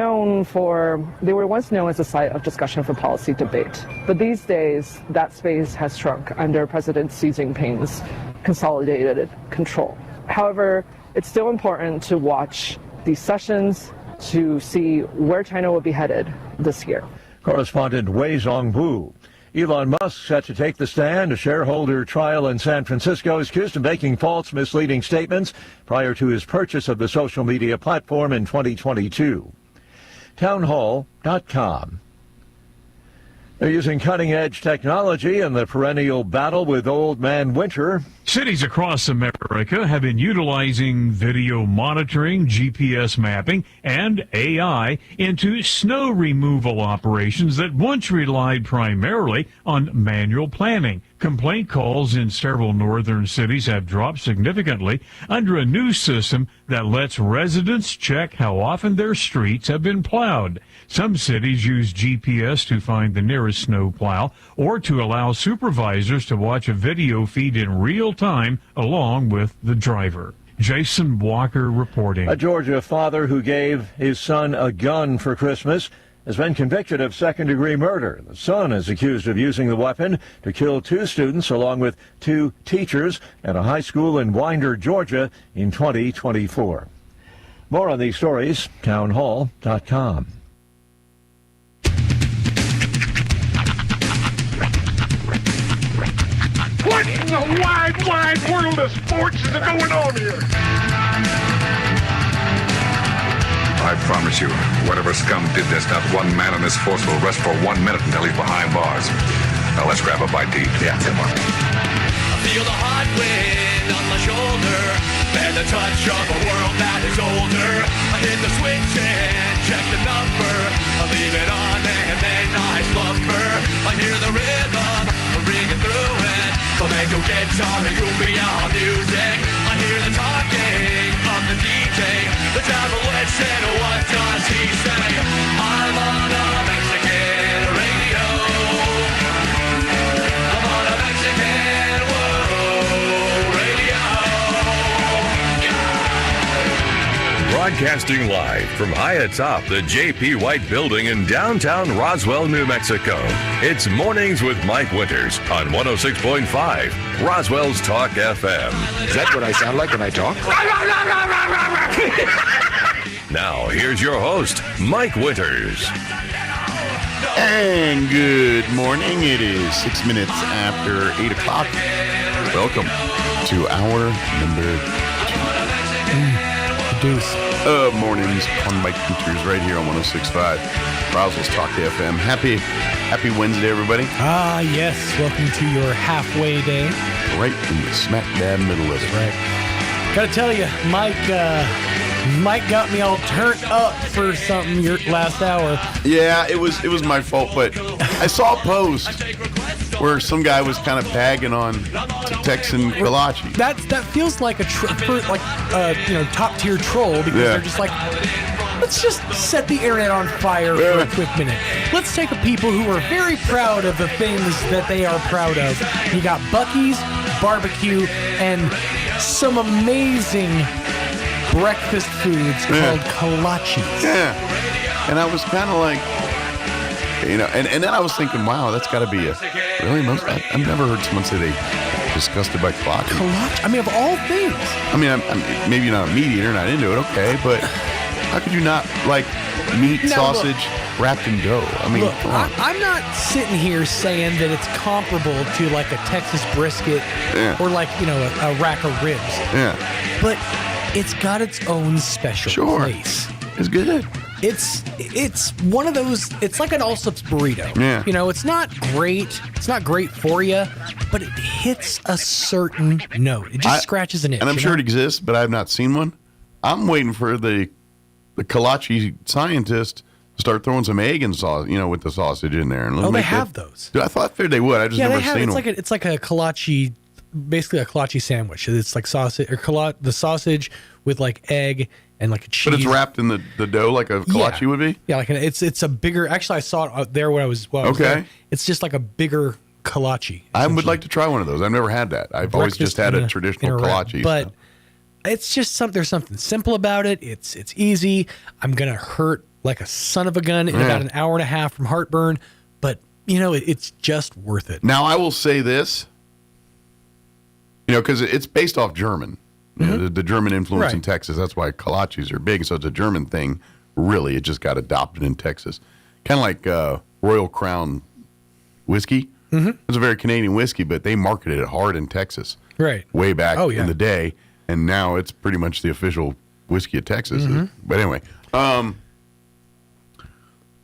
[SPEAKER 11] were once known as a site of discussion for policy debate. But these days, that space has shrunk under President Xi Jinping's consolidated control. However, it's still important to watch these sessions to see where China will be headed this year.
[SPEAKER 1] Correspondent Wei Zhongbu. Elon Musk set to take the stand. A shareholder trial in San Francisco is accused of making false, misleading statements prior to his purchase of the social media platform in 2022. Townhall.com. They're using cutting-edge technology in the perennial battle with old man winter.
[SPEAKER 13] Cities across America have been utilizing video monitoring, GPS mapping, and AI into snow removal operations that once relied primarily on manual planning, Complaint calls in several northern cities have dropped significantly under a new system that lets residents check how often their streets have been plowed. Some cities use GPS to find the nearest snow plow or to allow supervisors to watch a video feed in real time along with the driver. Jason Walker reporting.
[SPEAKER 1] A Georgia father who gave his son a gun for Christmas has been convicted of second-degree murder. The son is accused of using the weapon to kill 2 students along with 2 teachers at a high school in Winder, Georgia in 2024. More on these stories, townhall.com.
[SPEAKER 16] What in the wide, wide world of sports is going on here?
[SPEAKER 18] I promise you, whatever scum did this, not one man in this force will rest for 1 minute until he's behind bars. Now let's grab a bite to eat. Yeah, come on.
[SPEAKER 19] I feel the hot wind on my shoulder and the touch of a world that is older. I hit the switch and check the number. I leave it on and then I slumber. I hear the rhythm ringing through it. Flamenco guitar and cumbia music. I hear the talking of the DJ. The devil listen, what does he say? I'm on a Mexican radio. I'm on a Mexican radio.
[SPEAKER 9] Broadcasting live from high atop the J.P. White Building in downtown Roswell, New Mexico. It's Mornings with Mike Winters on 106.5 Roswell's Talk FM.
[SPEAKER 16] Is that what I sound like when I talk?
[SPEAKER 9] Now, here's your host, Mike Winters.
[SPEAKER 10] And good morning. It is 6 minutes after 8 o'clock. Welcome to hour number 2. Mornings on Mike Winters right here on 106.5 Roswell's Talk FM. Happy Wednesday, everybody.
[SPEAKER 5] Ah, yes. Welcome to your halfway day.
[SPEAKER 10] Right in the smack dab middle of it.
[SPEAKER 5] Right. Gotta tell you, Mike got me all turned up for something your last hour.
[SPEAKER 10] Yeah, it was my fault, but I saw a post where some guy was kind of bagging on Texan Kolache.
[SPEAKER 5] That feels like a top tier troll because they're just like, let's just set the internet on fire for a quick minute. Let's take people who are very proud of the things that they are proud of. You got Buc-ee's, barbecue, and some amazing breakfast foods called kolaches.
[SPEAKER 10] Yeah. And I was kind of like, and then I was thinking, wow, that's got to be I've never heard someone say they disgusted by kolache.
[SPEAKER 5] Kolache? I mean, of all things.
[SPEAKER 10] I mean, I'm maybe not a meat eater, not into it, okay, but how could you not like meat, sausage, wrapped in dough? I mean,
[SPEAKER 5] look, I'm not sitting here saying that it's comparable to like a Texas brisket or like, a rack of ribs. Yeah. But it's got its own special place.
[SPEAKER 10] It's good.
[SPEAKER 5] It's one of those, it's like an all-subs burrito.
[SPEAKER 10] Yeah.
[SPEAKER 5] It's not great. It's not great for you, but it hits a certain note. It just scratches an itch.
[SPEAKER 10] And I'm sure it exists, but I've not seen one. I'm waiting for the kolache scientist to start throwing some egg and sauce, with the sausage in there. And
[SPEAKER 5] they have those.
[SPEAKER 10] Dude, I thought they would. I just never seen them.
[SPEAKER 5] It's like a kolache, basically a kolache sandwich. It's like sausage, or the sausage with like egg and like a cheese.
[SPEAKER 10] But it's wrapped in the dough like a kolache would be?
[SPEAKER 5] Yeah, it's a bigger, actually I saw it out there when I was there. It's just like a bigger kolache.
[SPEAKER 10] I would like to try one of those. I've never had that. I've always just had a traditional kolache.
[SPEAKER 5] But it's just there's something simple about it. It's easy. I'm going to hurt like a son of a gun in about an hour and a half from heartburn, but it's just worth it.
[SPEAKER 10] Now I will say this, because it's based off German. The German influence in Texas. That's why kolaches are big. So it's a German thing. Really, it just got adopted in Texas. Kind of like Royal Crown whiskey. Mm-hmm. It's a very Canadian whiskey, but they marketed it hard in Texas.
[SPEAKER 5] Right.
[SPEAKER 10] Way back in the day. And now it's pretty much the official whiskey of Texas. Mm-hmm. But anyway. But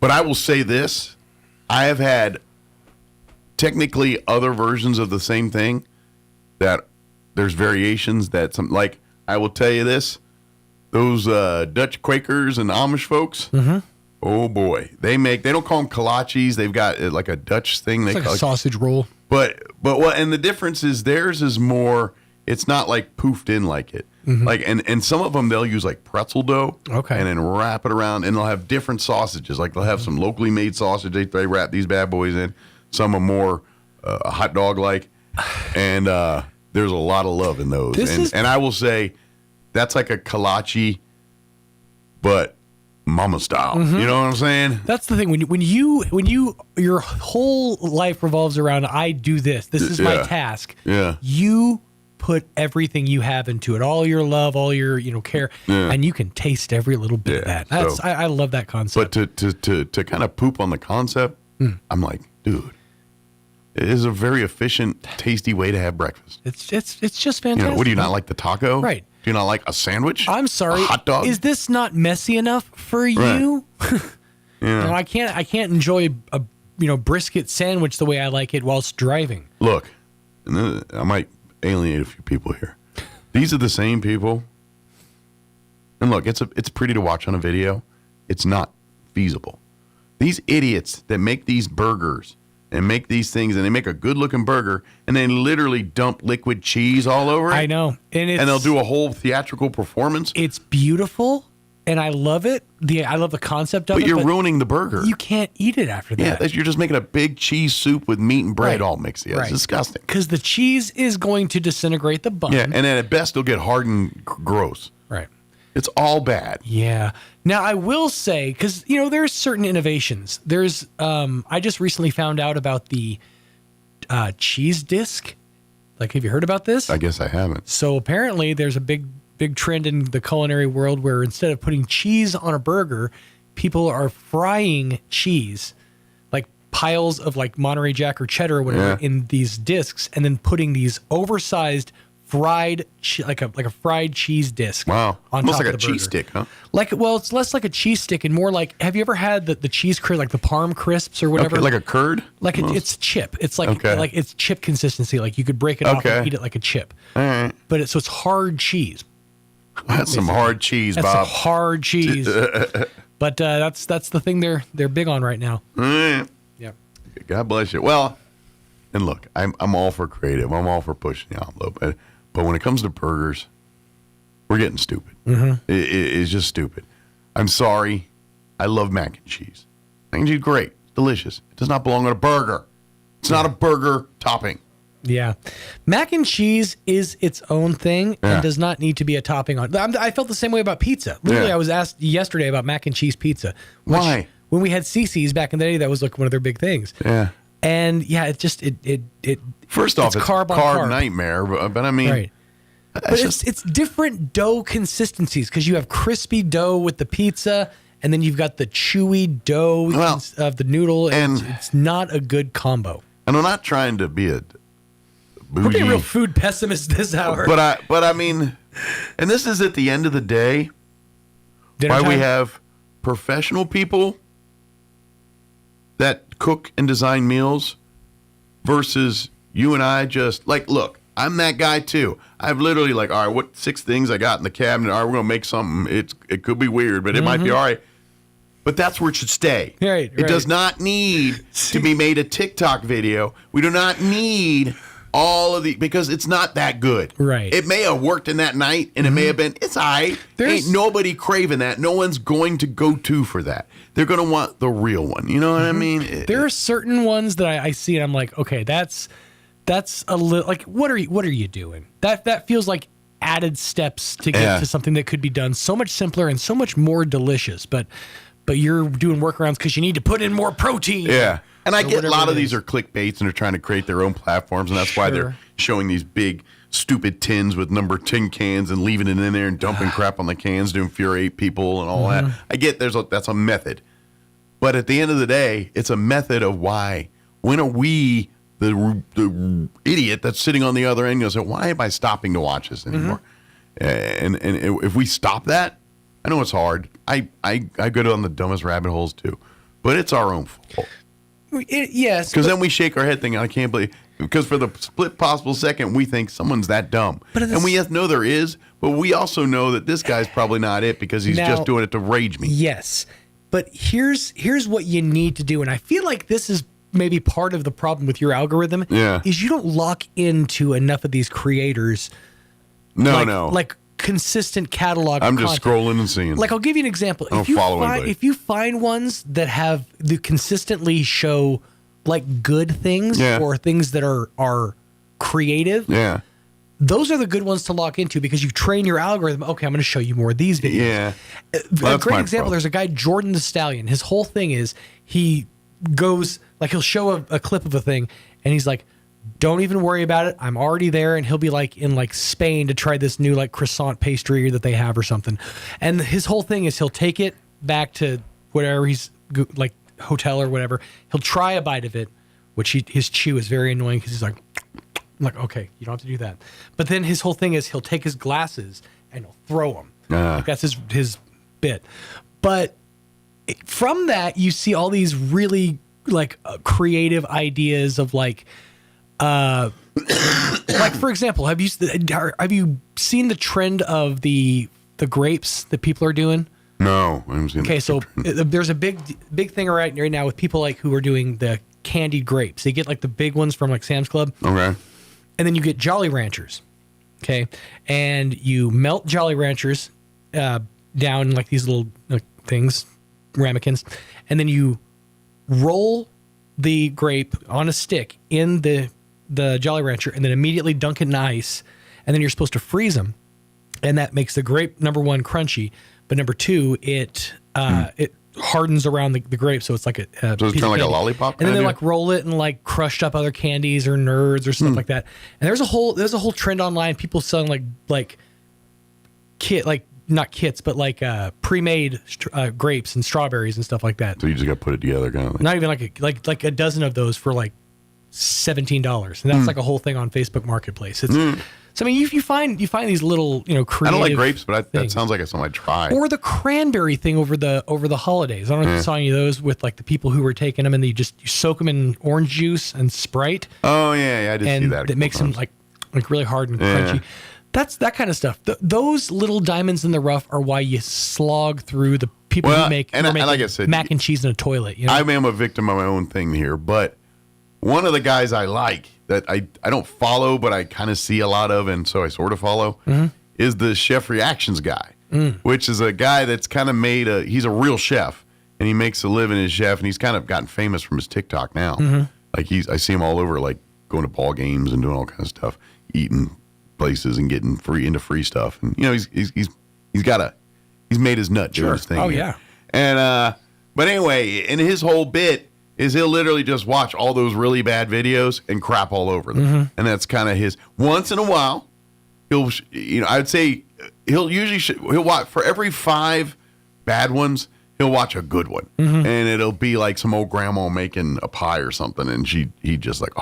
[SPEAKER 10] I will say this. I have had technically other versions of the same thing that there's variations that like I will tell you this, those Dutch Quakers and Amish folks, oh boy, they don't call them kolaches. They've got like a Dutch thing.
[SPEAKER 5] It's like a sausage roll.
[SPEAKER 10] But what? And the difference is theirs is more. It's not like poofed in like it. Like and some of them they'll use like pretzel dough, and then wrap it around, and they'll have different sausages. Like they'll have some locally made sausage they wrap these bad boys in. Some are more hot dog like, and there's a lot of love in those. And I will say, that's like a kolache, but mama style. You know what I'm saying?
[SPEAKER 5] That's the thing. When you your whole life revolves around I do this. This is my task.
[SPEAKER 10] Yeah.
[SPEAKER 5] You put everything you have into it, all your love, all your care, and you can taste every little bit of that. That's I love that concept.
[SPEAKER 10] But to kind of poop on the concept, I'm like, dude, it is a very efficient, tasty way to have breakfast.
[SPEAKER 5] It's just fantastic.
[SPEAKER 10] What do you not like the taco?
[SPEAKER 5] Right.
[SPEAKER 10] Do you not like a sandwich?
[SPEAKER 5] I'm sorry.
[SPEAKER 10] A hot dog?
[SPEAKER 5] Is this not messy enough for you?
[SPEAKER 10] Yeah.
[SPEAKER 5] I can't enjoy a brisket sandwich the way I like it whilst driving.
[SPEAKER 10] Look, and I might alienate a few people here. These are the same people. And look, it's pretty to watch on a video. It's not feasible. These idiots that make these burgers and make these things, and they make a good-looking burger, and they literally dump liquid cheese all over it.
[SPEAKER 5] I know. And
[SPEAKER 10] they'll do a whole theatrical performance.
[SPEAKER 5] It's beautiful, and I love it. I love the concept of it.
[SPEAKER 10] But you're ruining the burger.
[SPEAKER 5] You can't eat it after that.
[SPEAKER 10] Yeah, you're just making a big cheese soup with meat and bread all mixed together. It's disgusting.
[SPEAKER 5] Because the cheese is going to disintegrate the bun.
[SPEAKER 10] Yeah, and then at best, it'll get hard and gross.
[SPEAKER 5] Right.
[SPEAKER 10] It's all bad.
[SPEAKER 5] Yeah. Now, I will say, because, there's certain innovations. There's, I just recently found out about the cheese disc. Like, have you heard about this?
[SPEAKER 10] I guess I haven't.
[SPEAKER 5] So apparently there's a big trend in the culinary world where instead of putting cheese on a burger, people are frying cheese, like piles of like Monterey Jack or cheddar or whatever in these discs, and then putting these oversized fried like a fried cheese disc.
[SPEAKER 10] Wow.
[SPEAKER 5] On
[SPEAKER 10] Almost
[SPEAKER 5] top
[SPEAKER 10] like
[SPEAKER 5] of
[SPEAKER 10] a
[SPEAKER 5] the
[SPEAKER 10] cheese stick, huh?
[SPEAKER 5] It's less like a cheese stick and more like, have you ever had the cheese crisp, like the Parm crisps or whatever?
[SPEAKER 10] Okay, like a curd?
[SPEAKER 5] Like it's chip. It's like it's chip consistency. Like you could break it off and eat it like a chip.
[SPEAKER 10] All right.
[SPEAKER 5] But it's hard cheese.
[SPEAKER 10] That's some hard cheese,
[SPEAKER 5] That's
[SPEAKER 10] Bob.
[SPEAKER 5] some hard cheese. But that's the thing they're big on right now. Yeah.
[SPEAKER 10] God bless you. Well, and look, I'm all for creative. I'm all for pushing the envelope. But when it comes to burgers, we're getting stupid. It's just stupid. I'm sorry. I love mac and cheese. Mac and cheese, great, delicious. It does not belong on a burger. It's not a burger topping.
[SPEAKER 5] Yeah. Mac and cheese is its own thing and does not need to be a topping on. I felt the same way about pizza. Literally, I was asked yesterday about mac and cheese pizza.
[SPEAKER 10] Why?
[SPEAKER 5] When we had CC's back in the day, that was like one of their big things.
[SPEAKER 10] Yeah.
[SPEAKER 5] And it just
[SPEAKER 10] First off, it's carb nightmare, but I mean,
[SPEAKER 5] right. But it's different dough consistencies because you have crispy dough with the pizza, and then you've got the chewy dough of the noodle, and it's not a good combo.
[SPEAKER 10] And I'm not trying to be a bougie.
[SPEAKER 5] We're being real food pessimist this hour.
[SPEAKER 10] But I mean, and this is at the end of the day, why we have professional people that cook and design meals versus you and I just like, look, I'm that guy too. I've literally all right, what 6 things I got in the cabinet? All right, we're going to make something. It could be weird, but it might be all right. But that's where it should stay.
[SPEAKER 5] Right.
[SPEAKER 10] It does not need to be made a TikTok video. We do not need all of because it's not that good.
[SPEAKER 5] Right.
[SPEAKER 10] It may have worked in that night, and it may have been, it's all right. Ain't nobody craving that. No one's going to go to for that. They're going to want the real one. You know what I mean?
[SPEAKER 5] There are certain ones that I see, and I'm like, okay, that's a little, like, what are you doing? That feels like added steps to get to something that could be done so much simpler and so much more delicious. But you're doing workarounds because you need to put in more protein.
[SPEAKER 10] Yeah. And I get a lot of these are clickbaits and they're trying to create their own platforms, and that's why they're showing these big, stupid tins with number 10 cans and leaving it in there and dumping crap on the cans to infuriate people and all that. I get that's a method. But at the end of the day, it's a method of why. When are we, the idiot that's sitting on the other end, going to say, why am I stopping to watch this anymore? And if we stop that, I know it's hard. I go down the dumbest rabbit holes too. But it's our own fault.
[SPEAKER 5] Yes.
[SPEAKER 10] Because then we shake our head thinking, I can't believe, because for the split possible second, we think someone's that dumb. And we know there is, but we also know that this guy's probably not it because he's just doing it to rage me.
[SPEAKER 5] Yes. But here's what you need to do. And I feel like this is maybe part of the problem with your algorithm is you don't lock into enough of these creators. Like consistent catalog.
[SPEAKER 10] I'm
[SPEAKER 5] of
[SPEAKER 10] just
[SPEAKER 5] content.
[SPEAKER 10] scrolling and seeing.
[SPEAKER 5] Like, I'll give you an example. If you find ones that consistently show like good things or things that are creative, those are the good ones to lock into because you train your algorithm. Okay, I'm going to show you more of these videos.
[SPEAKER 10] Yeah.
[SPEAKER 5] A great example, there's a guy, Jordan the Stallion. His whole thing is he goes, like, he'll show a clip of a thing, and he's like, don't even worry about it. I'm already there. And he'll be like in like Spain to try this new like croissant pastry that they have or something. And his whole thing is he'll take it back to whatever he's like hotel or whatever. He'll try a bite of it, which his chew is very annoying because he's like, I'm like, okay, you don't have to do that. But then his whole thing is he'll take his glasses and he'll throw them. Like that's his bit. But from that, you see all these really like creative ideas of like for example, have you seen the trend of the grapes that people are doing?
[SPEAKER 10] No, I haven't seen.
[SPEAKER 5] Okay, so there's a big thing right now with people like who are doing the candied grapes. They get like the big ones from like Sam's Club.
[SPEAKER 10] Okay.
[SPEAKER 5] And then you get Jolly Ranchers. Okay. And you melt Jolly Ranchers down in like these little things, ramekins, and then you roll the grape on a stick in the Jolly Rancher and then immediately dunk it in ice, and then you're supposed to freeze them. And that makes the grape, number one, crunchy, but number two, it hardens around the grape, so it's like a
[SPEAKER 10] so it's kind of like a lollipop.
[SPEAKER 5] And then they like roll it in like crushed up other candies or Nerds or stuff like that. And there's a whole trend online. People selling like not kits, but like pre-made grapes and strawberries and stuff like that.
[SPEAKER 10] So you just got to put it together, kind of.
[SPEAKER 5] Not even like a dozen of those for like $17, and that's like a whole thing on Facebook Marketplace. It's so I mean, you find these little creative. I
[SPEAKER 10] don't like grapes, but that sounds like something I'd try.
[SPEAKER 5] Or the cranberry thing over the holidays. I don't know if you saw any of those with like the people who were taking them and you soak them in orange juice and Sprite.
[SPEAKER 10] Oh yeah, I did see that.
[SPEAKER 5] That makes them like really hard and crunchy. That's that kind of stuff. Those little diamonds in the rough are why you slog through the people who make
[SPEAKER 10] and like I said,
[SPEAKER 5] mac and cheese in a toilet.
[SPEAKER 10] I am a victim of my own thing here, but one of the guys I like that I don't follow, but I kind of see a lot of, and so I sort of follow, is the Chef Reactions guy, which is a guy that's kind of he's a real chef, and he makes a living as chef, and he's kind of gotten famous from his TikTok now. Like I see him all over, like going to ball games and doing all kinds of stuff, eating places and getting into free stuff, and he's made his nut doing his thing.
[SPEAKER 5] Oh
[SPEAKER 10] here.
[SPEAKER 5] yeah.
[SPEAKER 10] And but anyway, and his whole bit is he'll literally just watch all those really bad videos and crap all over them. And that's kind of his. Once in a while, I'd say he'll watch for every 5 bad ones, he'll watch a good one. And it'll be like some old grandma making a pie or something, and he just like,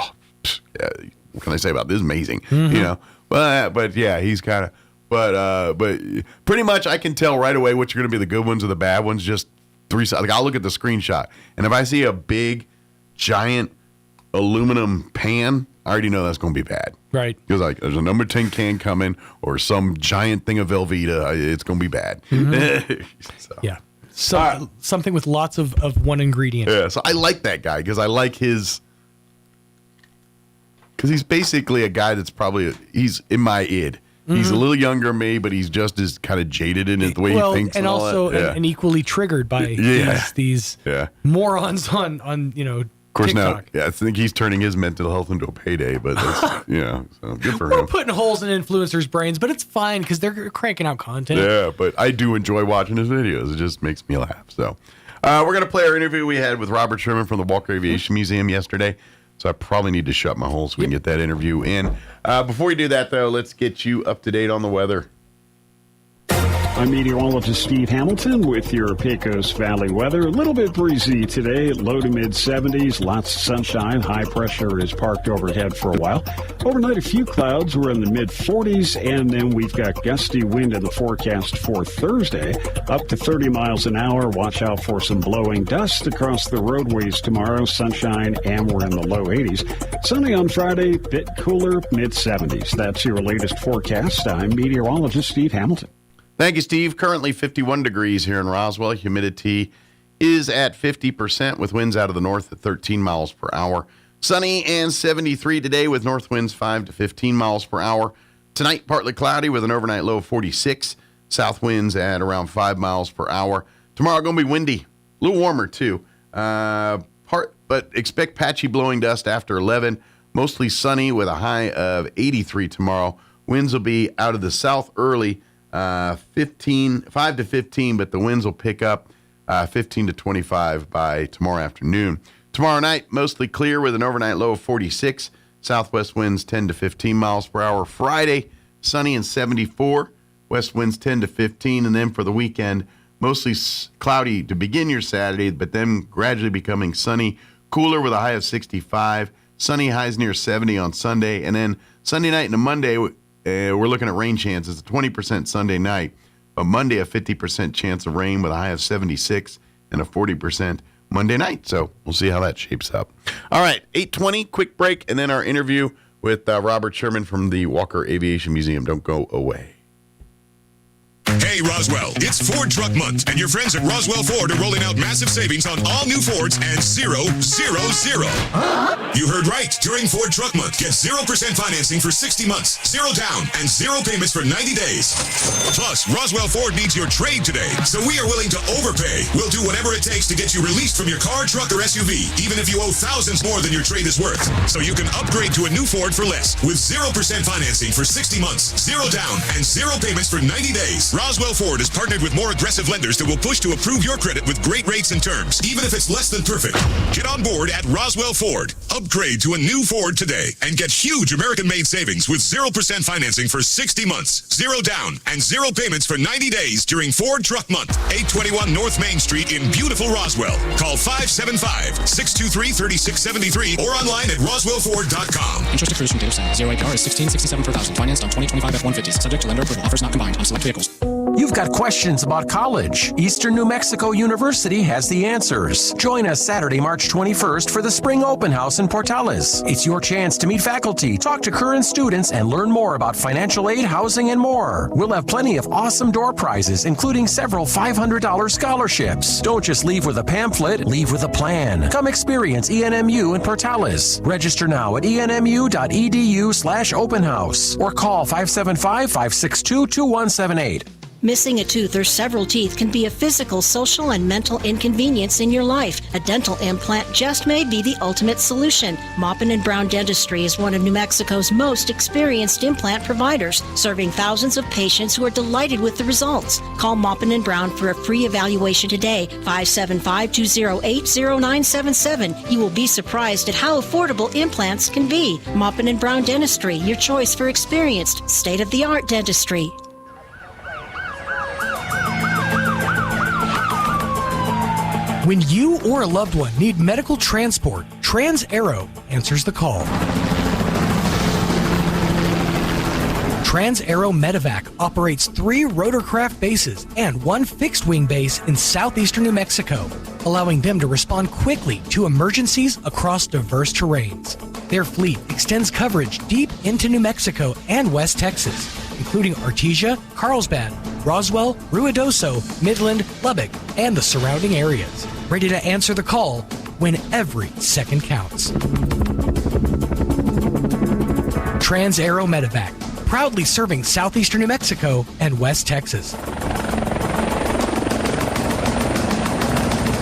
[SPEAKER 10] yeah, what can I say about this? Amazing, But yeah, he's kind of. But pretty much I can tell right away which are going to be the good ones or the bad ones. Just 3 sides. Like I'll look at the screenshot, and if I see a big, giant aluminum pan, I already know that's going to be bad.
[SPEAKER 5] Right.
[SPEAKER 10] Because like there's a number 10 can coming, or some giant thing of Velveeta. It's going to be bad. So.
[SPEAKER 5] Yeah. Something with lots of one ingredient.
[SPEAKER 10] Yeah. So I like that guy because I like his. Because he's basically a guy that's he's in my id. He's a little younger than me, but he's just as kind of jaded in the way he thinks.
[SPEAKER 5] And also and equally triggered by these morons on
[SPEAKER 10] of course
[SPEAKER 5] TikTok.
[SPEAKER 10] Now, I think he's turning his mental health into a payday, but that's, so good for
[SPEAKER 5] We're
[SPEAKER 10] him.
[SPEAKER 5] putting holes in influencers' brains, but it's fine because they're cranking out content.
[SPEAKER 10] Yeah, but I do enjoy watching his videos. It just makes me laugh. So we're going to play our interview we had with Robert Sherman from the Walker Aviation Museum yesterday. So I probably need to shut my hole so we can get that interview in. Before we do that, though, let's get you up to date on the weather.
[SPEAKER 12] I'm meteorologist Steve Hamilton with your Pecos Valley weather. A little bit breezy today, low to mid 70s, lots of sunshine. High pressure is parked overhead for a while. Overnight, a few clouds. We're in the mid 40s, and then we've got gusty wind in the forecast for Thursday, up to 30 miles an hour. Watch out for some blowing dust across the roadways tomorrow. Sunshine, and we're in the low 80s. Sunny on Friday, bit cooler, mid 70s. That's your latest forecast. I'm meteorologist Steve Hamilton.
[SPEAKER 10] Thank you, Steve. Currently 51 degrees here in Roswell. Humidity is at 50% with winds out of the north at 13 miles per hour. Sunny and 73 today with north winds 5 to 15 miles per hour. Tonight, partly cloudy with an overnight low of 46. South winds at around 5 miles per hour. Tomorrow, going to be windy. A little warmer, too. But expect patchy blowing dust after 11. Mostly sunny with a high of 83 tomorrow. Winds will be out of the south early, 5 to 15, but the winds will pick up 15 to 25 by tomorrow afternoon. Tomorrow night, mostly clear with an overnight low of 46. Southwest winds 10 to 15 miles per hour. Friday, sunny and 74. West winds 10 to 15. And then for the weekend, mostly cloudy to begin your Saturday, but then gradually becoming sunny, cooler with a high of 65. Sunny highs near 70 on Sunday. And then Sunday night into Monday, we're looking at rain chances. A 20% Sunday night. But Monday, a 50% chance of rain with a high of 76 and a 40% Monday night. So we'll see how that shapes up. All right, 8:20, quick break, and then our interview with Robert Sherman from the Walker Aviation Museum. Don't go away.
[SPEAKER 2] Hey, Roswell, it's Ford Truck Month, and your friends at Roswell Ford are rolling out massive savings on all new Fords and 000. You heard right. During Ford Truck Month, get 0% financing for 60 months, 0 down, and 0 payments for 90 days. Plus, Roswell Ford needs your trade today, so we are willing to overpay. We'll do whatever it takes to get you released from your car, truck, or SUV, even if you owe thousands more than your trade is worth. So you can upgrade to a new Ford for less, with 0% financing for 60 months, 0 down, and 0 payments for 90 days. Roswell Ford has partnered with more aggressive lenders that will push to approve your credit with great rates and terms, even if it's less than perfect. Get on board at Roswell Ford. Upgrade to a new Ford today and get huge American-made savings with 0% financing for 60 months, 0 down, and 0 payments for 90 days during Ford Truck Month. 821 North Main Street in beautiful Roswell. Call 575-623-3673 or online at roswellford.com.
[SPEAKER 20] Interest accrues from date of sale. 0 APR is $16.67 per thousand. Financed on 2025 F-150s. Subject to lender approval. Offers not combined on select vehicles.
[SPEAKER 21] You've got questions about college? Eastern New Mexico University has the answers. Join us Saturday, March 21st for the Spring Open House in Portales. It's your chance to meet faculty, talk to current students, and learn more about financial aid, housing, and more. We'll have plenty of awesome door prizes, including several $500 scholarships. Don't just leave with a pamphlet, leave with a plan. Come experience ENMU in Portales. Register now at enmu.edu/open house or call 575-562-2178.
[SPEAKER 22] Missing a tooth or several teeth can be a physical, social, and mental inconvenience in your life. A dental implant just may be the ultimate solution. Maupin & Brown Dentistry is one of New Mexico's most experienced implant providers, serving thousands of patients who are delighted with the results. Call Maupin & Brown for a free evaluation today, 575-208-0977. You will be surprised at how affordable implants can be. Maupin & Brown Dentistry, your choice for experienced, state-of-the-art dentistry.
[SPEAKER 5] When you or a loved one need medical transport, Trans-Aero answers the call. Trans-Aero Medevac operates 3 rotorcraft bases and 1 fixed-wing base in southeastern New Mexico, allowing them to respond quickly to emergencies across diverse terrains. Their fleet extends coverage deep into New Mexico and West Texas, including Artesia, Carlsbad, Roswell, Ruidoso, Midland, Lubbock, and the surrounding areas. Ready to answer the call when every second counts. Trans-Aero Medevac, proudly serving southeastern New Mexico and West Texas.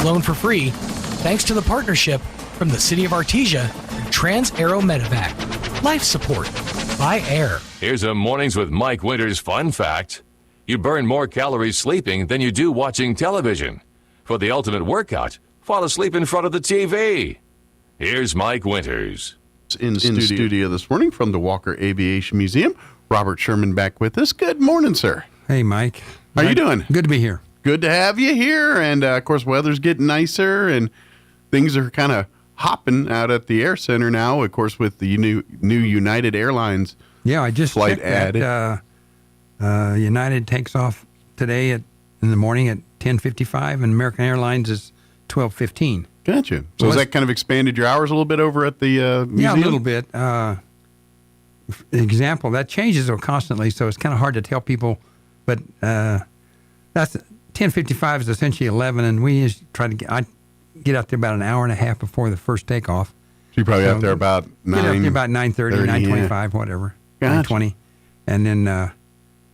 [SPEAKER 5] Flown for free, thanks to the partnership from the City of Artesia and Trans-Aero Medevac. Life support by air.
[SPEAKER 9] Here's a Mornings with Mike Winters fun fact. You burn more calories sleeping than you do watching television. For the ultimate workout, fall asleep in front of the TV. Here's Mike Winters.
[SPEAKER 10] In studio this morning from the Walker Aviation Museum, Robert Sherman back with us. Good morning, sir.
[SPEAKER 23] Hey, Mike.
[SPEAKER 10] How you doing?
[SPEAKER 23] Good to be here.
[SPEAKER 10] Good to have you here. And, of course, weather's getting nicer, and things are kind of hopping out at the Air Center now, of course, with the new United Airlines
[SPEAKER 23] I just
[SPEAKER 10] flight
[SPEAKER 23] added. United takes off today in the morning at 10:55, and American Airlines is 12:15.
[SPEAKER 10] Gotcha. So has that kind of expanded your hours a little bit over at the museum?
[SPEAKER 23] Yeah, a little bit. Example, that changes constantly, so it's kind of hard to tell people. But that's 10:55 is essentially 11, and we just try to I get out there about an hour and a half before the first takeoff.
[SPEAKER 10] So you're probably out there about 9.
[SPEAKER 23] Get out there about 9:30, 9:25, whatever,
[SPEAKER 10] Gotcha.
[SPEAKER 23] 9:20, and then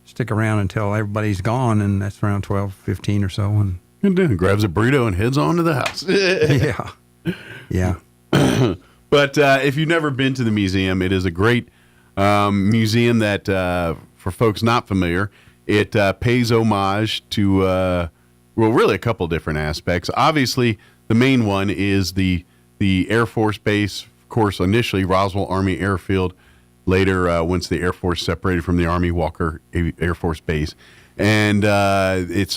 [SPEAKER 23] stick around until everybody's gone, and that's around 12:15 or so. And
[SPEAKER 10] grabs a burrito and heads on to the house.
[SPEAKER 23] yeah.
[SPEAKER 10] But if you've never been to the museum, it is a great museum that, for folks not familiar, it pays homage to, well, really a couple different aspects. Obviously, the main one is the Air Force Base, of course, initially Roswell Army Airfield, later, once the Air Force separated from the Army, Walker Air Force Base. And it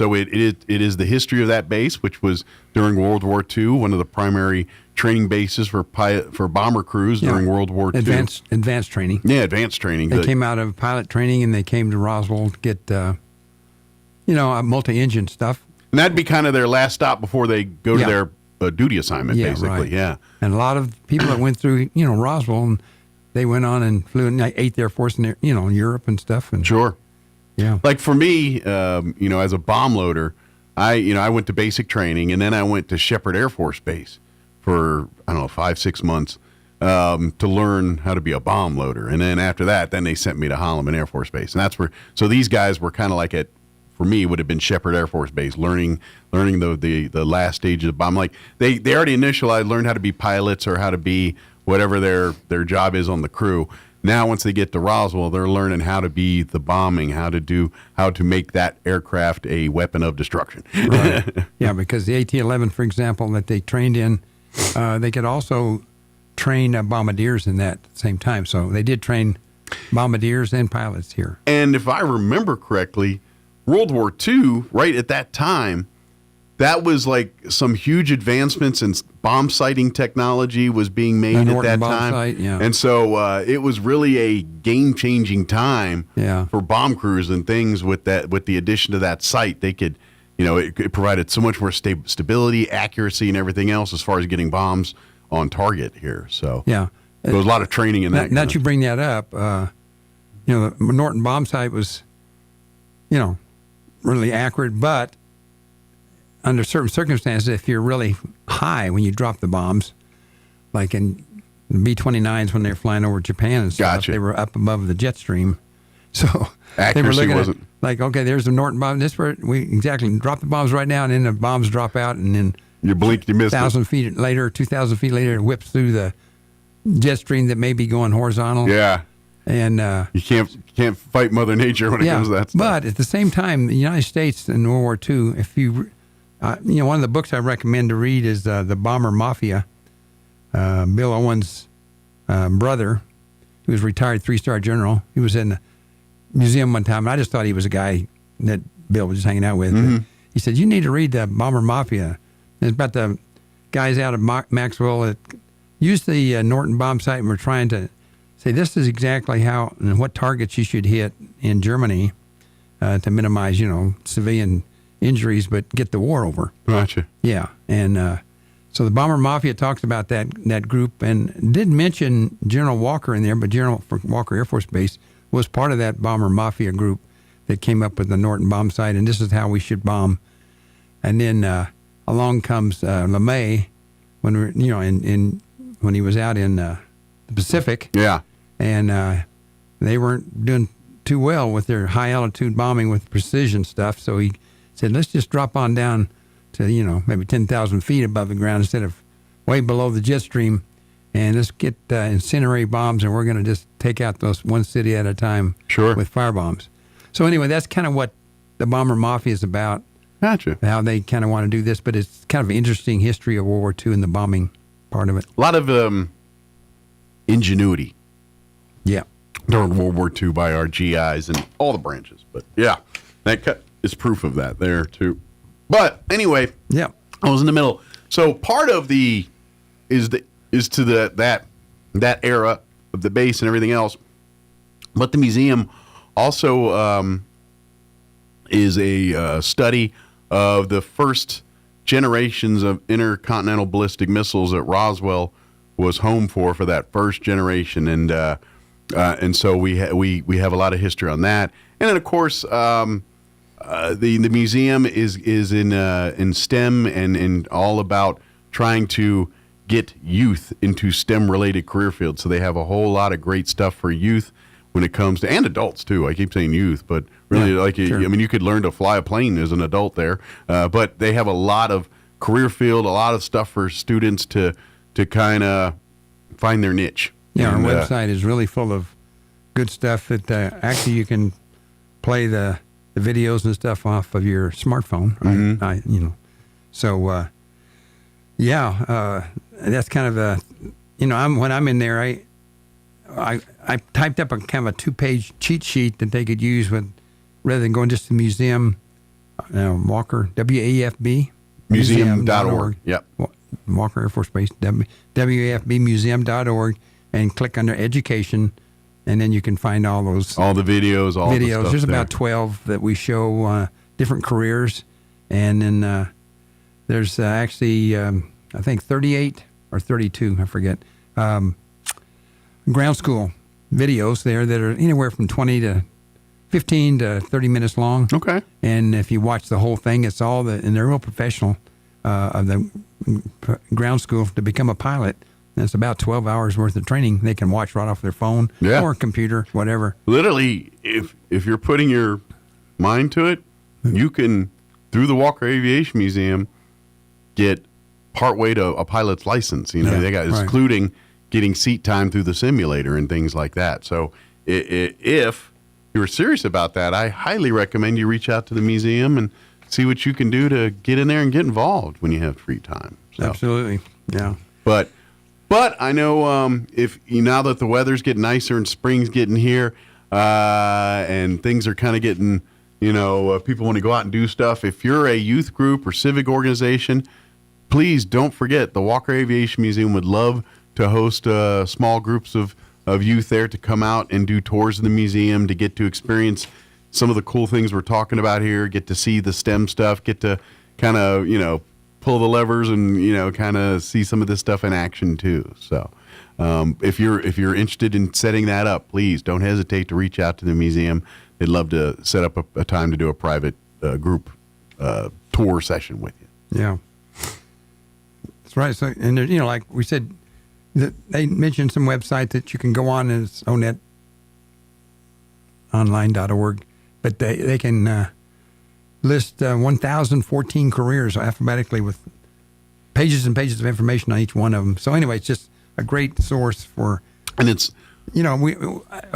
[SPEAKER 10] is the history of that base, which was during World War II, one of the primary training bases for bomber crews during World War II.
[SPEAKER 23] Advanced training.
[SPEAKER 10] Yeah, advanced training.
[SPEAKER 23] They came out of pilot training, and they came to Roswell to get, multi-engine stuff.
[SPEAKER 10] And that'd be kind of their last stop before they go to their duty assignment, basically.
[SPEAKER 23] Right.
[SPEAKER 10] Yeah.
[SPEAKER 23] And a lot of people that went through, Roswell, and they went on and flew in the 8th Air Force in Europe and stuff. And
[SPEAKER 10] sure.
[SPEAKER 23] Yeah.
[SPEAKER 10] Like for me, as a bomb loader, I went to basic training, and then I went to Shepherd Air Force Base for, 5-6 months to learn how to be a bomb loader. And then after that, then they sent me to Holloman Air Force Base. And that's where, so these guys were kind of like for me, would have been Shepherd Air Force Base, learning the last stages of bomb. Like they already initialized, learned how to be pilots or how to be whatever their job is on the crew. Now, once they get to Roswell, they're learning how to be the bombing, how to make that aircraft a weapon of destruction.
[SPEAKER 23] Right. Yeah, because the AT-11, for example, that they trained in, they could also train bombardiers in that at the same time. So they did train bombardiers and pilots here.
[SPEAKER 10] And if I remember correctly, World War II, right at that time, that was like some huge advancements in bomb sighting technology was being made at that time.
[SPEAKER 23] Site, yeah.
[SPEAKER 10] And so it was really a game-changing time for bomb crews and things with the addition to that site. They could, it provided so much more stability, accuracy, and everything else as far as getting bombs on target here. So
[SPEAKER 23] yeah,
[SPEAKER 10] there was a lot of training in that.
[SPEAKER 23] Now that you bring that up, the Norton bomb site was, really accurate, but under certain circumstances, if you're really high when you drop the bombs, like in B-29s when they were flying over Japan and stuff, they were up above the jet stream. So
[SPEAKER 10] accuracy
[SPEAKER 23] they were looking
[SPEAKER 10] wasn't
[SPEAKER 23] at, like, okay, there's the Norton bomb. This where we exactly drop the bombs right now, and then the bombs drop out, and then
[SPEAKER 10] you blink, you missed
[SPEAKER 23] 1,000 feet later, 2,000 feet later, it whips through the jet stream that may be going horizontal.
[SPEAKER 10] Yeah.
[SPEAKER 23] And
[SPEAKER 10] you can't fight Mother Nature when it comes to that stuff.
[SPEAKER 23] But at the same time, the United States in World War II, if you one of the books I recommend to read is The Bomber Mafia. Bill Owen's brother, who was a retired 3-star general, he was in the museum one time, and I just thought he was a guy that Bill was just hanging out with.
[SPEAKER 10] Mm-hmm.
[SPEAKER 23] He said, you need to read The Bomber Mafia. It's about the guys out of Maxwell that used the Norton bomb site and were trying to say this is exactly how and what targets you should hit in Germany to minimize, civilian injuries, but get the war over.
[SPEAKER 10] Gotcha.
[SPEAKER 23] Yeah, and so the Bomber Mafia talks about that group and did mention General Walker in there, but General Walker Air Force Base was part of that Bomber Mafia group that came up with the Norton bomb site, and this is how we should bomb. And then along comes LeMay when when he was out in the Pacific.
[SPEAKER 10] Yeah,
[SPEAKER 23] and they weren't doing too well with their high altitude bombing with precision stuff, so he said, let's just drop on down to, maybe 10,000 feet above the ground instead of way below the jet stream, and let's get incendiary bombs, and we're going to just take out those one city at a time with fire bombs. So anyway, that's kind of what the Bomber Mafia is about.
[SPEAKER 10] Gotcha.
[SPEAKER 23] How they kind of want to do this, but it's kind of an interesting history of World War II and the bombing part of it.
[SPEAKER 10] A lot of ingenuity.
[SPEAKER 23] Yeah.
[SPEAKER 10] During World War II by our GIs and all the branches. But yeah, that is proof of that there too. But anyway,
[SPEAKER 23] yeah,
[SPEAKER 10] I was in the middle. So part of that era of the base and everything else. But the museum also is a study of the first generations of intercontinental ballistic missiles that Roswell was home for that first generation, and so we have a lot of history on that. And then of course the museum is in STEM and all about trying to get youth into STEM-related career fields. So they have a whole lot of great stuff for youth when it comes to, and adults too. I keep saying youth, but really,
[SPEAKER 23] sure.
[SPEAKER 10] I mean, you could learn to fly a plane as an adult there. But they have a lot of career field, a lot of stuff for students to kind of find their niche.
[SPEAKER 23] Yeah,
[SPEAKER 10] and,
[SPEAKER 23] our website is really full of good stuff that actually you can play the videos and stuff off of your smartphone. Right?
[SPEAKER 10] Mm-hmm.
[SPEAKER 23] So that's kind of a, when I'm in there, I typed up a kind of a 2-page cheat sheet that they could use rather than going just to the museum. Walker, WAFB
[SPEAKER 10] museum.org. Yep.
[SPEAKER 23] Walker Air Force Base, WAFBmuseum.org, and click under education, and then you can find all the videos,
[SPEAKER 10] the stuff.
[SPEAKER 23] There's about 12 that we show different careers, and then there's actually I think 38 or 32, I forget, ground school videos there that are anywhere from 20 to 15 to 30 minutes long.
[SPEAKER 10] Okay.
[SPEAKER 23] And if you watch the whole thing, it's all and they're real professional of the ground school to become a pilot. And it's about 12 hours worth of training they can watch right off their phone or computer, whatever.
[SPEAKER 10] Literally, if you're putting your mind to it, you can, through the Walker Aviation Museum, get partway to a pilot's license. They got including getting seat time through the simulator and things like that. So if you're serious about that, I highly recommend you reach out to the museum and see what you can do to get in there and get involved when you have free time. So.
[SPEAKER 23] Absolutely, yeah.
[SPEAKER 10] But I know now that the weather's getting nicer and spring's getting here, and things are kind of getting, people want to go out and do stuff. If you're a youth group or civic organization, please don't forget the Walker Aviation Museum would love to host small groups of youth there to come out and do tours of the museum, to get to experience some of the cool things we're talking about here, get to see the STEM stuff, get to kind of, pull the levers and, kind of see some of this stuff in action too. So if you're interested in setting that up, please don't hesitate to reach out to the museum. They'd love to set up a time to do a private group tour session with you.
[SPEAKER 23] Yeah. That's right. So, and like we said, they mentioned some website that you can go on, and it's onetonline.org, but they can list 1,014 careers alphabetically with pages and pages of information on each one of them. So anyway, it's just a great source for.
[SPEAKER 10] And it's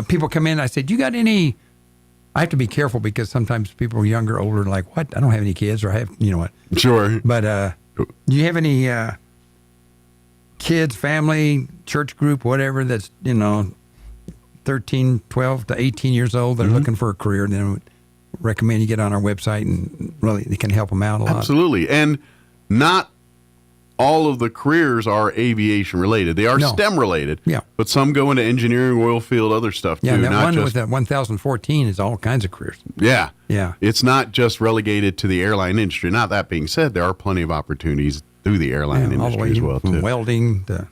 [SPEAKER 23] people come in. I said, "You got any?" I have to be careful because sometimes people are younger, older, like, "What? I don't have any kids," or "I have," what?
[SPEAKER 10] Sure.
[SPEAKER 23] But do you have any kids, family, church group, whatever that's 13, 12 to 18 years old that are looking for a career? Then I would recommend you get on our website, and really they can help them out a lot.
[SPEAKER 10] Absolutely. And not all of the careers are aviation related. They are STEM related.
[SPEAKER 23] Yeah.
[SPEAKER 10] But some go into engineering, oil field, other stuff too.
[SPEAKER 23] Yeah, that
[SPEAKER 10] not
[SPEAKER 23] one
[SPEAKER 10] just,
[SPEAKER 23] with that 1,014 is all kinds of careers.
[SPEAKER 10] Yeah.
[SPEAKER 23] Yeah.
[SPEAKER 10] It's not just relegated to the airline industry. Now, that being said, there are plenty of opportunities through the airline industry as well, too.
[SPEAKER 23] Welding to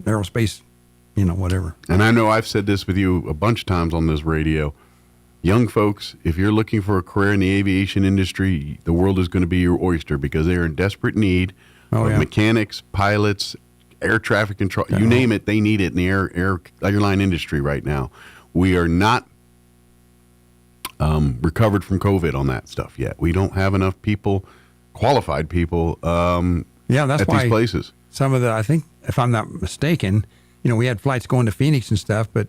[SPEAKER 23] aerospace, whatever.
[SPEAKER 10] And I know I've said this with you a bunch of times on this radio. Young folks, if you're looking for a career in the aviation industry, the world is going to be your oyster because they are in desperate need of mechanics, pilots, air traffic control. You name it, they need it in the airline industry right now. We are not recovered from COVID on that stuff yet. We don't have enough people, qualified people,
[SPEAKER 23] that's
[SPEAKER 10] at
[SPEAKER 23] why
[SPEAKER 10] these places.
[SPEAKER 23] Some of I think, if I'm not mistaken, we had flights going to Phoenix and stuff, but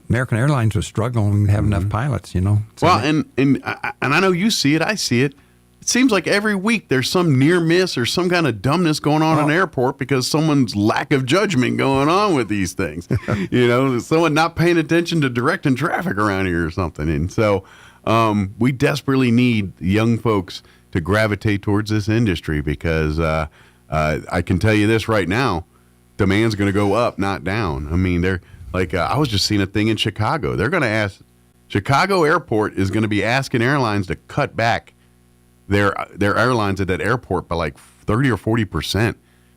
[SPEAKER 23] American Airlines was struggling to have enough pilots, So
[SPEAKER 10] well, and I know you see it, I see it. It seems like every week there's some near miss or some kind of dumbness going on in an airport because someone's lack of judgment going on with these things. Someone not paying attention to directing traffic around here or something. And so we desperately need young folks to gravitate towards this industry because I can tell you this right now, demand's going to go up, not down. I mean, they're like, I was just seeing a thing in Chicago. They're going to ask, Chicago Airport is going to be asking airlines to cut back their airlines at that airport by like 30 or 40%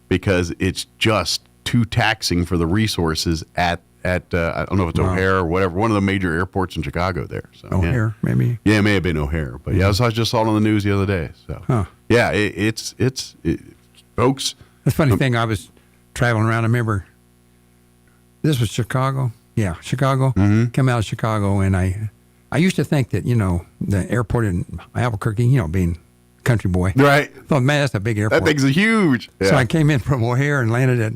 [SPEAKER 10] because it's just too taxing for the resources at I don't know if it's O'Hare or whatever, one of the major airports in Chicago there. So,
[SPEAKER 23] O'Hare, maybe.
[SPEAKER 10] Yeah, it may have been O'Hare, but yeah, I just saw it on the news the other day. So, yeah, it's folks.
[SPEAKER 23] The funny thing, I was traveling around. I remember this was Chicago. Yeah, Chicago.
[SPEAKER 10] Mm-hmm.
[SPEAKER 23] Come out of Chicago, and I used to think that the airport in Albuquerque, being country boy,
[SPEAKER 10] right?
[SPEAKER 23] Thought, man, that's a big airport.
[SPEAKER 10] That thing's huge. Yeah.
[SPEAKER 23] So I came in from O'Hare and landed at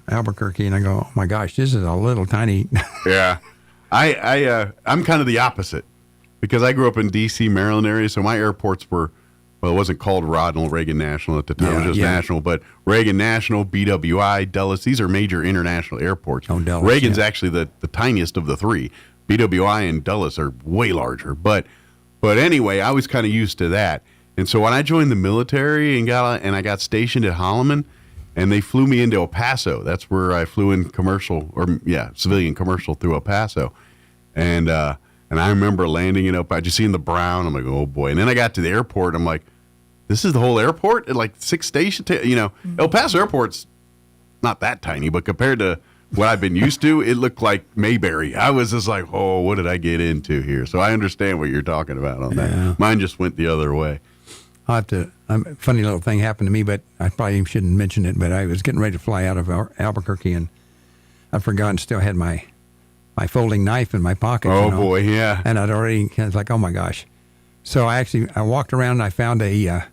[SPEAKER 23] Albuquerque, and I go, oh my gosh, this is a little tiny.
[SPEAKER 10] Yeah, I'm kind of the opposite because I grew up in D.C., Maryland area, so my airports were. Well, it wasn't called Ronald Reagan National at the time. It was just National. But Reagan National, BWI, Dulles, these are major international airports.
[SPEAKER 23] Oh, Dulles,
[SPEAKER 10] Reagan's actually the tiniest of the three. BWI and Dulles are way larger. But anyway, I was kind of used to that. And so when I joined the military and I got stationed at Holloman, and they flew me into El Paso. That's where I flew in civilian commercial through El Paso. And I remember landing in El Paso, just seeing the brown. I'm like, oh boy. And then I got to the airport. I'm like, this is the whole airport at like 6 stations. El Paso Airport's not that tiny, but compared to what I've been used to, it looked like Mayberry. I was just like, oh, what did I get into here? So I understand what you're talking about on that. Mine just went the other way.
[SPEAKER 23] I'll have to. A funny little thing happened to me, but I probably shouldn't mention it. But I was getting ready to fly out of Albuquerque, and I forgot and still had my folding knife in my pocket.
[SPEAKER 10] Oh boy, yeah.
[SPEAKER 23] And I'd already kind of like, oh my gosh. So I walked around and I found a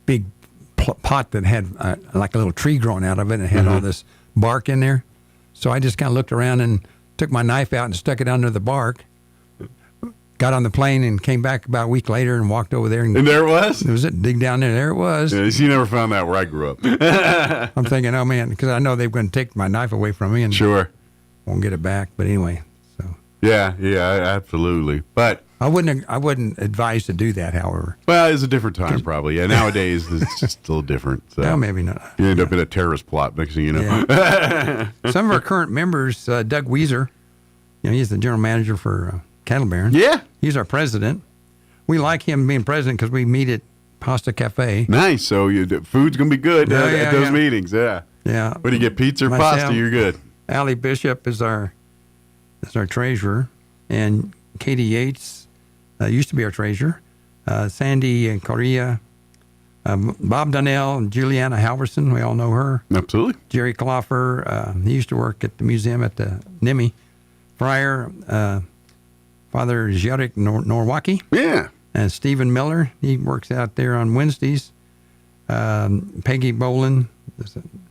[SPEAKER 23] big pot that had like a little tree growing out of it, and it had all this bark in there. So I just kind of looked around and took my knife out and stuck it under the bark. Got on the plane and came back about a week later and walked over there. And
[SPEAKER 10] there it was?
[SPEAKER 23] It was it. Dig down there. There it was.
[SPEAKER 10] Yeah, you never found that where I grew up.
[SPEAKER 23] I'm thinking, oh man, because I know they were going to take my knife away from me and won't get it back. But anyway, so
[SPEAKER 10] yeah, absolutely. But
[SPEAKER 23] I wouldn't advise to do that. However,
[SPEAKER 10] well, it's a different time probably. Yeah, nowadays it's just a little different. So.
[SPEAKER 23] No, maybe not.
[SPEAKER 10] You end up in a terrorist plot next thing you know.
[SPEAKER 23] Yeah. Some of our current members, Doug Weiser, he's the general manager for Cattle Baron.
[SPEAKER 10] Yeah,
[SPEAKER 23] he's our president. We like him being president because we meet at Pasta Cafe.
[SPEAKER 10] Nice. So food's gonna be good at those meetings. Yeah.
[SPEAKER 23] Yeah.
[SPEAKER 10] When you get pizza or pasta, you're good.
[SPEAKER 23] Allie Bishop is our treasurer, and Katie Yates used to be our treasurer. Sandy and Correa, Bob Donnell, and Juliana Halverson. We all know her.
[SPEAKER 10] Absolutely.
[SPEAKER 23] Jerry Cloffer. He used to work at the museum at the NIMI. Fryer. Father Jarek Norwaki.
[SPEAKER 10] Yeah.
[SPEAKER 23] And Stephen Miller. He works out there on Wednesdays. Peggy Bolin,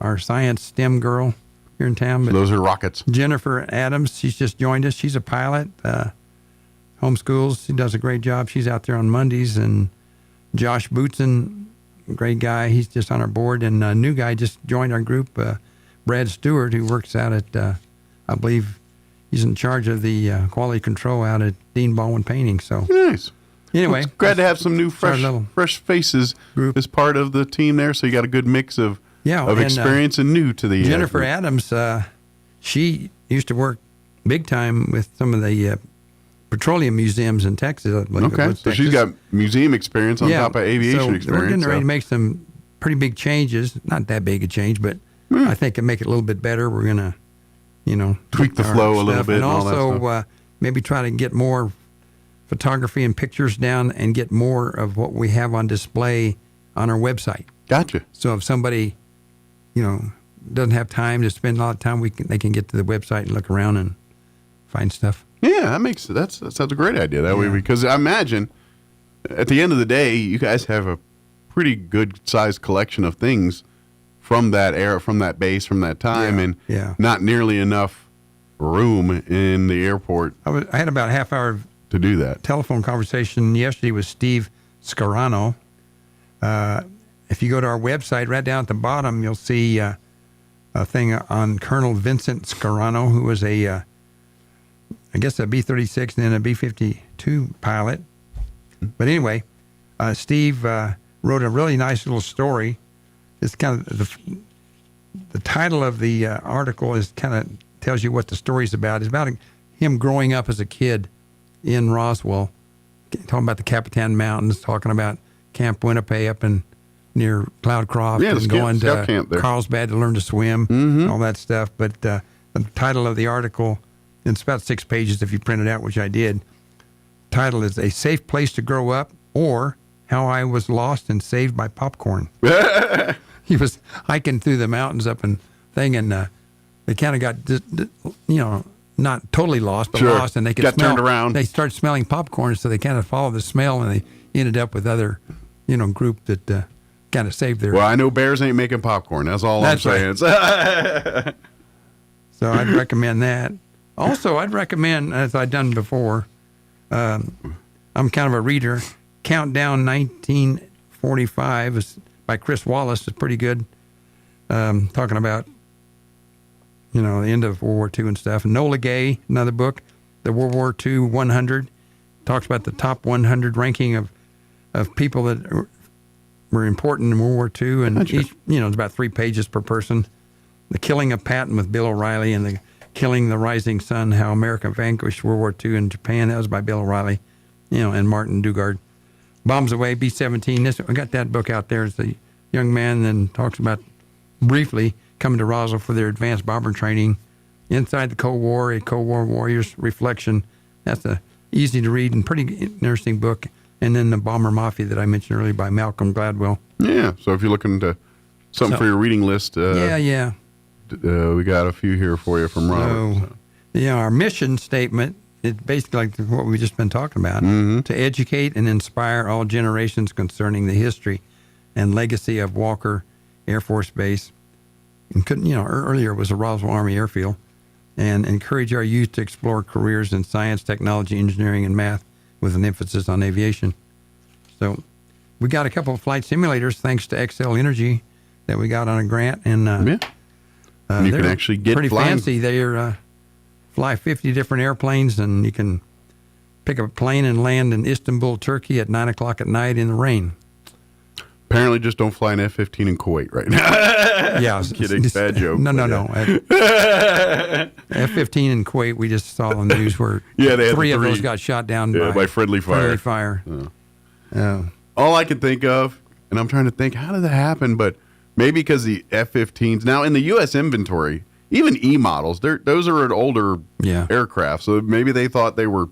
[SPEAKER 23] our science STEM girl here in town.
[SPEAKER 10] So those are rockets.
[SPEAKER 23] Jennifer Adams, she's just joined us. She's a pilot. Homeschools. She does a great job. She's out there on Mondays. And Josh Bootson, great guy. He's just on our board. And a new guy just joined our group, Brad Stewart, who works out at, I believe, he's in charge of the quality control out at Dean Baldwin Painting. So
[SPEAKER 10] nice.
[SPEAKER 23] Anyway,
[SPEAKER 10] well, glad to have some new fresh faces group as part of the team there. So you got a good mix of experience and new to the
[SPEAKER 23] Jennifer Adams. She used to work big time with some of the petroleum museums in Texas.
[SPEAKER 10] Okay, so she's got museum experience on top of aviation experience.
[SPEAKER 23] We're getting ready to make some pretty big changes. Not that big a change, but I think it'll make it a little bit better. We're gonna
[SPEAKER 10] tweak the flow a little bit,
[SPEAKER 23] and also maybe try to get more photography and pictures down and get more of what we have on display on our website.
[SPEAKER 10] Gotcha.
[SPEAKER 23] So if somebody, doesn't have time to spend a lot of time, they can get to the website and look around and find stuff.
[SPEAKER 10] Yeah, that sounds a great idea. That way, because I imagine at the end of the day, you guys have a pretty good sized collection of things from that era, from that base, from that time, and not nearly enough room in the airport.
[SPEAKER 23] I had about a half hour
[SPEAKER 10] to do that
[SPEAKER 23] telephone conversation yesterday with Steve Scarano. If you go to our website, right down at the bottom, you'll see a thing on Colonel Vincent Scarano, who was I guess a B-36 and then a B-52 pilot. But anyway, Steve wrote a really nice little story. It's kind of the title of the article is kind of tells you what the story's about. It's about him growing up as a kid in Roswell, talking about the Capitan Mountains, talking about Camp Winnipeg up in near Cloudcroft and going
[SPEAKER 10] scout
[SPEAKER 23] to
[SPEAKER 10] camp there.
[SPEAKER 23] Carlsbad to learn to swim, all that stuff. But the title of the article, it's about 6 pages if you print it out, which I did. Title is A Safe Place to Grow Up, or How I Was Lost and Saved by Popcorn. He was hiking through the mountains up and thing, and they kind of got, not totally lost, but lost, and they could smell.
[SPEAKER 10] Turned around.
[SPEAKER 23] They started smelling popcorn, so they kind of followed the smell, and they ended up with other, group that kind of saved their.
[SPEAKER 10] Well, I know bears ain't making popcorn. That's all I'm saying.
[SPEAKER 23] Right. So I'd recommend that. Also, I'd recommend, as I've done before, I'm kind of a reader. Countdown 1945 is by Chris Wallace. Is pretty good. Talking about the end of World War II and stuff. Nola Gay, another book, the World War II 100, talks about the top 100 ranking of people that were important in World War II, and each, it's about 3 pages per person. The Killing of Patton with Bill O'Reilly, and the Killing the Rising Sun, How America Vanquished World War II in Japan. That was by Bill O'Reilly, and Martin Dugard. Bombs Away, B-17. I got that book out there. It's a young man, then talks about briefly coming to Roswell for their advanced bomber training. Inside the Cold War, a Cold War warrior's reflection. That's a easy to read and pretty interesting book. And then the Bomber Mafia that I mentioned earlier by Malcolm Gladwell.
[SPEAKER 10] Yeah, so if you're looking to something for your reading list,
[SPEAKER 23] we
[SPEAKER 10] got a few here for you from Robert.
[SPEAKER 23] Our mission statement is basically like what we've just been talking about, to educate and inspire all generations concerning the history and legacy of Walker Air Force Base. And earlier it was a Roswell Army Airfield, and encourage our youth to explore careers in science, technology, engineering, and math with an emphasis on aviation. So we got a couple of flight simulators thanks to XL Energy that we got on a grant, and
[SPEAKER 10] you can actually get
[SPEAKER 23] pretty
[SPEAKER 10] flying.
[SPEAKER 23] fancy. They're fly 50 different airplanes, and you can pick up a plane and land in Istanbul, Turkey at 9 o'clock at night in the rain.
[SPEAKER 10] Apparently, just don't fly an F-15 in Kuwait right now.
[SPEAKER 23] Yeah,
[SPEAKER 10] kidding. Bad joke.
[SPEAKER 23] No. F-15 in Kuwait, we just saw on the news where
[SPEAKER 10] they
[SPEAKER 23] three of those got shot down
[SPEAKER 10] by friendly fire. All I can think of, and I'm trying to think, how did that happen? But maybe because the F-15s, now in the U.S. inventory, even E-models, those are an older aircraft, so maybe they thought they were,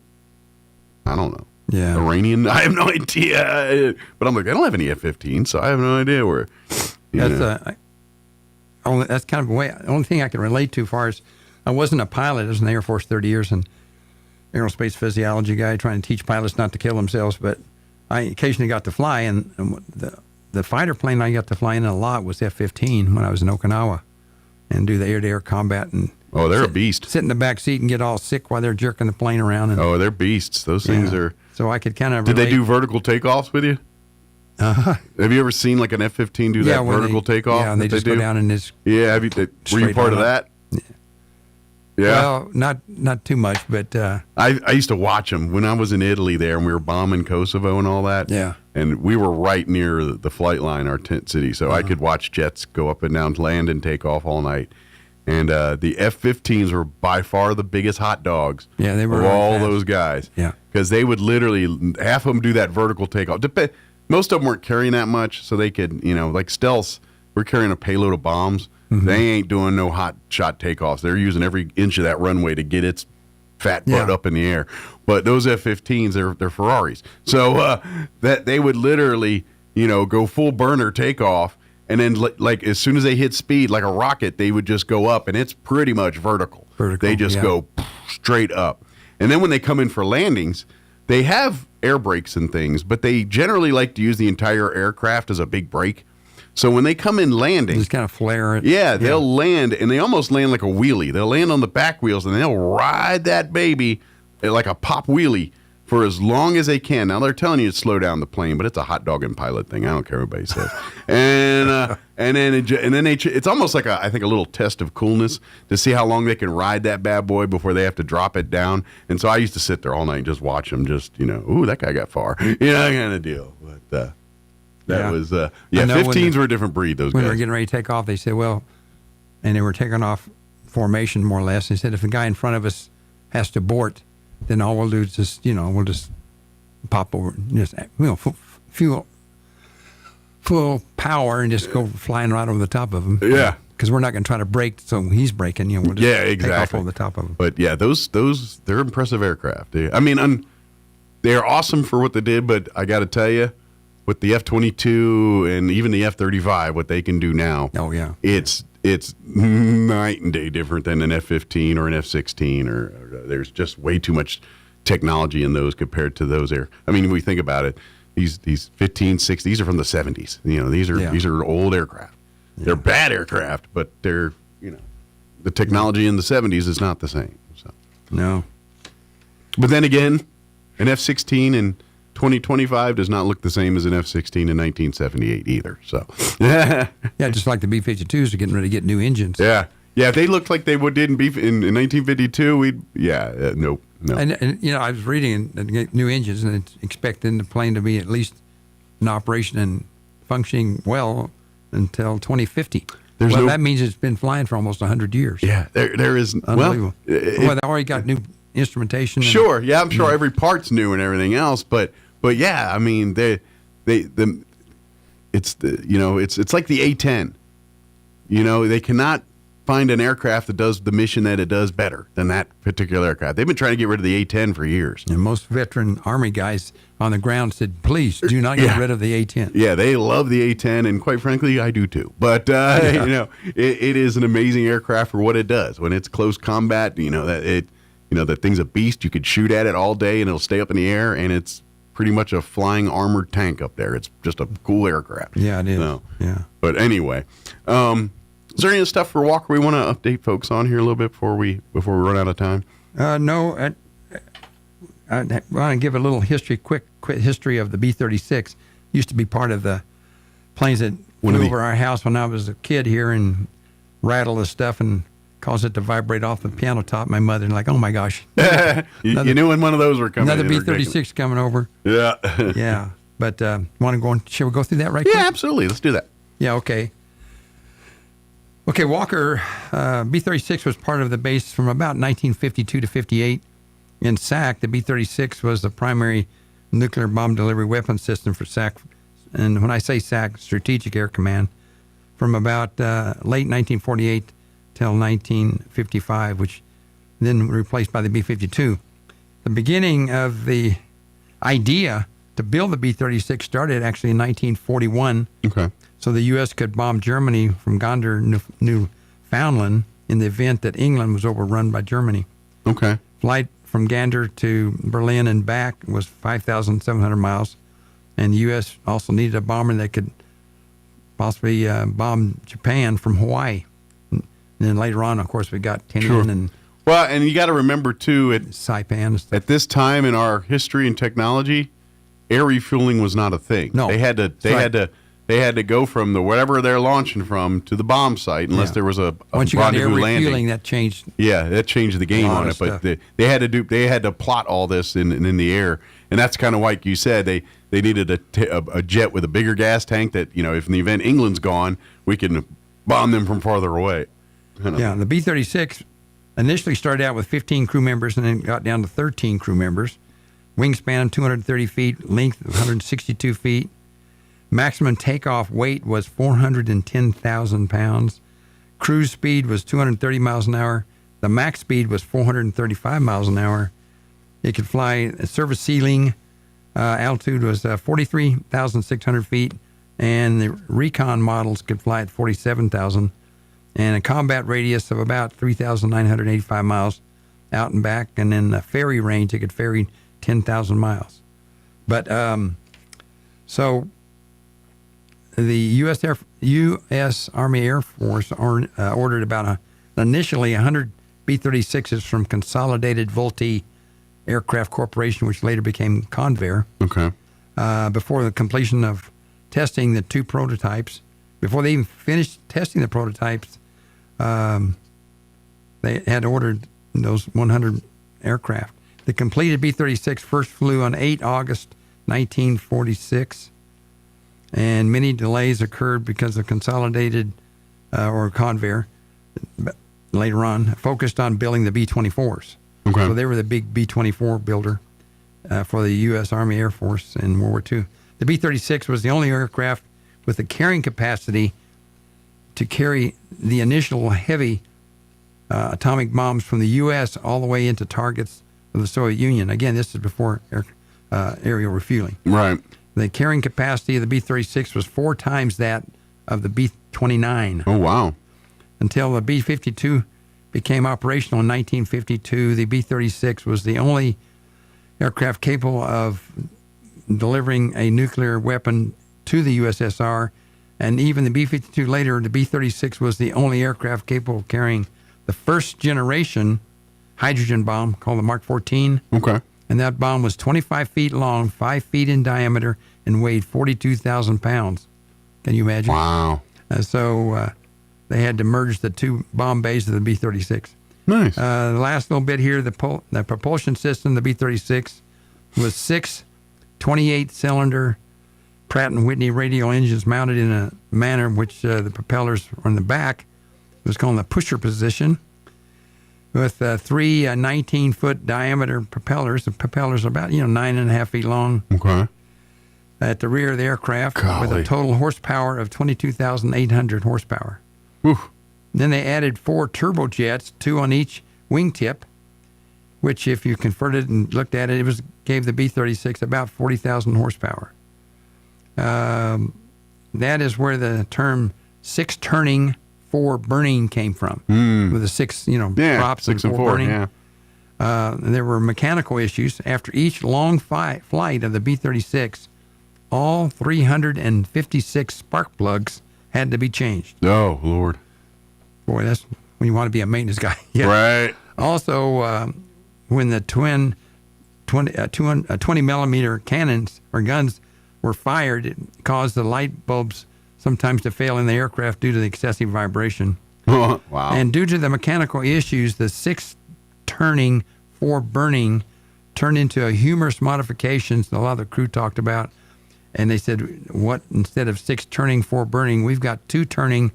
[SPEAKER 10] I don't know.
[SPEAKER 23] Yeah.
[SPEAKER 10] Iranian? I have no idea. But I'm like, I don't have any F-15, so I have no idea where.
[SPEAKER 23] That's kind of a way. The only thing I can relate to, as far as I wasn't a pilot. I was in the Air Force 30 years and aerospace physiology guy trying to teach pilots not to kill themselves. But I occasionally got to fly, and the fighter plane I got to fly in a lot was F-15 when I was in Okinawa, and do the air-to-air combat and.
[SPEAKER 10] Oh, they're a beast.
[SPEAKER 23] Sit in the back seat and get all sick while they're jerking the plane around. And,
[SPEAKER 10] they're beasts. Those things are.
[SPEAKER 23] So I could kind of.
[SPEAKER 10] Did they do vertical takeoffs with you? Have you ever seen like an F-15 do that vertical takeoff?
[SPEAKER 23] Yeah, and they just go down and just.
[SPEAKER 10] Yeah, were you part of that? Yeah.
[SPEAKER 23] Well, not too much, but.
[SPEAKER 10] I used to watch them when I was in Italy there, and we were bombing Kosovo and all that.
[SPEAKER 23] Yeah.
[SPEAKER 10] And we were right near the flight line, our tent city, so I could watch jets go up and down, land and take off all night. And the F-15s were by far the biggest hot dogs.
[SPEAKER 23] Yeah, they were
[SPEAKER 10] of all those guys.
[SPEAKER 23] Yeah,
[SPEAKER 10] because they would literally half of them do that vertical takeoff. Most of them weren't carrying that much, so they could, like stealths. We're carrying a payload of bombs. Mm-hmm. They ain't doing no hot shot takeoffs. They're using every inch of that runway to get its fat butt up in the air. But those F-15s, they're Ferraris. So that they would literally, go full burner takeoff. And then, like, as soon as they hit speed, like a rocket, they would just go up, and it's pretty much vertical. They just go straight up. And then when they come in for landings, they have air brakes and things, but they generally like to use the entire aircraft as a big brake. So when they come in landing...
[SPEAKER 23] Just kind of flare it.
[SPEAKER 10] Yeah, they'll land, and they almost land like a wheelie. They'll land on the back wheels, and they'll ride that baby like a pop wheelie for as long as they can. Now, they're telling you to slow down the plane, but it's a hot dog and pilot thing. I don't care what anybody says. And then it's almost like I think a little test of coolness to see how long they can ride that bad boy before they have to drop it down. And so I used to sit there all night and just watch them. Just ooh, that guy got far. That kind of deal. But that was 15s were a different breed. Those
[SPEAKER 23] when
[SPEAKER 10] guys.
[SPEAKER 23] They were getting ready to take off, they said, well, and they were taking off formation more or less. They said if the guy in front of us has to abort, then all we'll do is just, we'll just pop over, just, fuel full power and just go flying right over the top of him.
[SPEAKER 10] Yeah.
[SPEAKER 23] Because we're not going to try to brake, so he's braking. We'll just take off over the top of him.
[SPEAKER 10] But yeah, those they're impressive aircraft. I mean, they're awesome for what they did, but I got to tell you, with the F-22 and even the F-35, what they can do now.
[SPEAKER 23] Oh yeah,
[SPEAKER 10] it's night and day different than an F-15 or an F-16. Or there's just way too much technology in those compared to those air. I mean, when we think about it, these 15, 16, these are from the 70s. These are old aircraft. Yeah. They're bad aircraft, but they're, the technology in the 70s is not the same. So.
[SPEAKER 23] No.
[SPEAKER 10] But then again, an F-16 in 2025 does not look the same as an F-16 in 1978 either. So.
[SPEAKER 23] Yeah, just like the B-52s are getting ready to get new engines.
[SPEAKER 10] Yeah. Yeah, if they looked like they did in 1952, nope. No.
[SPEAKER 23] And I was reading new engines, and it's expecting the plane to be at least in operation and functioning well until 2050. That means it's been flying for almost 100 years.
[SPEAKER 10] Yeah, there is.
[SPEAKER 23] Unbelievable. Well, they already got new instrumentation.
[SPEAKER 10] Sure, I'm sure every part's new and everything else, but yeah, I mean it's like the A-10. They cannot find an aircraft that does the mission that it does better than that particular aircraft. They've been trying to get rid of the A-10 for years.
[SPEAKER 23] And most veteran Army guys on the ground said, please do not get rid of the A-10.
[SPEAKER 10] Yeah, they love the A-10, and quite frankly, I do too. But, it is an amazing aircraft for what it does. When it's close combat, that thing's a beast. You could shoot at it all day, and it'll stay up in the air, and it's pretty much a flying armored tank up there. It's just a cool aircraft.
[SPEAKER 23] Yeah, it is. Yeah.
[SPEAKER 10] But anyway, is there any stuff for Walker we want to update folks on here a little bit before we run out of time?
[SPEAKER 23] No. I want to give a little quick history of the B-36. Used to be part of the planes that flew over our house when I was a kid here and rattle the stuff and cause it to vibrate off the piano top. My mother like, oh my gosh.
[SPEAKER 10] You knew when one of those were coming.
[SPEAKER 23] Another B-36 coming over.
[SPEAKER 10] Yeah.
[SPEAKER 23] Yeah. But want to go on? Shall we go through that right quick?
[SPEAKER 10] Yeah, absolutely. Let's do that.
[SPEAKER 23] Yeah. Okay. Okay, Walker, B-36 was part of the base from about 1952 to 58. In SAC, the B-36 was the primary nuclear bomb delivery weapon system for SAC. And when I say SAC, Strategic Air Command, from about late 1948 till 1955, which then replaced by the B-52. The beginning of the idea to build the B-36 started actually in 1941.
[SPEAKER 10] Okay.
[SPEAKER 23] So the U.S. could bomb Germany from Gander, Newfoundland, in the event that England was overrun by Germany.
[SPEAKER 10] Okay.
[SPEAKER 23] Flight from Gander to Berlin and back was 5,700 miles, and the U.S. also needed a bomber that could possibly bomb Japan from Hawaii. And then later on, of course, we got Tinian and...
[SPEAKER 10] Well, and you got to remember, too,
[SPEAKER 23] Saipan.
[SPEAKER 10] At this time in our history and technology, air refueling was not a thing.
[SPEAKER 23] No.
[SPEAKER 10] They had to go from whatever they're launching from to the bomb site, unless there was a
[SPEAKER 23] once you got air
[SPEAKER 10] landing.
[SPEAKER 23] Refueling, that changed.
[SPEAKER 10] Yeah, that changed the game on it. But they had to plot all this in the air, and that's kind of like you said. They needed a jet with a bigger gas tank that if in the event England's gone, we can bomb them from farther away.
[SPEAKER 23] Yeah, the B-36 initially started out with 15 crew members and then got down to 13 crew members. Wingspan 230 feet, length 162 feet. Maximum takeoff weight was 410,000 pounds. Cruise speed was 230 miles an hour. The max speed was 435 miles an hour. It could fly service ceiling. Altitude was 43,600 feet. And the recon models could fly at 47,000. And a combat radius of about 3,985 miles out and back. And then the ferry range, it could ferry 10,000 miles. But so the U.S. Army Air Force ordered about initially 100 B-36s from Consolidated Vultee Aircraft Corporation, which later became Convair.
[SPEAKER 10] Okay.
[SPEAKER 23] Before the completion of testing the two prototypes, before they even finished testing the prototypes, they had ordered those 100 aircraft. The completed B-36 first flew on 8 August 1946, and many delays occurred because of Consolidated or Convair later on focused on building the B-24s.
[SPEAKER 10] Okay.
[SPEAKER 23] So they were the big B-24 builder for the U.S. Army Air Force in World War II. The B-36 was the only aircraft with the carrying capacity to carry the initial heavy atomic bombs from the U.S. all the way into targets of the Soviet Union. Again, this is before aerial refueling.
[SPEAKER 10] Right.
[SPEAKER 23] The carrying capacity of the B-36 was 4 times that of the B-29.
[SPEAKER 10] Oh, wow.
[SPEAKER 23] Until the B-52 became operational in 1952, the B-36 was the only aircraft capable of delivering a nuclear weapon to the USSR. And even the B-52 later, the B-36 was the only aircraft capable of carrying the first generation hydrogen bomb called the Mark 14.
[SPEAKER 10] Okay.
[SPEAKER 23] And that bomb was 25 feet long, 5 feet in diameter, and weighed 42,000 pounds. Can you imagine?
[SPEAKER 10] Wow.
[SPEAKER 23] So they had to merge the 2 bomb bays of the B-36.
[SPEAKER 10] Nice.
[SPEAKER 23] The last little bit here, the propulsion system, the B-36, was 6 28-cylinder Pratt & Whitney radial engines mounted in a manner which the propellers were in the back. It was called the pusher position, with 3 19-foot diameter propellers. The propellers are about 9.5 feet long.
[SPEAKER 10] Okay.
[SPEAKER 23] At the rear of the aircraft,
[SPEAKER 10] Golly.
[SPEAKER 23] with a total horsepower of 22,800 horsepower.
[SPEAKER 10] Whew.
[SPEAKER 23] Then they added 4 turbojets, 2 on each wingtip, which, if you converted and looked at it, gave the B-36 about 40,000 horsepower. That is where the term 6 turning, 4 burning came from. With the 6, props
[SPEAKER 10] 6
[SPEAKER 23] and 4 burning.
[SPEAKER 10] Yeah.
[SPEAKER 23] There were mechanical issues. After each long flight of the B-36, all 356 spark plugs had to be changed.
[SPEAKER 10] Oh, Lord.
[SPEAKER 23] Boy, that's when you want to be a maintenance guy. Yeah.
[SPEAKER 10] Right.
[SPEAKER 23] Also, when the 20 millimeter cannons or guns were fired, it caused the light bulbs sometimes to fail in the aircraft due to the excessive vibration.
[SPEAKER 10] Wow.
[SPEAKER 23] And due to the mechanical issues, the 6 turning, 4 burning turned into a humorous modifications that a lot of the crew talked about. And they said, what, instead of 6 turning, 4 burning, we've got 2 turning,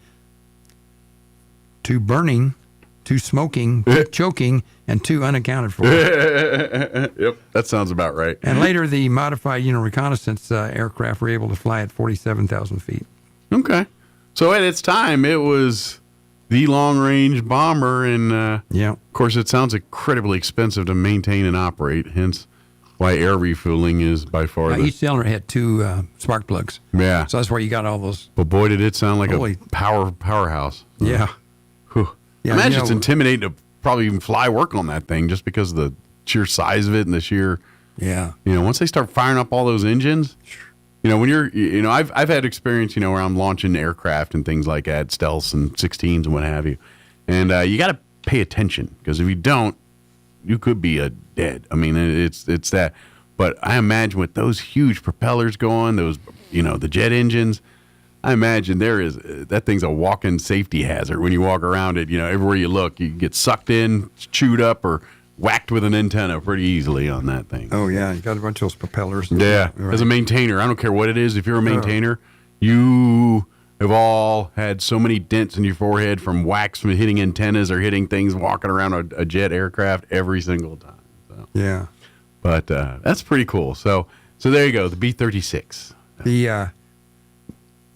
[SPEAKER 23] 2 burning, 2 smoking, 2 choking, and 2 unaccounted for.
[SPEAKER 10] Yep, that sounds about right.
[SPEAKER 23] And later, the modified, reconnaissance aircraft were able to fly at 47,000 feet.
[SPEAKER 10] Okay. So at its time, it was the long-range bomber, and of course, it sounds incredibly expensive to maintain and operate, hence why air refueling is by far
[SPEAKER 23] each cylinder had 2 spark plugs.
[SPEAKER 10] Yeah.
[SPEAKER 23] So that's where you got all those.
[SPEAKER 10] But boy, did it sound like a powerhouse.
[SPEAKER 23] Yeah.
[SPEAKER 10] Yeah, imagine it's intimidating to probably even fly work on that thing just because of the sheer size of it and the sheer.
[SPEAKER 23] Yeah.
[SPEAKER 10] Once they start firing up all those engines, when you're, I've had experience, where I'm launching aircraft and things like that, stealths and 16s and what have you. And you got to pay attention, because if you don't, you could be dead. I mean, it's that. But I imagine with those huge propellers going, those, the jet engines, I imagine that thing's a walk-in safety hazard. When you walk around it, everywhere you look, you get sucked in, chewed up, or whacked with an antenna pretty easily on that thing.
[SPEAKER 23] Oh, yeah. You got a bunch of those propellers.
[SPEAKER 10] Yeah. Right. As a maintainer, I don't care what it is. If you're a maintainer, you have all had so many dents in your forehead from whacks from hitting antennas or hitting things walking around a jet aircraft every single time. So.
[SPEAKER 23] Yeah.
[SPEAKER 10] But that's pretty cool. So there you go, the B-36.
[SPEAKER 23] The...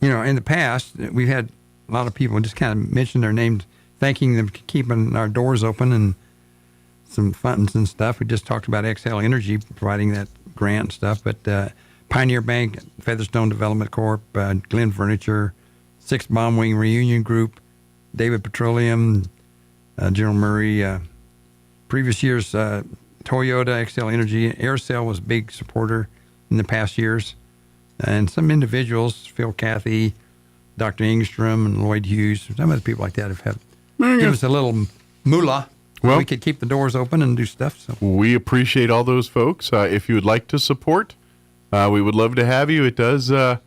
[SPEAKER 23] in the past, we've had a lot of people just kind of mention their names, thanking them for keeping our doors open and some funds and stuff. We just talked about XL Energy providing that grant and stuff, but Pioneer Bank, Featherstone Development Corp., Glenn Furniture, 6 Bomb Wing Reunion Group, David Petroleum, General Murray. Previous years, Toyota, XL Energy, Aircell was a big supporter in the past years. And some individuals, Phil Cathy, Dr. Engstrom, and Lloyd Hughes, some of the people like that have given us a little moolah. Well, we could keep the doors open and do stuff. So
[SPEAKER 10] we appreciate all those folks. If you would like to support, we would love to have you. It does, the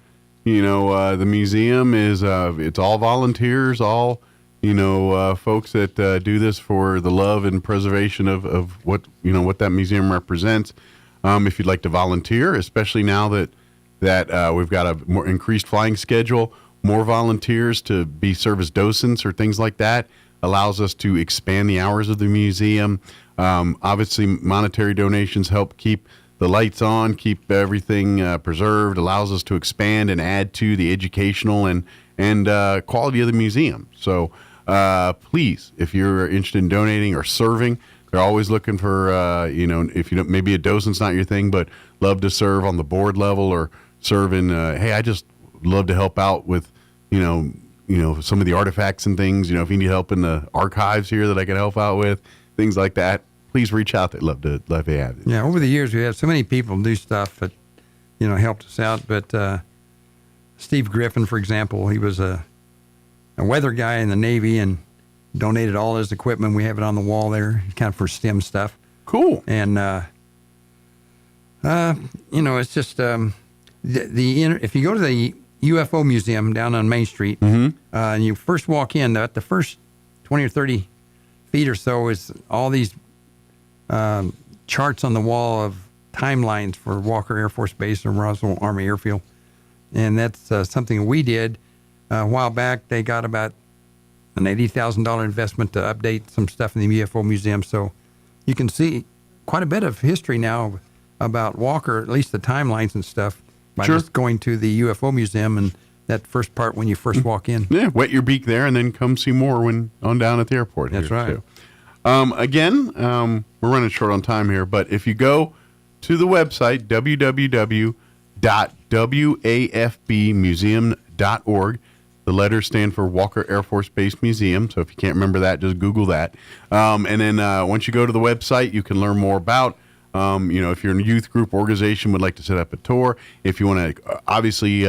[SPEAKER 10] museum is, it's all volunteers, all, folks that do this for the love and preservation of what that museum represents. If you'd like to volunteer, especially now that we've got a more increased flying schedule, more volunteers to be service docents or things like that, allows us to expand the hours of the museum. Obviously, monetary donations help keep the lights on, keep everything preserved, allows us to expand and add to the educational and quality of the museum. So please, if you're interested in donating or serving, they're always looking for, if you don't, maybe a docent's not your thing, but love to serve on the board level or serve in, hey, I just love to help out with, some of the artifacts and things. If you need help in the archives here that I can help out with, things like that, please reach out. They'd love to have it.
[SPEAKER 23] Yeah, over the years we had so many people do stuff that, helped us out. But Steve Griffin, for example, he was a weather guy in the Navy and donated all his equipment. We have it on the wall there, kind of for STEM stuff.
[SPEAKER 10] Cool.
[SPEAKER 23] And it's just if you go to the UFO Museum down on Main Street, and you first walk in, the first 20 or 30 feet or so is all these charts on the wall of timelines for Walker Air Force Base and Roswell Army Airfield. And that's something we did a while back. They got about an $80,000 investment to update some stuff in the UFO Museum. So you can see quite a bit of history now about Walker, at least the timelines and stuff, by just going to the UFO Museum and that first part when you first walk in.
[SPEAKER 10] Yeah, wet your beak there and then come see more when on down at the airport.
[SPEAKER 23] That's right.
[SPEAKER 10] Again, we're running short on time here, but if you go to the website, www.wafbmuseum.org, the letters stand for Walker Air Force Base Museum, so if you can't remember that, just Google that. And then once you go to the website, you can learn more about if you're in a youth group organization, would like to set up a tour. If you want to obviously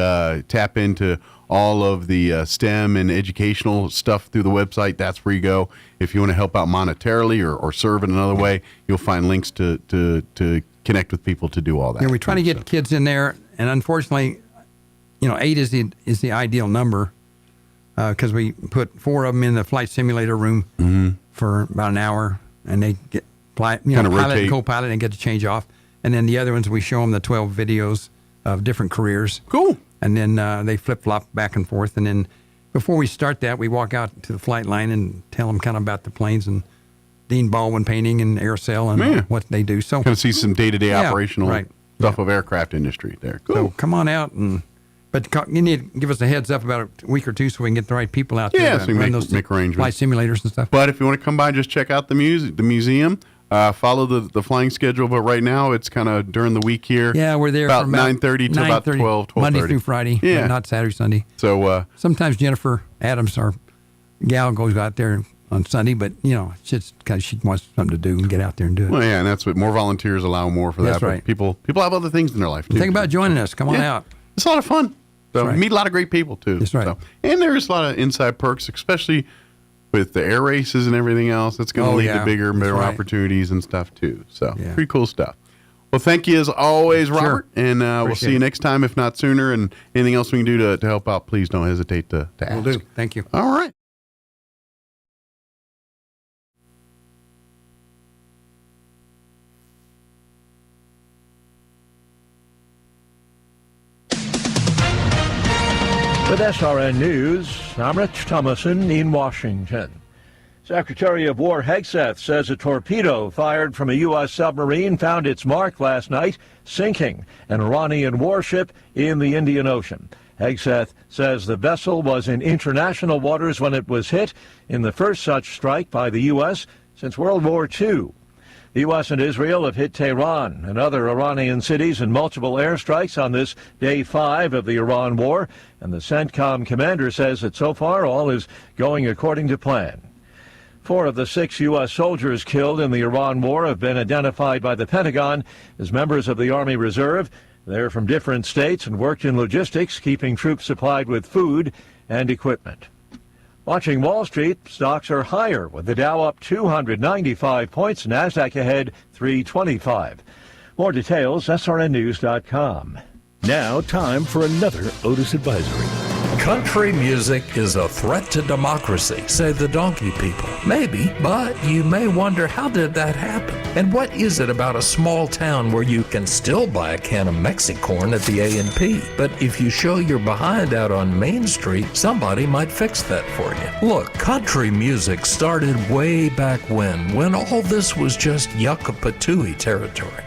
[SPEAKER 10] tap into all of the STEM and educational stuff through the website, that's where you go. If you want to help out monetarily or serve in another way, you'll find links to connect with people to do all that.
[SPEAKER 23] Yeah, we try to get kids in there, and unfortunately, 8 is the ideal number because we put 4 of them in the flight simulator room for about an hour, and they get pilot and co-pilot and get to change off. And then the other ones, we show them the 12 videos of different careers.
[SPEAKER 10] Cool.
[SPEAKER 23] And then they flip-flop back and forth. And then before we start that, we walk out to the flight line and tell them kind of about the planes and Dean Baldwin painting and air sail and what they do. So
[SPEAKER 10] kind of see some day-to-day operational stuff of aircraft industry there. Cool.
[SPEAKER 23] So come on out but you need to give us a heads up about a week or two so we can get the right people out there.
[SPEAKER 10] So make arrangements.
[SPEAKER 23] Flight simulators and stuff.
[SPEAKER 10] But if you want to come by, just check out the museum. Follow the flying schedule, but right now it's kind of during the week here.
[SPEAKER 23] Yeah, we're there
[SPEAKER 10] about
[SPEAKER 23] from
[SPEAKER 10] 9:30 to about 12:30.
[SPEAKER 23] Monday through Friday, but not Saturday, Sunday.
[SPEAKER 10] So
[SPEAKER 23] sometimes Jennifer Adams, our gal, goes out there on Sunday, but it's just because she wants something to do and get out there and do it.
[SPEAKER 10] Well, yeah, and that's what more volunteers allow more for that.
[SPEAKER 23] That's right.
[SPEAKER 10] People have other things in their life too.
[SPEAKER 23] Think about joining us. Come on out.
[SPEAKER 10] It's a lot of fun. So meet a lot of great people too.
[SPEAKER 23] That's right.
[SPEAKER 10] So, and there's a lot of inside perks, especially with the air races and everything else. That's going to lead to bigger and better opportunities and stuff too. So pretty cool stuff. Well, thank you as always, Robert. And we'll see you next time, if not sooner. And anything else we can do to help out, please don't hesitate to ask.
[SPEAKER 23] Will do. Thank you.
[SPEAKER 10] All right.
[SPEAKER 1] With SRN News, I'm Rich Thomason in Washington. Secretary of War Hegseth says a torpedo fired from a U.S. submarine found its mark last night, sinking an Iranian warship in the Indian Ocean. Hegseth says the vessel was in international waters when it was hit, in the first such strike by the U.S. since World War II. The U.S. and Israel have hit Tehran and other Iranian cities in multiple airstrikes on this day 5 of the Iran war, and the CENTCOM commander says that so far all is going according to plan. 4 of the 6 U.S. soldiers killed in the Iran war have been identified by the Pentagon as members of the Army Reserve. They're from different states and worked in logistics, keeping troops supplied with food and equipment. Watching Wall Street, stocks are higher, with the Dow up 295 points, NASDAQ ahead 325. More details, srnnews.com.
[SPEAKER 3] Now, time for another Otis Advisory. Country music is a threat to democracy, say the donkey people. Maybe, but you may wonder, how did that happen? And what is it about a small town where you can still buy a can of Mexicorn at the A&P? But if you show your behind out on Main Street, somebody might fix that for you. Look, country music started way back when all this was just Yucca Patooey territory.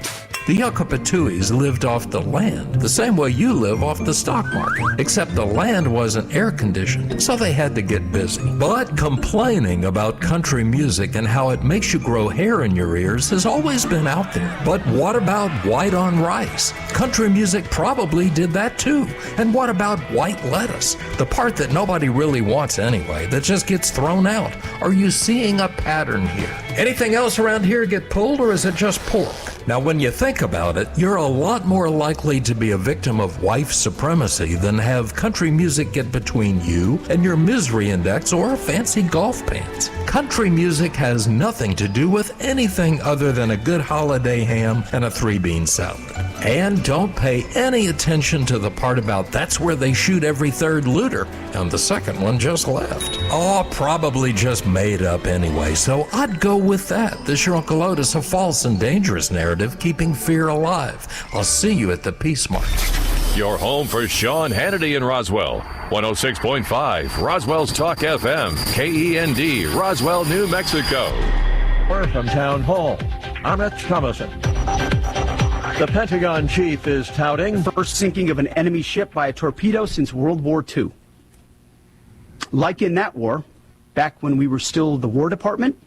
[SPEAKER 3] The Yucca-Patuis lived off the land, the same way you live off the stock market, except the land wasn't air-conditioned, so they had to get busy. But complaining about country music and how it makes you grow hair in your ears has always been out there. But what about white on rice? Country music probably did that too. And what about white lettuce? The part that nobody really wants anyway, that just gets thrown out. Are you seeing a pattern here? Anything else around here get pulled, or is it just pork? Now, when you think about it, you're a lot more likely to be a victim of wife supremacy than have country music get between you and your misery index or fancy golf pants. Country music has nothing to do with anything other than a good holiday ham and a 3-bean salad. And don't pay any attention to the part about that's where they shoot every third looter, and the second one just left. Oh, probably just made up anyway, so I'd go with that. This your Uncle Otis, a false and dangerous narrative keeping fear alive. I'll see you at the Peace March.
[SPEAKER 9] Your home for Sean Hannity in Roswell. 106.5 Roswell's Talk FM, KEND, Roswell, New Mexico.
[SPEAKER 1] We're from Town Hall. I'm Rich Thomason. The Pentagon chief is touting
[SPEAKER 6] first sinking of an enemy ship by a torpedo since World War II. Like in that war, back when we were still the War Department,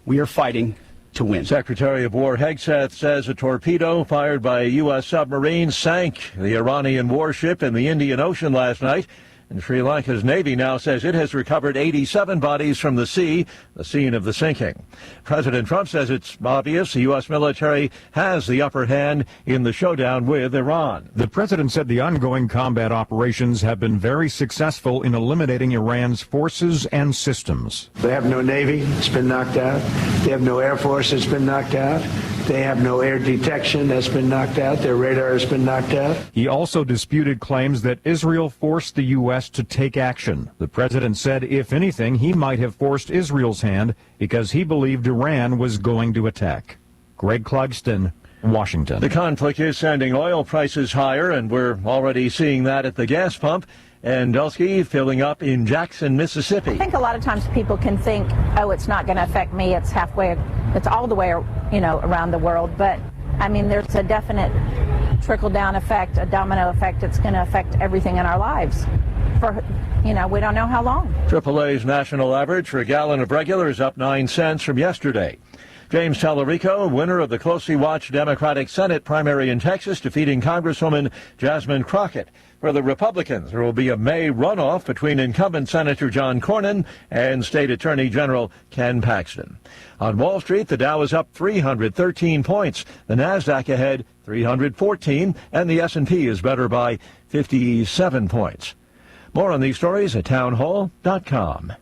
[SPEAKER 6] we are fighting to win.
[SPEAKER 1] Secretary of War Hegseth says a torpedo fired by a U.S. submarine sank the Iranian warship in the Indian Ocean last night. And Sri Lanka's Navy now says it has recovered 87 bodies from the sea, the scene of the sinking. President Trump says it's obvious the U.S. military has the upper hand in the showdown with Iran.
[SPEAKER 4] The president said the ongoing combat operations have been very successful in eliminating Iran's forces and systems.
[SPEAKER 14] They have no Navy, it's been knocked out. They have no Air Force, it's been knocked out. They have no air detection, that's been knocked out. Their radar has been knocked out.
[SPEAKER 4] He also disputed claims that Israel forced the U.S. to take action. The president said, if anything, he might have forced Israel's hand because he believed Iran was going to attack. Greg Clugston, Washington.
[SPEAKER 1] The conflict is sending oil prices higher, and we're already seeing that at the gas pump. And Dulski filling up in Jackson, Mississippi.
[SPEAKER 15] I think a lot of times people can think, oh, it's not going to affect me. It's halfway, it's all the way, around the world. But, I mean, there's a definite trickle-down effect, a domino effect. It's going to affect everything in our lives for, we don't know how long. AAA's national average for a gallon of regular is up 9 cents from yesterday. James Tallarico, winner of the closely watched Democratic Senate primary in Texas, defeating Congresswoman Jasmine Crockett. For the Republicans, there will be a May runoff between incumbent Senator John Cornyn and State Attorney General Ken Paxton. On Wall Street, the Dow is up 313 points. The Nasdaq ahead 314, and the S&P is better by 57 points. More on these stories at townhall.com.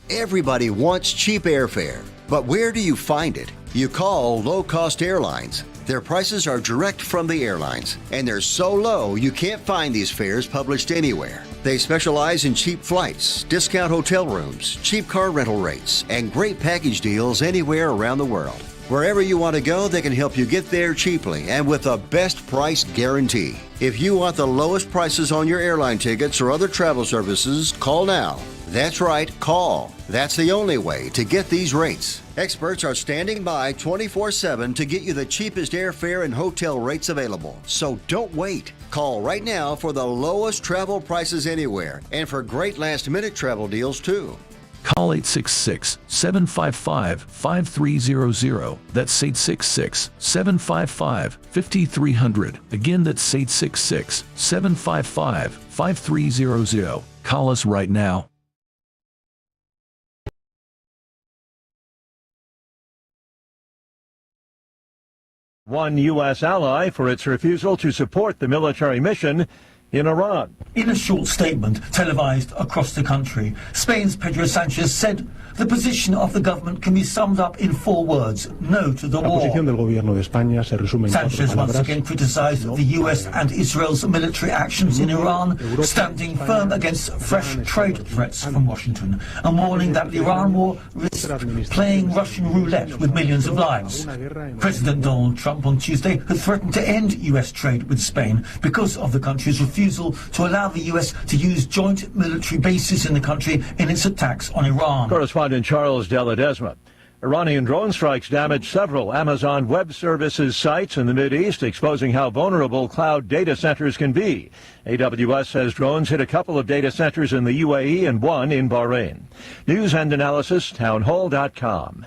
[SPEAKER 24] Everybody wants cheap airfare, but where do you find it? You call low-cost airlines. Their prices are direct from the airlines, and they're so low you can't find these fares published anywhere. They specialize in cheap flights, discount hotel rooms, cheap car rental rates, and great package deals anywhere around the world. Wherever you want to go, they can help you get there cheaply and with a best price guarantee. If you want the lowest prices on your airline tickets or other travel services, call now. That's right, call. That's the only way to get these rates. Experts are standing by 24/7 to get you the cheapest airfare and hotel rates available. So don't wait. Call right now for the lowest travel prices anywhere and for great last-minute travel deals too.
[SPEAKER 25] Call 866-755-5300. That's 866-755-5300. Again, that's 866-755-5300. Call us right now.
[SPEAKER 1] One U.S. ally for its refusal to support the military mission in Iran.
[SPEAKER 26] In a short statement televised across the country, Spain's Pedro Sanchez said the position of the government can be summed up in 4 words: no to the war. Sanchez once again criticized the US and Israel's military actions in Iran, standing firm against fresh trade threats from Washington, and warning that the Iran war risks playing Russian roulette with millions of lives. President Donald Trump on Tuesday had threatened to end US trade with Spain because of the country's refusal to allow the US to use joint military bases in the country in its attacks on Iran.
[SPEAKER 1] Correspondent Charles Deladesma. Iranian drone strikes damaged several Amazon Web Services sites in the Mideast, exposing how vulnerable cloud data centers can be. AWS says drones hit a couple of data centers in the UAE and one in Bahrain. News and analysis, townhall.com.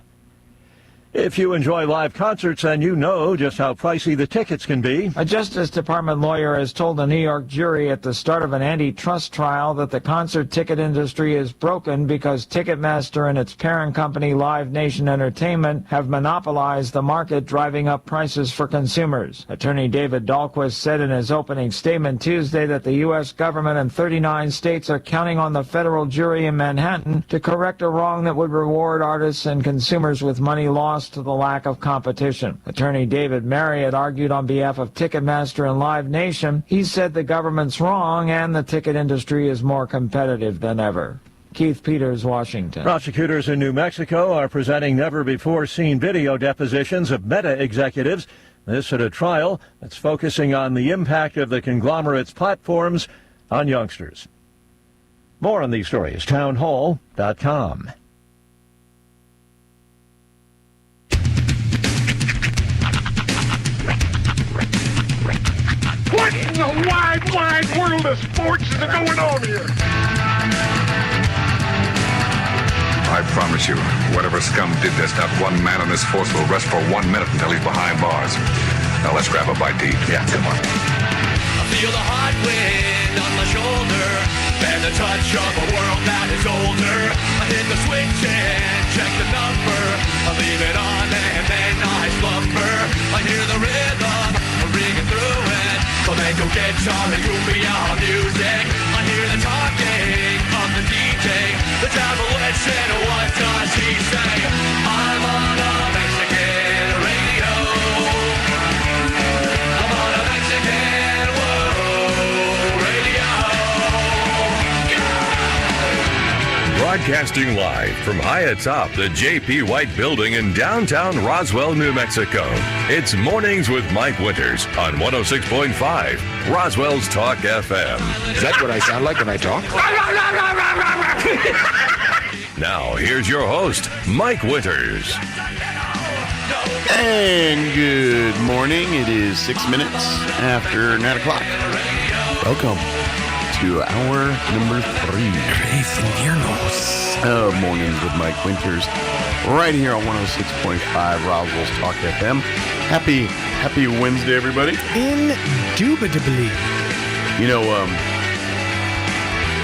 [SPEAKER 1] If you enjoy live concerts, then you know just how pricey the tickets can be.
[SPEAKER 7] A Justice Department lawyer has told a New York jury at the start of an antitrust trial that the concert ticket industry is broken because Ticketmaster and its parent company Live Nation Entertainment have monopolized the market, driving up prices for consumers. Attorney David Dahlquist said in his opening statement Tuesday that the U.S. government and 39 states are counting on the federal jury in Manhattan to correct a wrong that would reward artists and consumers with money lost to the lack of competition. Attorney David Marriott argued on behalf of Ticketmaster and Live Nation. He said the government's wrong and the ticket industry is more competitive than ever. Keith Peters, Washington.
[SPEAKER 1] Prosecutors in New Mexico are presenting never-before-seen video depositions of Meta executives. This at a trial that's focusing on the impact of the conglomerate's platforms on youngsters. More on these stories, townhall.com.
[SPEAKER 16] What in the wide, wide world of sports is going on here?
[SPEAKER 8] I promise you, whatever scum did this, not one man on this force will rest for 1 minute until he's behind bars. Now let's grab a bite to eat. Yeah, come on.
[SPEAKER 19] I feel the hot wind on my shoulder and the touch of a world that is older. I hit the switch and check the number. I leave it on and then I slumber. I hear the rhythm ringing through it. Flamenco guitar and cumbia music. I hear the talking of the DJ. The devil listen, what does he say? I'm on a Mexican radio. I'm on a Mexican radio.
[SPEAKER 11] Broadcasting live from high atop the J.P. White Building in downtown Roswell, New Mexico. It's Mornings with Mike Winters on 106.5 Roswell's Talk FM.
[SPEAKER 13] Is that what I sound like when I talk?
[SPEAKER 11] Now, here's your host, Mike Winters.
[SPEAKER 10] And good morning. It is 6 minutes after 9 o'clock. Welcome to hour number 3 of Mornings with Mike Winters, right here on 106.5 Roswell's Talk FM. Happy Wednesday, everybody.
[SPEAKER 5] Indubitably.
[SPEAKER 10] You know,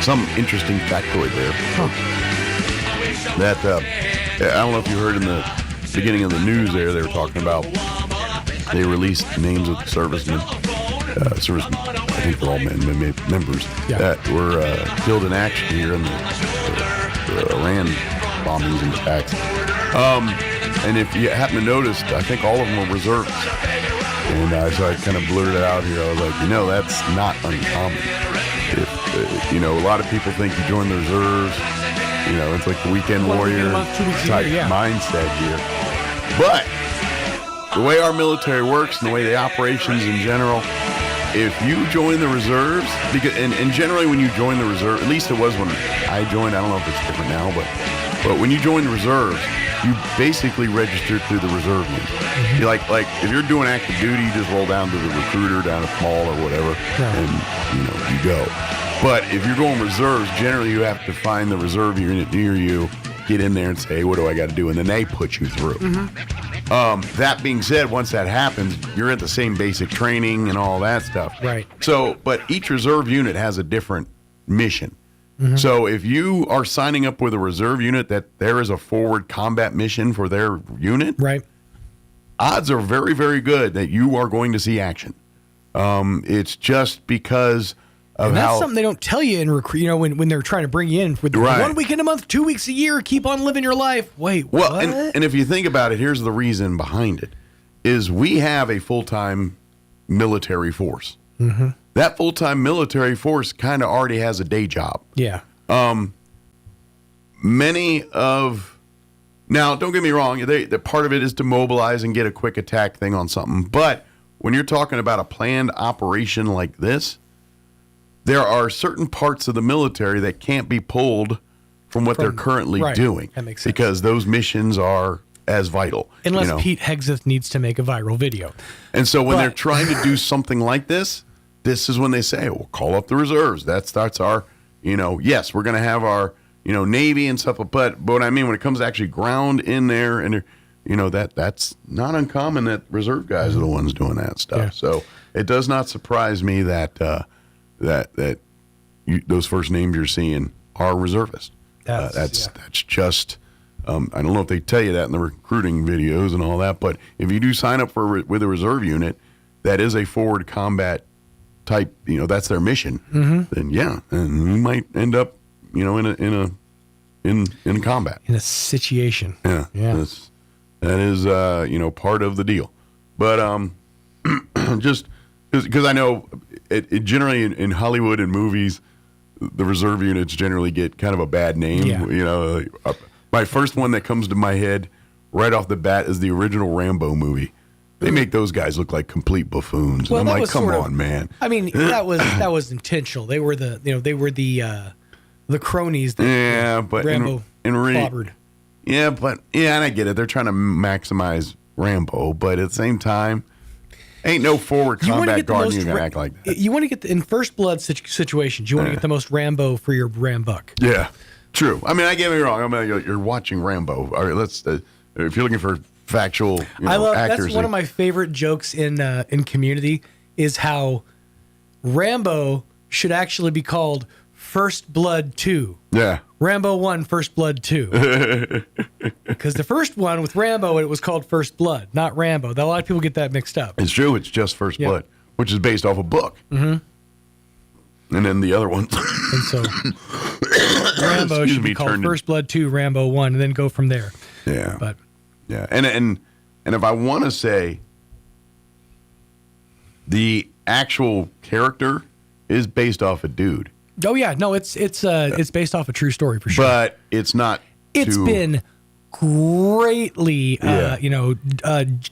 [SPEAKER 10] some interesting factoid there. That, I don't know if you heard in the beginning of the news there, they were talking about, they released names of the servicemen, I think they're all members, that were killed in action here in the Iran bombings and attacks. And if you happen to notice, I think all of them were reserves. And so I kind of blurted out here, I was like, that's not uncommon. If, a lot of people think you join the reserves, it's like the weekend warrior type mindset here. But the way our military works and the way the operations in general, if you join the reserves, and generally when you join the reserve, at least it was when I joined, I don't know if it's different now, but when you join the reserves, you basically register through the reserve unit. Mm-hmm. You like if you're doing active duty, you just roll down to the recruiter down at the mall or whatever, and you go. But if you're going reserves, generally you have to find the reserve unit near you, get in there and say, hey, what do I got to do? And then they put you through. Mm-hmm. That being said, once that happens, you're at the same basic training and all that stuff.
[SPEAKER 5] Right.
[SPEAKER 10] So, but each reserve unit has a different mission. Mm-hmm. So if you are signing up with a reserve unit that there is a forward combat mission for their unit,
[SPEAKER 5] right,
[SPEAKER 10] odds are very, very good that you are going to see action. It's just because of
[SPEAKER 5] and that's
[SPEAKER 10] how
[SPEAKER 5] something they don't tell you in recruit. When they're trying to bring you in with
[SPEAKER 10] right.
[SPEAKER 5] 1 weekend a month, 2 weeks a year, keep on living your life. Wait,
[SPEAKER 10] well,
[SPEAKER 5] what?
[SPEAKER 10] And if you think about it, here's the reason behind it: is we have a full-time military force.
[SPEAKER 5] Mm-hmm.
[SPEAKER 10] That full-time military force kind of already has a day job.
[SPEAKER 5] Yeah.
[SPEAKER 10] Now, don't get me wrong, the part of it is to mobilize and get a quick attack thing on something. But when you're talking about a planned operation like this, there are certain parts of the military that can't be pulled from what they're currently doing.
[SPEAKER 5] That makes sense.
[SPEAKER 10] Because those missions are as vital.
[SPEAKER 5] Unless Pete Hegseth needs to make a viral video.
[SPEAKER 10] And so when they're trying to do something like this is when they say, well, call up the reserves. That's our, yes, we're going to have our, Navy and stuff. But what I mean, when it comes to actually ground in there, and that's not uncommon that reserve guys are the ones doing that stuff. Yeah. So it does not surprise me that those first names you're seeing are reservists. That's just. I don't know if they tell you that in the recruiting videos and all that, but if you do sign up with a reserve unit, that is a forward combat type. That's their mission. Then and you might end up, in combat, in
[SPEAKER 5] a situation.
[SPEAKER 10] Yeah. That is part of the deal. But just because I know it generally in Hollywood and movies, the reserve units generally get kind of a bad name. Yeah. My first one that comes to my head right off the bat is the original Rambo movie. They make those guys look like complete buffoons.
[SPEAKER 5] Well,
[SPEAKER 10] and I'm like, come on, man.
[SPEAKER 5] I mean, that was intentional. They were the cronies that Rambo clobbered.
[SPEAKER 10] And I get it. They're trying to maximize Rambo, but at the same time, ain't no forward combat guard you can act like that.
[SPEAKER 5] You want to get in first blood situations. You want to get the most Rambo for your Rambuck.
[SPEAKER 10] Yeah. True. I mean, I get me wrong. You're watching Rambo. All right, let's. If you're looking for factual, accuracy.
[SPEAKER 5] That's one of my favorite jokes in Community is how Rambo should actually be called First Blood 2.
[SPEAKER 10] Yeah.
[SPEAKER 5] Rambo 1, First Blood 2. Because the first one with Rambo, it was called First Blood, not Rambo. A lot of people get that mixed up.
[SPEAKER 10] It's true. It's just First Blood, which is based off a book.
[SPEAKER 5] Mm-hmm.
[SPEAKER 10] And then the other ones.
[SPEAKER 5] And so Rambo should be called First Blood 2, Rambo 1, and then go from there.
[SPEAKER 10] Yeah.
[SPEAKER 5] But
[SPEAKER 10] and if I want to say the actual character is based off a dude.
[SPEAKER 5] Oh yeah, no, it's based off a true story for sure.
[SPEAKER 10] But it's not.
[SPEAKER 5] It's been greatly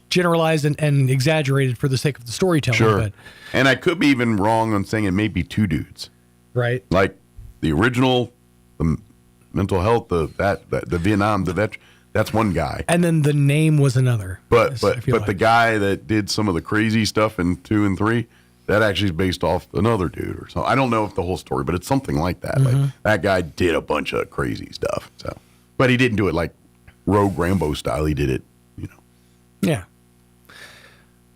[SPEAKER 5] generalized and exaggerated for the sake of the storytelling.
[SPEAKER 10] Sure.
[SPEAKER 5] But,
[SPEAKER 10] and I could be even wrong on saying it may be two dudes.
[SPEAKER 5] Right.
[SPEAKER 10] Like the original, the mental health, the Vietnam, the veteran. That's one guy.
[SPEAKER 5] And then the name was another.
[SPEAKER 10] But the guy that did some of the crazy stuff in 2 and 3, that actually is based off another dude or something. I don't know if the whole story, but it's something like that.
[SPEAKER 5] Mm-hmm.
[SPEAKER 10] Like that guy did a bunch of crazy stuff. So, but he didn't do it like Rogue Rambo style. He did it,
[SPEAKER 5] Yeah.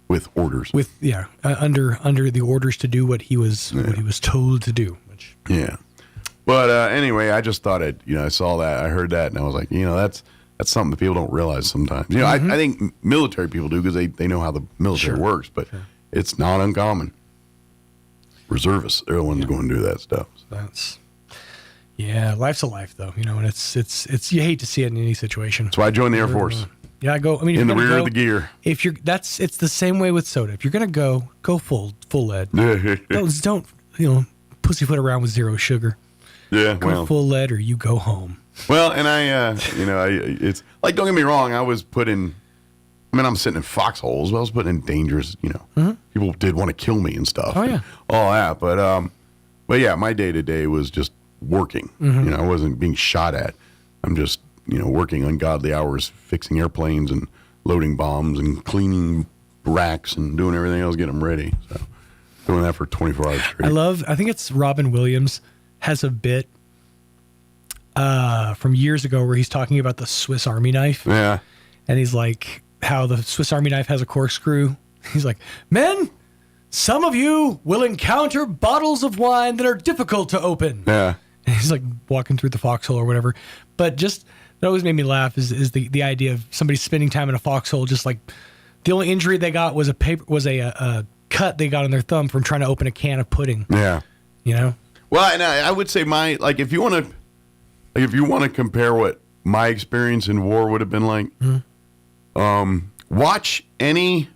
[SPEAKER 10] With orders.
[SPEAKER 5] Under the orders to do what he was told to do.
[SPEAKER 10] Yeah. But anyway, I just thought I saw that, I heard that, and I was like, that's something that people don't realize sometimes.
[SPEAKER 5] Mm-hmm.
[SPEAKER 10] I think military people do because they know how the military works, but it's not uncommon. Reservists, they're the ones going to do that stuff.
[SPEAKER 5] Life's a life though, and it's you hate to see it in any situation.
[SPEAKER 10] That's why I joined the Air Force.
[SPEAKER 5] Yeah, I go. I mean,
[SPEAKER 10] in the rear of the gear.
[SPEAKER 5] It's the same way with soda. If you're gonna go full lead. don't pussyfoot around with zero sugar.
[SPEAKER 10] Yeah,
[SPEAKER 5] go full lead or you go home.
[SPEAKER 10] Well, and it's like, don't get me wrong. I was put in. I mean, I'm sitting in foxholes. But I was put in dangerous. People did want to kill me and stuff.
[SPEAKER 5] Oh yeah,
[SPEAKER 10] all that. But yeah, my day to day was just working.
[SPEAKER 5] Mm-hmm.
[SPEAKER 10] I wasn't being shot at. I'm just working ungodly hours, fixing airplanes and loading bombs and cleaning racks and doing everything else, getting them ready. So doing that for 24 hours straight.
[SPEAKER 5] I think it's Robin Williams has a bit from years ago where he's talking about the Swiss Army knife.
[SPEAKER 10] Yeah.
[SPEAKER 5] And he's like, how the Swiss Army knife has a corkscrew. He's like, men, some of you will encounter bottles of wine that are difficult to open.
[SPEAKER 10] Yeah.
[SPEAKER 5] And he's like walking through the foxhole or whatever. But just, that always made me laugh is the idea of somebody spending time in a foxhole, just like the only injury they got was a cut they got on their thumb from trying to open a can of pudding.
[SPEAKER 10] Yeah.
[SPEAKER 5] Well,
[SPEAKER 10] and I would say if you want to compare what my experience in war would have been like, watch any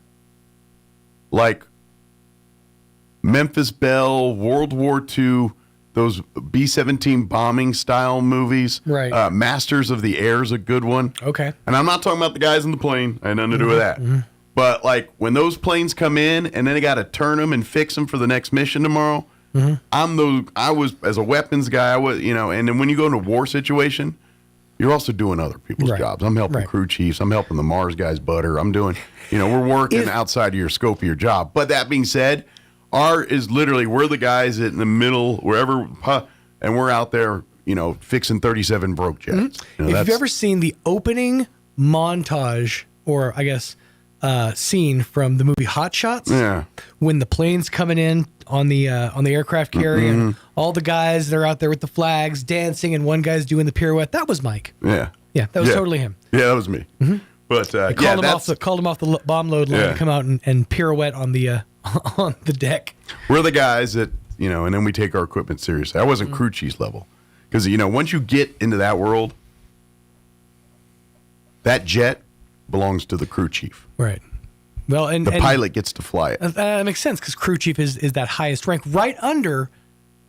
[SPEAKER 10] Memphis Belle, World War II, those B-17 bombing style movies.
[SPEAKER 5] Right.
[SPEAKER 10] Masters of the Air is a good one.
[SPEAKER 5] Okay.
[SPEAKER 10] And I'm not talking about the guys in the plane. I had nothing to do with that.
[SPEAKER 5] Mm-hmm.
[SPEAKER 10] But when those planes come in and then they got to turn them and fix them for the next mission tomorrow.
[SPEAKER 5] Mm-hmm.
[SPEAKER 10] I was, as a weapons guy, and then when you go into a war situation, you're also doing other people's jobs. I'm helping crew chiefs. I'm helping the Mars guys butter. I'm doing, we're working outside of your scope of your job. But that being said, our is literally, we're the guys in the middle, wherever, and we're out there, fixing 37 broke jets.
[SPEAKER 5] If you've ever seen the opening montage, or I guess scene from the movie Hot Shots, when the plane's coming in on the aircraft carrier, and all the guys, they're out there with the flags dancing, and one guy's doing the pirouette. That was Mike. Yeah, that was totally him.
[SPEAKER 10] Yeah, that was me. But
[SPEAKER 5] called him off the bomb load line to come out and pirouette on the on the deck.
[SPEAKER 10] We're the guys that and then we take our equipment seriously. I wasn't crew chief level, because once you get into that world, that jet belongs to the crew chief.
[SPEAKER 5] Right. Well, and
[SPEAKER 10] the pilot gets to fly it.
[SPEAKER 5] That makes sense, because crew chief is that highest rank, right under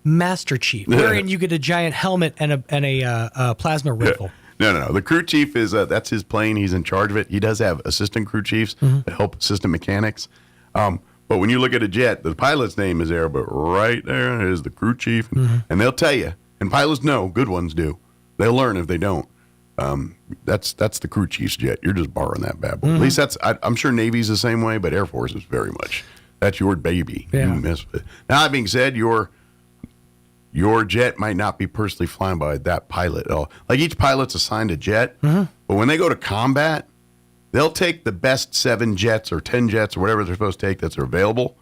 [SPEAKER 5] master chief, wherein you get a giant helmet and a plasma rifle.
[SPEAKER 10] No. The crew chief is that's his plane. He's in charge of it. He does have assistant crew chiefs to help assistant mechanics. But when you look at a jet, the pilot's name is there, but right there is the crew chief, and they'll tell you. And pilots know, good ones do. They'll learn if they don't. That's the crew chief's jet. You're just borrowing that bad boy. At least I'm sure Navy's the same way, but Air Force is very much. That's your baby.
[SPEAKER 5] Yeah.
[SPEAKER 10] You mess with it. Now, that being said, your jet might not be personally flying by that pilot at all. Like, each pilot's assigned a jet, but when they go to combat, they'll take the best 7 jets or 10 jets or whatever they're supposed to take that's available.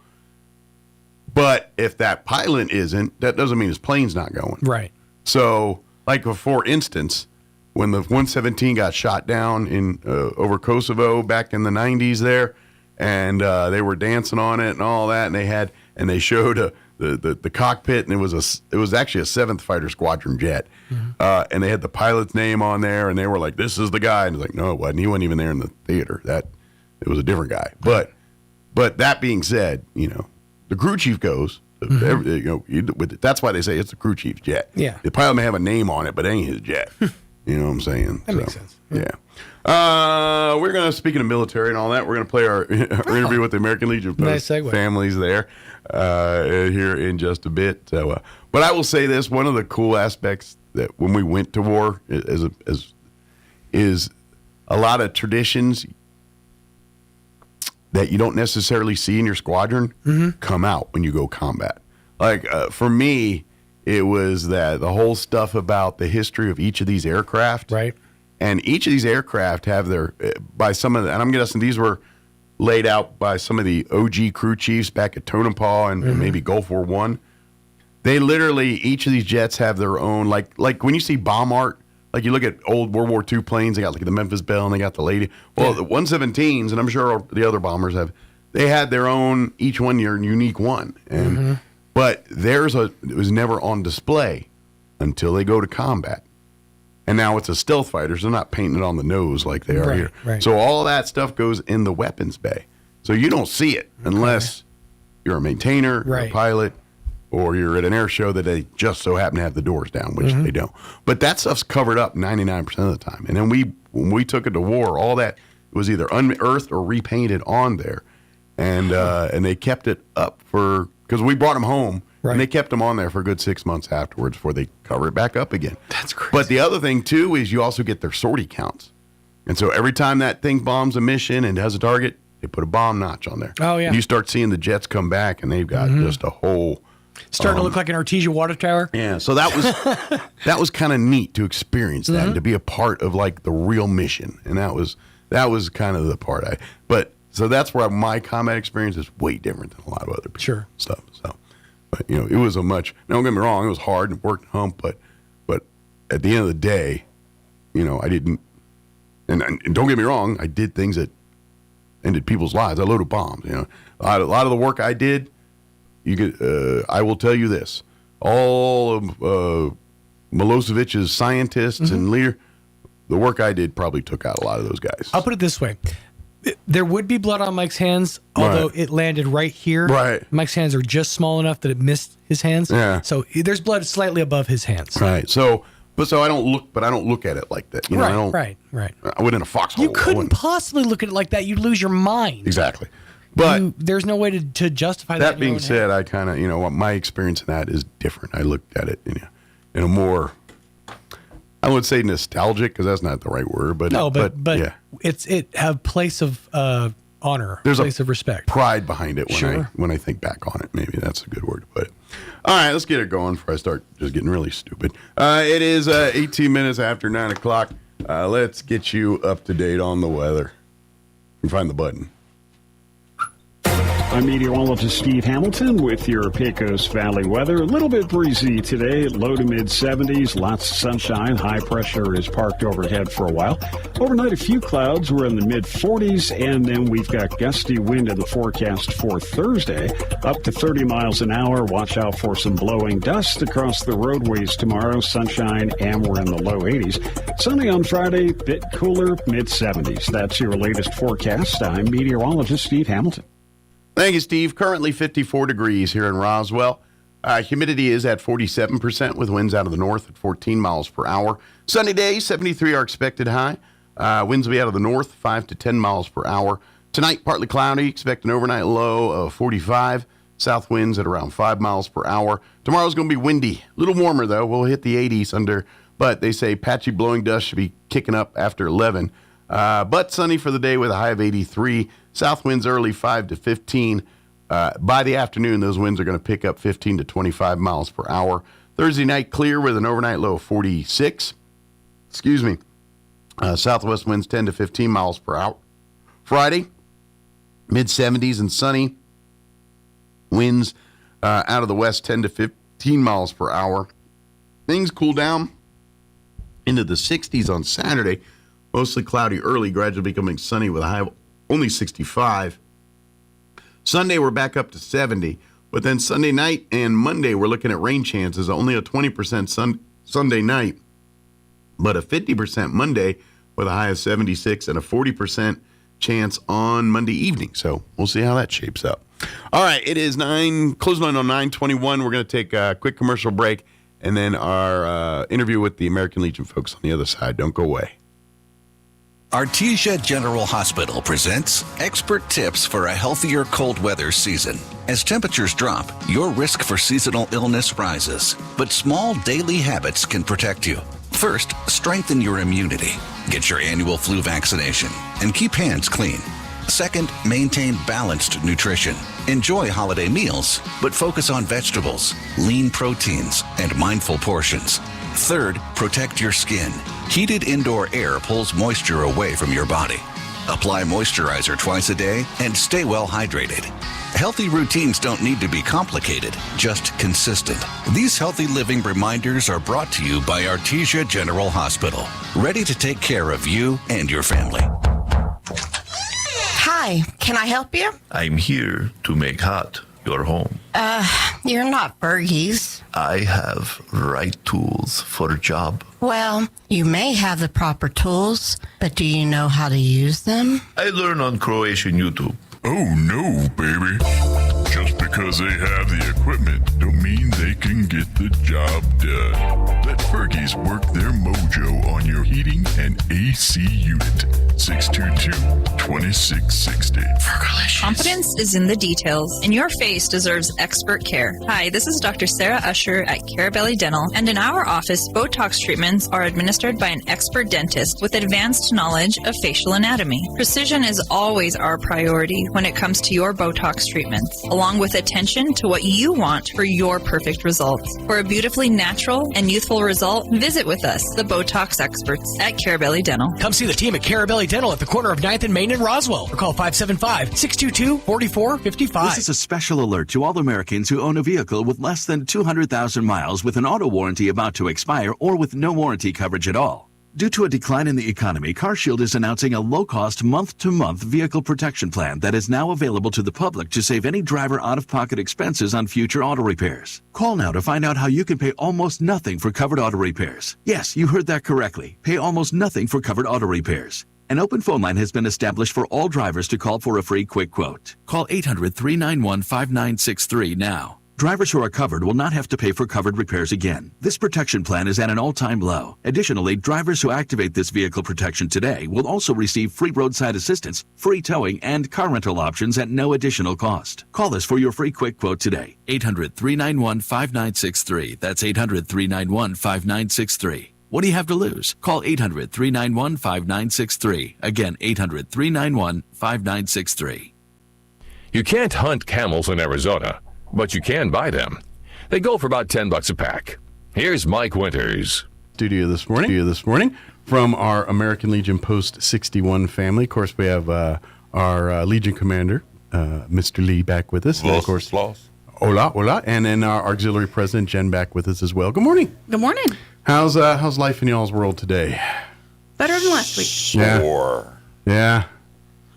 [SPEAKER 10] But if that pilot isn't, that doesn't mean his plane's not going.
[SPEAKER 5] Right.
[SPEAKER 10] So, like, for instance, when the 117 got shot down in over Kosovo back in the 90s there, and they were dancing on it and all that, and they showed the cockpit, and it was actually a 7th Fighter Squadron jet, and they had the pilot's name on there, and they were like, "This is the guy," and it's like, no, it wasn't. He wasn't even there in the theater. It was a different guy. But that being said, the crew chief goes. That's why they say it's the crew chief's jet.
[SPEAKER 5] Yeah.
[SPEAKER 10] The pilot may have a name on it, but it ain't his jet. You know what I'm saying?
[SPEAKER 5] That makes sense.
[SPEAKER 10] Yeah. We're going to, speaking of military and all that, we're going to play our interview with the American Legion Post
[SPEAKER 5] Nice segue.
[SPEAKER 10] families there here in just a bit. So, but I will say this, one of the cool aspects that when we went to war is a lot of traditions that you don't necessarily see in your squadron come out when you go combat. Like, for me, it was that the whole stuff about the history of each of these aircraft.
[SPEAKER 5] Right.
[SPEAKER 10] And each of these aircraft have their, by some of the, and I'm guessing these were laid out by some of the OG crew chiefs back at Tonopah and maybe Gulf War I. They literally, each of these jets have their own, like when you see bomb art, like you look at old World War II planes, they got like the Memphis Belle and they got the Lady. Well, the 117s, and I'm sure the other bombers have, they had their own, each one your unique one. And but it was never on display until they go to combat. And now it's a stealth fighter, so they're not painting it on the nose like they are here.
[SPEAKER 5] Right.
[SPEAKER 10] So all that stuff goes in the weapons bay. So you don't see it unless you're a maintainer, you're a pilot, or you're at an air show that they just so happen to have the doors down, which they don't. But that stuff's covered up 99% of the time. And then when we took it to war, all that was either unearthed or repainted on there. And they kept it up because we brought them home, and they kept them on there for a good 6 months afterwards before they cover it back up again.
[SPEAKER 5] That's crazy.
[SPEAKER 10] But the other thing, too, is you also get their sortie counts. And so every time that thing bombs a mission and has a target, they put a bomb notch on there.
[SPEAKER 5] Oh, yeah.
[SPEAKER 10] And you start seeing the jets come back, and they've got just a whole...
[SPEAKER 5] Starting to look like an Artesia water tower.
[SPEAKER 10] Yeah, so that was kind of neat to experience that, and to be a part of like the real mission, and that was kind of the part So that's where my combat experience is way different than a lot of other people's stuff. So, but it was don't get me wrong, it was hard and worked hump, but at the end of the day, I didn't, and don't get me wrong, I did things that ended people's lives. I loaded bombs. A lot of the work I did. I will tell you this: all of Milosevic's scientists and leader, the work I did probably took out a lot of those guys.
[SPEAKER 5] I'll put it this way: there would be blood on Mike's hands, although it landed right here.
[SPEAKER 10] Right.
[SPEAKER 5] Mike's hands are just small enough that it missed his hands.
[SPEAKER 10] Yeah.
[SPEAKER 5] So there's blood slightly above his hands.
[SPEAKER 10] Right. So I don't look at it like that.
[SPEAKER 5] Right.
[SPEAKER 10] I went in a foxhole.
[SPEAKER 5] You couldn't possibly look at it like that. You'd lose your mind.
[SPEAKER 10] Exactly. But
[SPEAKER 5] there's no way to justify that.
[SPEAKER 10] That being said, I kind of, my experience in that is different. I looked at it in a more, I wouldn't say nostalgic because that's not the right word, but yeah.
[SPEAKER 5] It's a place of honor,
[SPEAKER 10] There's
[SPEAKER 5] place of respect,
[SPEAKER 10] pride behind it
[SPEAKER 5] Sure.
[SPEAKER 10] when I think back on it. Maybe that's a good word to put it. All right, let's get it going before I start just getting really stupid. It is 18 minutes after 9 o'clock. Let's get you up to date on the weather. You can find the button.
[SPEAKER 2] I'm meteorologist Steve Hamilton with your Pecos Valley weather. A little bit breezy today, low to mid 70s, lots of sunshine. High pressure is parked overhead for a while. Overnight, a few clouds. We're in the mid 40s, and then we've got gusty wind in the forecast for Thursday, up to 30 miles an hour. Watch out for some blowing dust across the roadways tomorrow. Sunshine, and we're in the low 80s. Sunny on Friday, bit cooler, mid 70s. That's your latest forecast. I'm meteorologist Steve Hamilton.
[SPEAKER 10] Thank you, Steve. Currently 54 degrees here in Roswell. Humidity is at 47% with winds out of the north at 14 miles per hour. Sunny day, 73 are expected high. Winds will be out of the north, 5 to 10 miles per hour. Tonight, partly cloudy. Expect an overnight low of 45. South winds at around 5 miles per hour. Tomorrow's going to be windy. A little warmer, though. We'll hit the 80s but they say patchy blowing dust should be kicking up after 11. But sunny for the day with a high of 83. South winds early 5 to 15. By the afternoon, those winds are going to pick up 15 to 25 miles per hour. Thursday night, clear with an overnight low of 46. Southwest winds 10 to 15 miles per hour. Friday, mid-70s and sunny. Winds out of the west 10 to 15 miles per hour. Things cool down into the 60s on Saturday. Mostly cloudy early, gradually becoming sunny with a high of only 65. Sunday, we're back up to 70. But then Sunday night and Monday, we're looking at rain chances. Only a 20% Sunday night, but a 50% Monday with a high of 76 and a 40% chance on Monday evening. So we'll see how that shapes up. All right, it is closing on 9:21. We're going to take a quick commercial break and then our interview with the American Legion folks on the other side. Don't go away.
[SPEAKER 12] Artesia General Hospital presents expert tips for a healthier cold weather season. As temperatures drop, your risk for seasonal illness rises, but small daily habits can protect you. First, strengthen your immunity. Get your annual flu vaccination and keep hands clean. Second, maintain balanced nutrition. Enjoy holiday meals, but focus on vegetables, lean proteins, and mindful portions. Third, protect your skin. Heated indoor air pulls moisture away from your body. Apply moisturizer twice a day and stay well hydrated. Healthy routines don't need to be complicated, just consistent. These healthy living reminders are brought to you by Artesia General Hospital, ready to take care of you and your family.
[SPEAKER 17] Hi, can I help you?
[SPEAKER 18] I'm here to make hot your home.
[SPEAKER 17] You're not Fergie's.
[SPEAKER 18] I have right tools for a job.
[SPEAKER 17] Well, you may have the proper tools, but do you know how to use them?
[SPEAKER 18] I learn on Croatian YouTube.
[SPEAKER 20] Oh no, baby. Just because they have the equipment don't mean they can get the job done. Let Fergie's work their mojo on your heating and AC unit. 622-2660. Fergalicious.
[SPEAKER 21] Confidence is in the details, and your face deserves expert care. Hi, this is Dr. Sarah Usher at Carabelli Dental, and in our office, Botox treatments are administered by an expert dentist with advanced knowledge of facial anatomy. Precision is always our priority when it comes to your Botox treatments, along with attention to what you want for your perfect results. For a beautifully natural and youthful result, visit with us, the Botox experts at Carabelli Dental.
[SPEAKER 5] Come see the team at Carabelli Dental at the corner of 9th and Main in Roswell, or call 575-622-4455.
[SPEAKER 27] This is a special alert to all Americans who own a vehicle with less than 200,000 miles with an auto warranty about to expire or with no warranty coverage at all. Due to a decline in the economy, CarShield is announcing a low-cost month-to-month vehicle protection plan that is now available to the public to save any driver out-of-pocket expenses on future auto repairs. Call now to find out how you can pay almost nothing for covered auto repairs. Yes, you heard that correctly. Pay almost nothing for covered auto repairs. An open phone line has been established for all drivers to call for a free quick quote. Call 800-391-5963 now. Drivers who are covered will not have to pay for covered repairs again. This protection plan is at an all-time low. Additionally, drivers who activate this vehicle protection today will also receive free roadside assistance, free towing, and car rental options at no additional cost. Call us for your free quick quote today. 800-391-5963. That's 800-391-5963. What do you have to lose? Call 800-391-5963. Again, 800-391-5963.
[SPEAKER 11] You can't hunt camels in Arizona, but you can buy them. They go for about $10 a pack. Here's Mike Winters.
[SPEAKER 10] Studio this morning from our American Legion Post 61 family. Of course, we have our Legion commander, Mr. Lee, back with us. And of course, hola. And then our auxiliary president, Jen, back with us as well. Good morning.
[SPEAKER 3] Good morning.
[SPEAKER 10] How's life in y'all's world today?
[SPEAKER 3] Better than last week.
[SPEAKER 4] Sore.
[SPEAKER 10] Yeah.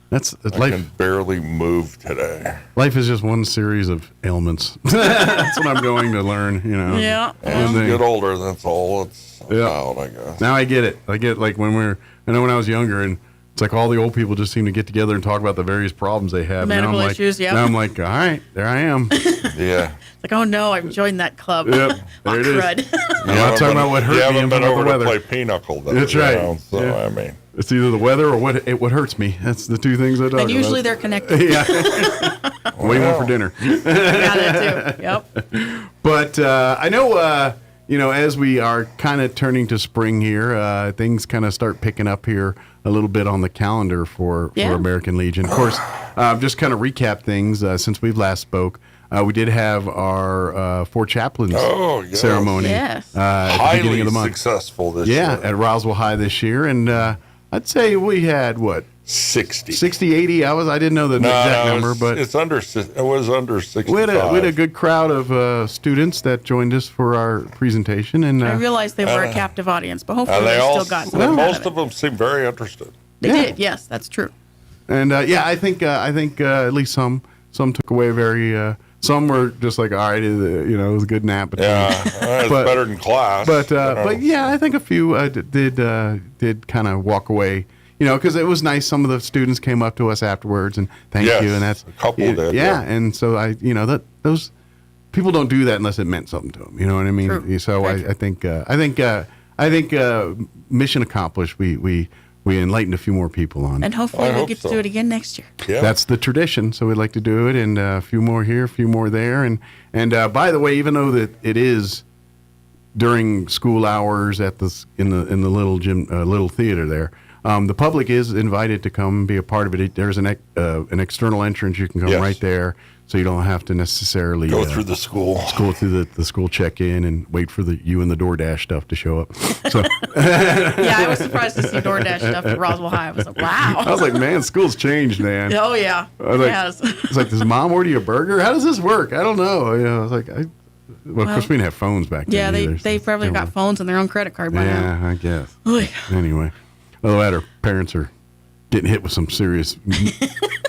[SPEAKER 10] That's
[SPEAKER 4] I
[SPEAKER 10] life.
[SPEAKER 4] can barely move today.
[SPEAKER 10] Life is just one series of ailments. That's what I'm going to learn,
[SPEAKER 3] Yeah.
[SPEAKER 4] As you get older, that's all it's about, I guess.
[SPEAKER 10] Now I get it. I get like when I know when I was younger, and it's like all the old people just seem to get together and talk about the various problems they have.
[SPEAKER 3] Medical issues, yeah.
[SPEAKER 10] Now I'm like, all right, there I am.
[SPEAKER 4] Yeah.
[SPEAKER 3] Like, oh no, I've joined that club.
[SPEAKER 10] Yep, there it is.
[SPEAKER 3] Crud.
[SPEAKER 10] I'm not talking about what hurt me.
[SPEAKER 4] You haven't
[SPEAKER 10] I'm
[SPEAKER 4] been
[SPEAKER 10] talking
[SPEAKER 4] over
[SPEAKER 10] about the
[SPEAKER 4] to
[SPEAKER 10] weather.
[SPEAKER 4] play pinochle, though.
[SPEAKER 10] That's right.
[SPEAKER 4] So, I mean.
[SPEAKER 10] It's either the weather or what hurts me. That's the two things I talk about.
[SPEAKER 3] And usually they're connected.
[SPEAKER 10] Yeah. Waiting for dinner.
[SPEAKER 3] Yeah, that too. Yep.
[SPEAKER 10] But I know, as we are kind of turning to spring here, things kind of start picking up here a little bit on the calendar for American Legion. Of course, just kind of recap things since we've last spoke. We did have our Four Chaplains ceremony at the beginning of the month.
[SPEAKER 4] Successful this year.
[SPEAKER 10] Yeah, at Roswell High this year. And I'd say we had, 60, 80. I didn't know the exact number, but
[SPEAKER 4] it was under 65.
[SPEAKER 10] We had a good crowd of students that joined us for our presentation. And
[SPEAKER 3] I realized they were a captive audience, but hopefully they still got something
[SPEAKER 4] most
[SPEAKER 3] out
[SPEAKER 4] of them seemed very interested.
[SPEAKER 3] They did, yes, that's true.
[SPEAKER 10] And I think at least some took away very. Some were just like, all right, it was a good nap.
[SPEAKER 4] It's better than class.
[SPEAKER 10] But yeah, I think a few did kind of walk away, because it was nice. Some of the students came up to us afterwards and thank you, and that's
[SPEAKER 4] a couple did.
[SPEAKER 10] Yeah, and so those people don't do that unless it meant something to them. You know what I mean?
[SPEAKER 3] True.
[SPEAKER 10] So I think mission accomplished. We enlightened a few more people on it.
[SPEAKER 3] And hopefully we'll get to do it again next year.
[SPEAKER 10] Yeah. That's the tradition, so we'd like to do it, and a few more here, a few more there. And by the way, even though that it is during school hours in the little gym, little theater there, the public is invited to come and be a part of it. There's an external entrance. You can come right there, so you don't have to necessarily
[SPEAKER 4] go through the school.
[SPEAKER 10] Go through the school check-in and wait for you and the DoorDash stuff to show up. So
[SPEAKER 3] yeah, I was surprised to see DoorDash stuff at Roswell High. I was like, wow.
[SPEAKER 10] I was like, man, school's changed, man.
[SPEAKER 3] Oh yeah,
[SPEAKER 10] it's like, does mom order you a burger? How does this work? I don't know. I was like, of course we didn't have phones back then.
[SPEAKER 3] Yeah,
[SPEAKER 10] either,
[SPEAKER 3] they probably got phones and their own credit card by now.
[SPEAKER 10] Yeah, I guess. Anyway, other than that, our parents are getting hit with some serious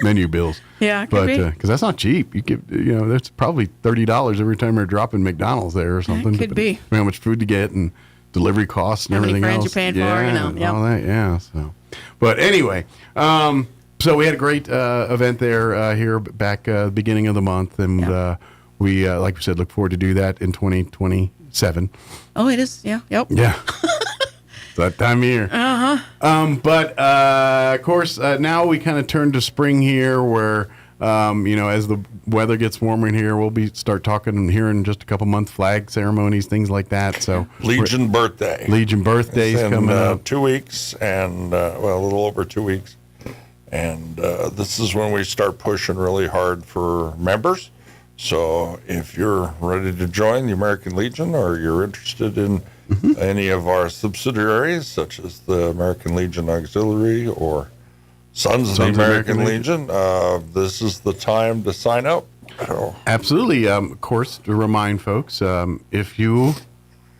[SPEAKER 10] menu bills.
[SPEAKER 3] Yeah, could be.
[SPEAKER 10] Because that's not cheap. You get, that's probably $30 every time they're dropping McDonald's there or something.
[SPEAKER 3] It could be.
[SPEAKER 10] How much food to get and delivery costs and everything else.
[SPEAKER 3] How many friends you're paying for,
[SPEAKER 10] all that. Yeah. So, but anyway, so we had a great event there here back beginning of the month, and we, like we said, look forward to do that in 2027.
[SPEAKER 3] Oh, it is. Yeah. Yep.
[SPEAKER 10] Yeah. That time of year. But of course, now we kind of turn to spring here, where as the weather gets warmer in here, we'll start talking here in just a couple months, flag ceremonies, things like that. So
[SPEAKER 4] Legion
[SPEAKER 10] birthdays coming up.
[SPEAKER 4] 2 weeks, and a little over 2 weeks, and this is when we start pushing really hard for members. So if you're ready to join the American Legion, or you're interested in any of our subsidiaries, such as the American Legion Auxiliary or Sons of the American Legion, this is the time to sign up.
[SPEAKER 10] Absolutely. Of course, to remind folks, if you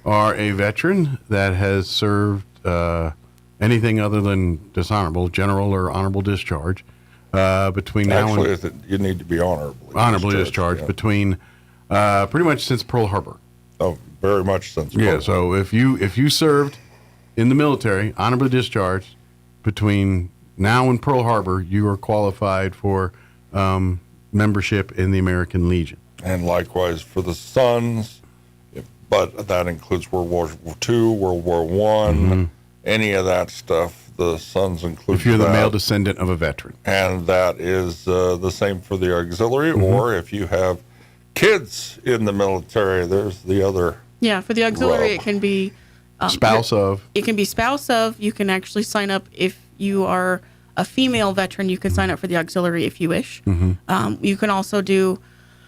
[SPEAKER 10] are a veteran that has served anything other than dishonorable, general or honorable discharge, between now and...
[SPEAKER 4] you need to be honorably
[SPEAKER 10] discharged between pretty much since Pearl Harbor.
[SPEAKER 4] Oh, very much since Pearl Harbor.
[SPEAKER 10] So if you served in the military, honorably discharged, between now and Pearl Harbor, you are qualified for membership in the American Legion.
[SPEAKER 4] And likewise for the Sons, but that includes World War II, World War I, any of that stuff. The Sons include
[SPEAKER 10] if you're the male descendant of a veteran.
[SPEAKER 4] And that is the same for the auxiliary, or if you have kids in the military, there's the other.
[SPEAKER 3] Yeah, for the auxiliary, it can be
[SPEAKER 10] Spouse of?
[SPEAKER 3] It can be spouse of. You can actually sign up if you are a female veteran. You can sign up for the auxiliary if you wish. You can also do,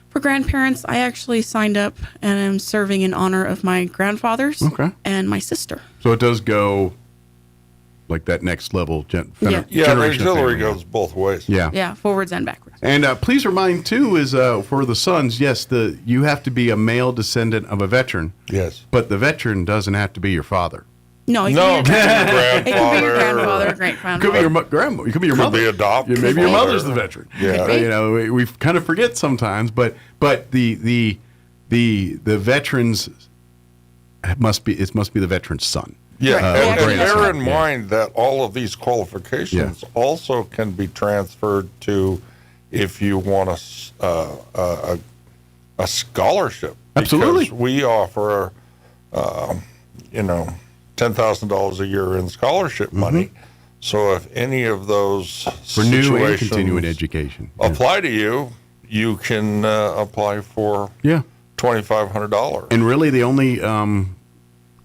[SPEAKER 3] for grandparents, I actually signed up and am serving in honor of my grandfathers and my sister.
[SPEAKER 10] So it does go like that next level.
[SPEAKER 4] The auxiliary goes both ways.
[SPEAKER 3] Yeah, forwards and backwards.
[SPEAKER 10] And please remind, too, is for the sons, yes, you have to be a male descendant of a veteran.
[SPEAKER 4] Yes.
[SPEAKER 10] But the veteran doesn't have to be your father.
[SPEAKER 3] No, it can be your grandfather, great-grandfather.
[SPEAKER 10] Could be your grandma. It could be your mother.
[SPEAKER 4] Could be adopted.
[SPEAKER 10] Maybe your mother's the veteran.
[SPEAKER 4] Yeah.
[SPEAKER 10] You know, we kind of forget sometimes, but the veterans must be the veteran's son.
[SPEAKER 4] Yeah, and bear in mind that all of these qualifications also can be transferred to if you want a scholarship.
[SPEAKER 10] Absolutely.
[SPEAKER 4] Because we offer, $10,000 a year in scholarship money. So if any of those
[SPEAKER 10] for new and continuing education
[SPEAKER 4] apply to you, you can apply for $2,500.
[SPEAKER 10] And really, the only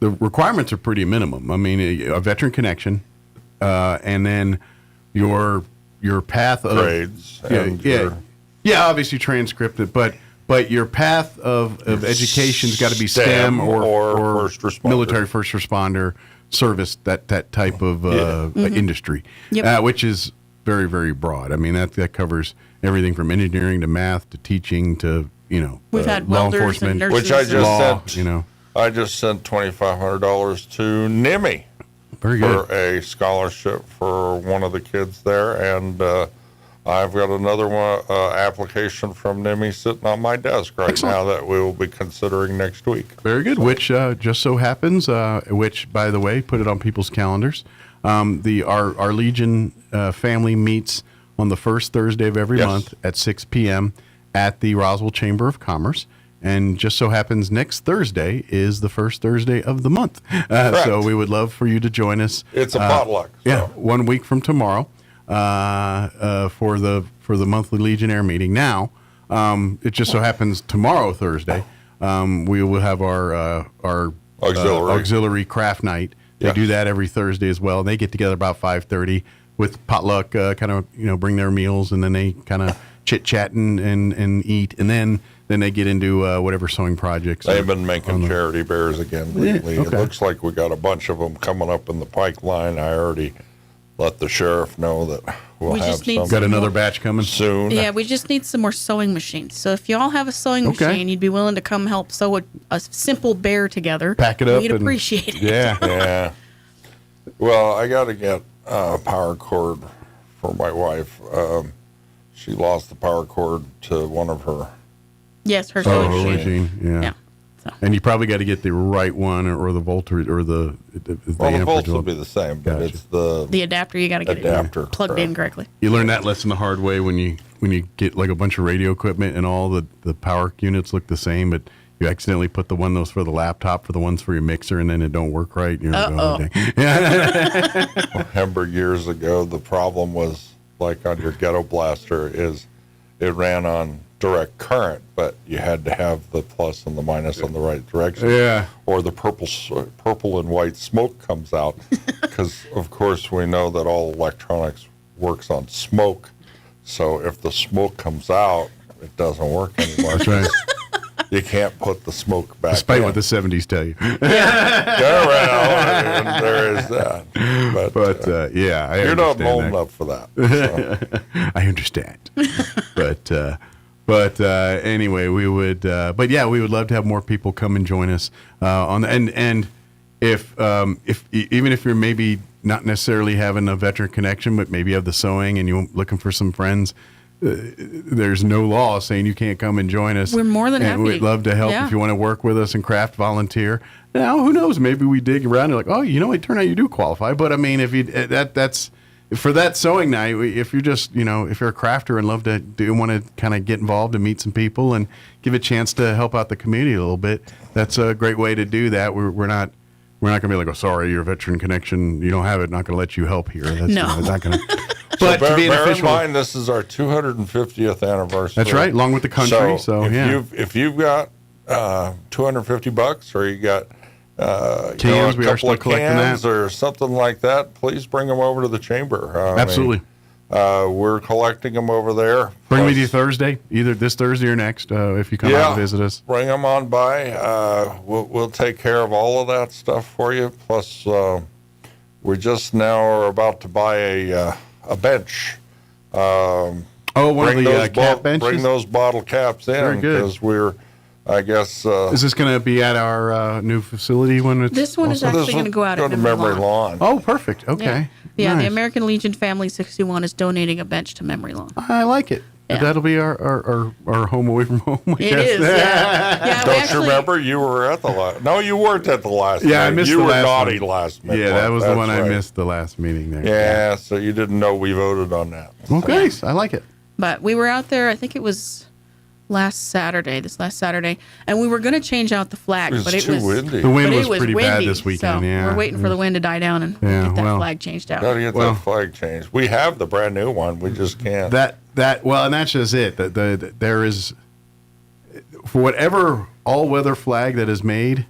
[SPEAKER 10] the requirements are pretty minimum. I mean, a veteran connection, and then your path of
[SPEAKER 4] grades,
[SPEAKER 10] obviously transcripted, but your path of education's got to be STEM or
[SPEAKER 4] first responder.
[SPEAKER 10] Military first responder service, that type of industry, which is very, very broad. I mean, that covers everything from engineering to math to teaching to
[SPEAKER 3] we've had
[SPEAKER 10] law
[SPEAKER 3] welders
[SPEAKER 10] enforcement,
[SPEAKER 3] and nurses,
[SPEAKER 4] which I just
[SPEAKER 10] sent.
[SPEAKER 4] I just sent $2,500 to NIMI for a scholarship for one of the kids there, and I've got another one application from NIMI sitting on my desk now that we will be considering next week.
[SPEAKER 10] Very good. Which just so happens, which by the way, put it on people's calendars. Our Legion family meets on the first Thursday of every month at 6 p.m. at the Roswell Chamber of Commerce. And just so happens next Thursday is the first Thursday of the month. So we would love for you to join us.
[SPEAKER 4] It's a potluck.
[SPEAKER 10] Yeah, 1 week from tomorrow for the monthly Legionnaire meeting. Now, it just so happens tomorrow, Thursday, we will have our auxiliary craft night. They do that every Thursday as well. They get together about 5:30 with potluck, kind of bring their meals, and then they kind of chit-chat and eat, and then they get into whatever sewing projects.
[SPEAKER 4] They've been making charity bears again lately. It looks like we got a bunch of them coming up in the pipeline. I already let the sheriff know that we'll have some.
[SPEAKER 10] Got another batch coming
[SPEAKER 4] soon.
[SPEAKER 3] Yeah, we just need some more sewing machines. So if you all have a sewing machine, you'd be willing to come help sew a simple bear together.
[SPEAKER 10] Pack it up.
[SPEAKER 3] We'd appreciate it.
[SPEAKER 4] Yeah. Well, I got to get a power cord for my wife. She lost the power cord to one of her.
[SPEAKER 3] Yes, her sewing
[SPEAKER 10] machine. Yeah. So. And you probably got to get the right one, or the voltage, or the
[SPEAKER 4] volts will be the same, but it's
[SPEAKER 3] the adapter. You got to get it plugged in correctly.
[SPEAKER 10] You learn that lesson the hard way when you get like a bunch of radio equipment and all the power units look the same, but you accidentally put the one those for the laptop for the ones for your mixer, and then it don't work right. You're like, oh, dang.
[SPEAKER 4] Remember years ago, the problem was like on your ghetto blaster is it ran on direct current, but you had to have the plus and the minus in the right direction.
[SPEAKER 10] Yeah.
[SPEAKER 4] Or the purple and white smoke comes out, because of course we know that all electronics works on smoke. So if the smoke comes out, it doesn't work anymore.
[SPEAKER 10] That's right.
[SPEAKER 4] You can't put the smoke back.
[SPEAKER 10] Despite what the 70s tell you.
[SPEAKER 4] There is that. But
[SPEAKER 10] I
[SPEAKER 4] you're not old enough for that. So.
[SPEAKER 10] I understand. But anyway, we would. We would love to have more people come and join us and if even if you're maybe not necessarily having a veteran connection, but maybe you have the sewing and you're looking for some friends. There's no law saying you can't come and join us.
[SPEAKER 3] We're more than happy.
[SPEAKER 10] We'd love to help if you want to work with us and craft volunteer. Now, who knows? Maybe we dig around and like, oh, it turned out you do qualify. But I mean, if you that's for that sewing night, if you're just if you're a crafter and love to want to kind of get involved and meet some people and give a chance to help out the community a little bit, that's a great way to do that. We're not going to be like, oh, sorry, your veteran connection, you don't have it. Not going to let you help here. That's not going to.
[SPEAKER 4] But bear in mind, this is our 250th anniversary.
[SPEAKER 10] That's right, along with the country. So
[SPEAKER 4] if you've got $250 or you got
[SPEAKER 10] Cans, we are
[SPEAKER 4] couple
[SPEAKER 10] still
[SPEAKER 4] of
[SPEAKER 10] collecting
[SPEAKER 4] cans
[SPEAKER 10] that.
[SPEAKER 4] or something like that, please bring them over to the chamber.
[SPEAKER 10] Absolutely.
[SPEAKER 4] We're collecting them over there.
[SPEAKER 10] Bring me to you Thursday, either this Thursday or next, if you come out and visit us.
[SPEAKER 4] Bring them on by. We'll take care of all of that stuff for you. Plus, we just now are about to buy a bench.
[SPEAKER 10] One of the cap benches?
[SPEAKER 4] Bring those bottle caps in because we're, I guess.
[SPEAKER 10] Is this going to be at our new facility when it's?
[SPEAKER 3] This one is actually going to go out at
[SPEAKER 4] Memory Lawn.
[SPEAKER 10] Oh, perfect. Okay.
[SPEAKER 3] Yeah,
[SPEAKER 10] Nice.
[SPEAKER 3] the American Legion Family 61 is donating a bench to Memory Lawn.
[SPEAKER 10] I like it.
[SPEAKER 3] Yeah.
[SPEAKER 10] That'll be our home away from home. I
[SPEAKER 3] It
[SPEAKER 10] guess.
[SPEAKER 3] is, yeah.
[SPEAKER 4] Don't you remember? You were at the last. No, you weren't at the last.
[SPEAKER 10] Yeah, I
[SPEAKER 4] meeting.
[SPEAKER 10] missed
[SPEAKER 4] you
[SPEAKER 10] the
[SPEAKER 4] were
[SPEAKER 10] last
[SPEAKER 4] naughty
[SPEAKER 10] one.
[SPEAKER 4] last meeting.
[SPEAKER 10] Yeah, that was the one I
[SPEAKER 4] right.
[SPEAKER 10] missed the last meeting there.
[SPEAKER 4] Yeah, so you didn't know we voted on that.
[SPEAKER 10] Okay, I like it.
[SPEAKER 3] But we were out there, I think it was this last Saturday, and we were going to change out the flag, but it
[SPEAKER 4] too
[SPEAKER 3] was
[SPEAKER 4] windy.
[SPEAKER 10] The wind
[SPEAKER 3] but
[SPEAKER 10] was
[SPEAKER 3] it
[SPEAKER 10] pretty bad
[SPEAKER 3] windy,
[SPEAKER 10] this weekend,
[SPEAKER 3] so
[SPEAKER 10] yeah.
[SPEAKER 3] we're waiting for the wind to die down and get that flag changed out.
[SPEAKER 4] Got to get that flag changed. We have the brand new one. We just can't.
[SPEAKER 10] And that's just it. There is, for whatever all-weather flag that is made,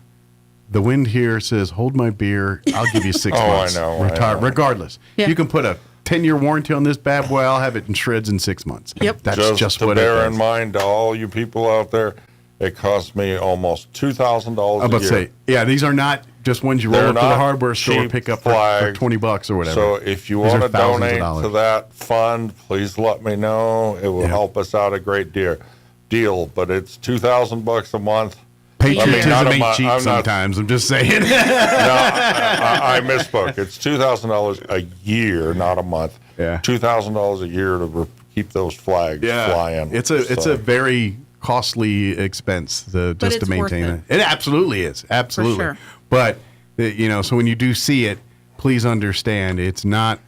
[SPEAKER 10] the wind here says, "Hold my beer. I'll give you 6 months.
[SPEAKER 4] I know.
[SPEAKER 10] Regardless, you can put a 10-year warranty on this bad boy. I'll have it in shreds in 6 months.
[SPEAKER 3] Yep,
[SPEAKER 10] that's just
[SPEAKER 4] to
[SPEAKER 10] what it
[SPEAKER 4] bear
[SPEAKER 10] is.
[SPEAKER 4] in mind to all you people out there. It cost me almost $2,000 a year.
[SPEAKER 10] I'm about to say, these are not just ones you roll
[SPEAKER 4] They're
[SPEAKER 10] up to the
[SPEAKER 4] not
[SPEAKER 10] hardware store,
[SPEAKER 4] cheap
[SPEAKER 10] pick up for
[SPEAKER 4] flags.
[SPEAKER 10] $20 or whatever.
[SPEAKER 4] So if you
[SPEAKER 10] These
[SPEAKER 4] want
[SPEAKER 10] are
[SPEAKER 4] to
[SPEAKER 10] thousands of
[SPEAKER 4] donate
[SPEAKER 10] dollars.
[SPEAKER 4] to that fund, please let me know. It will help us out a great deal. But it's $2,000 a month.
[SPEAKER 10] Patriotism
[SPEAKER 4] not a
[SPEAKER 10] ain't
[SPEAKER 4] month.
[SPEAKER 10] cheap
[SPEAKER 4] I'm not-
[SPEAKER 10] sometimes. I'm just saying.
[SPEAKER 4] I misspoke. It's $2,000 a year, not a month.
[SPEAKER 10] Yeah.
[SPEAKER 4] $2,000 a year to keep those flags flying.
[SPEAKER 10] It's a very costly expense just to
[SPEAKER 3] it's worth
[SPEAKER 10] maintain
[SPEAKER 3] it.
[SPEAKER 10] it. It absolutely is. Absolutely.
[SPEAKER 3] For sure.
[SPEAKER 10] But so when you do see it, please understand it's not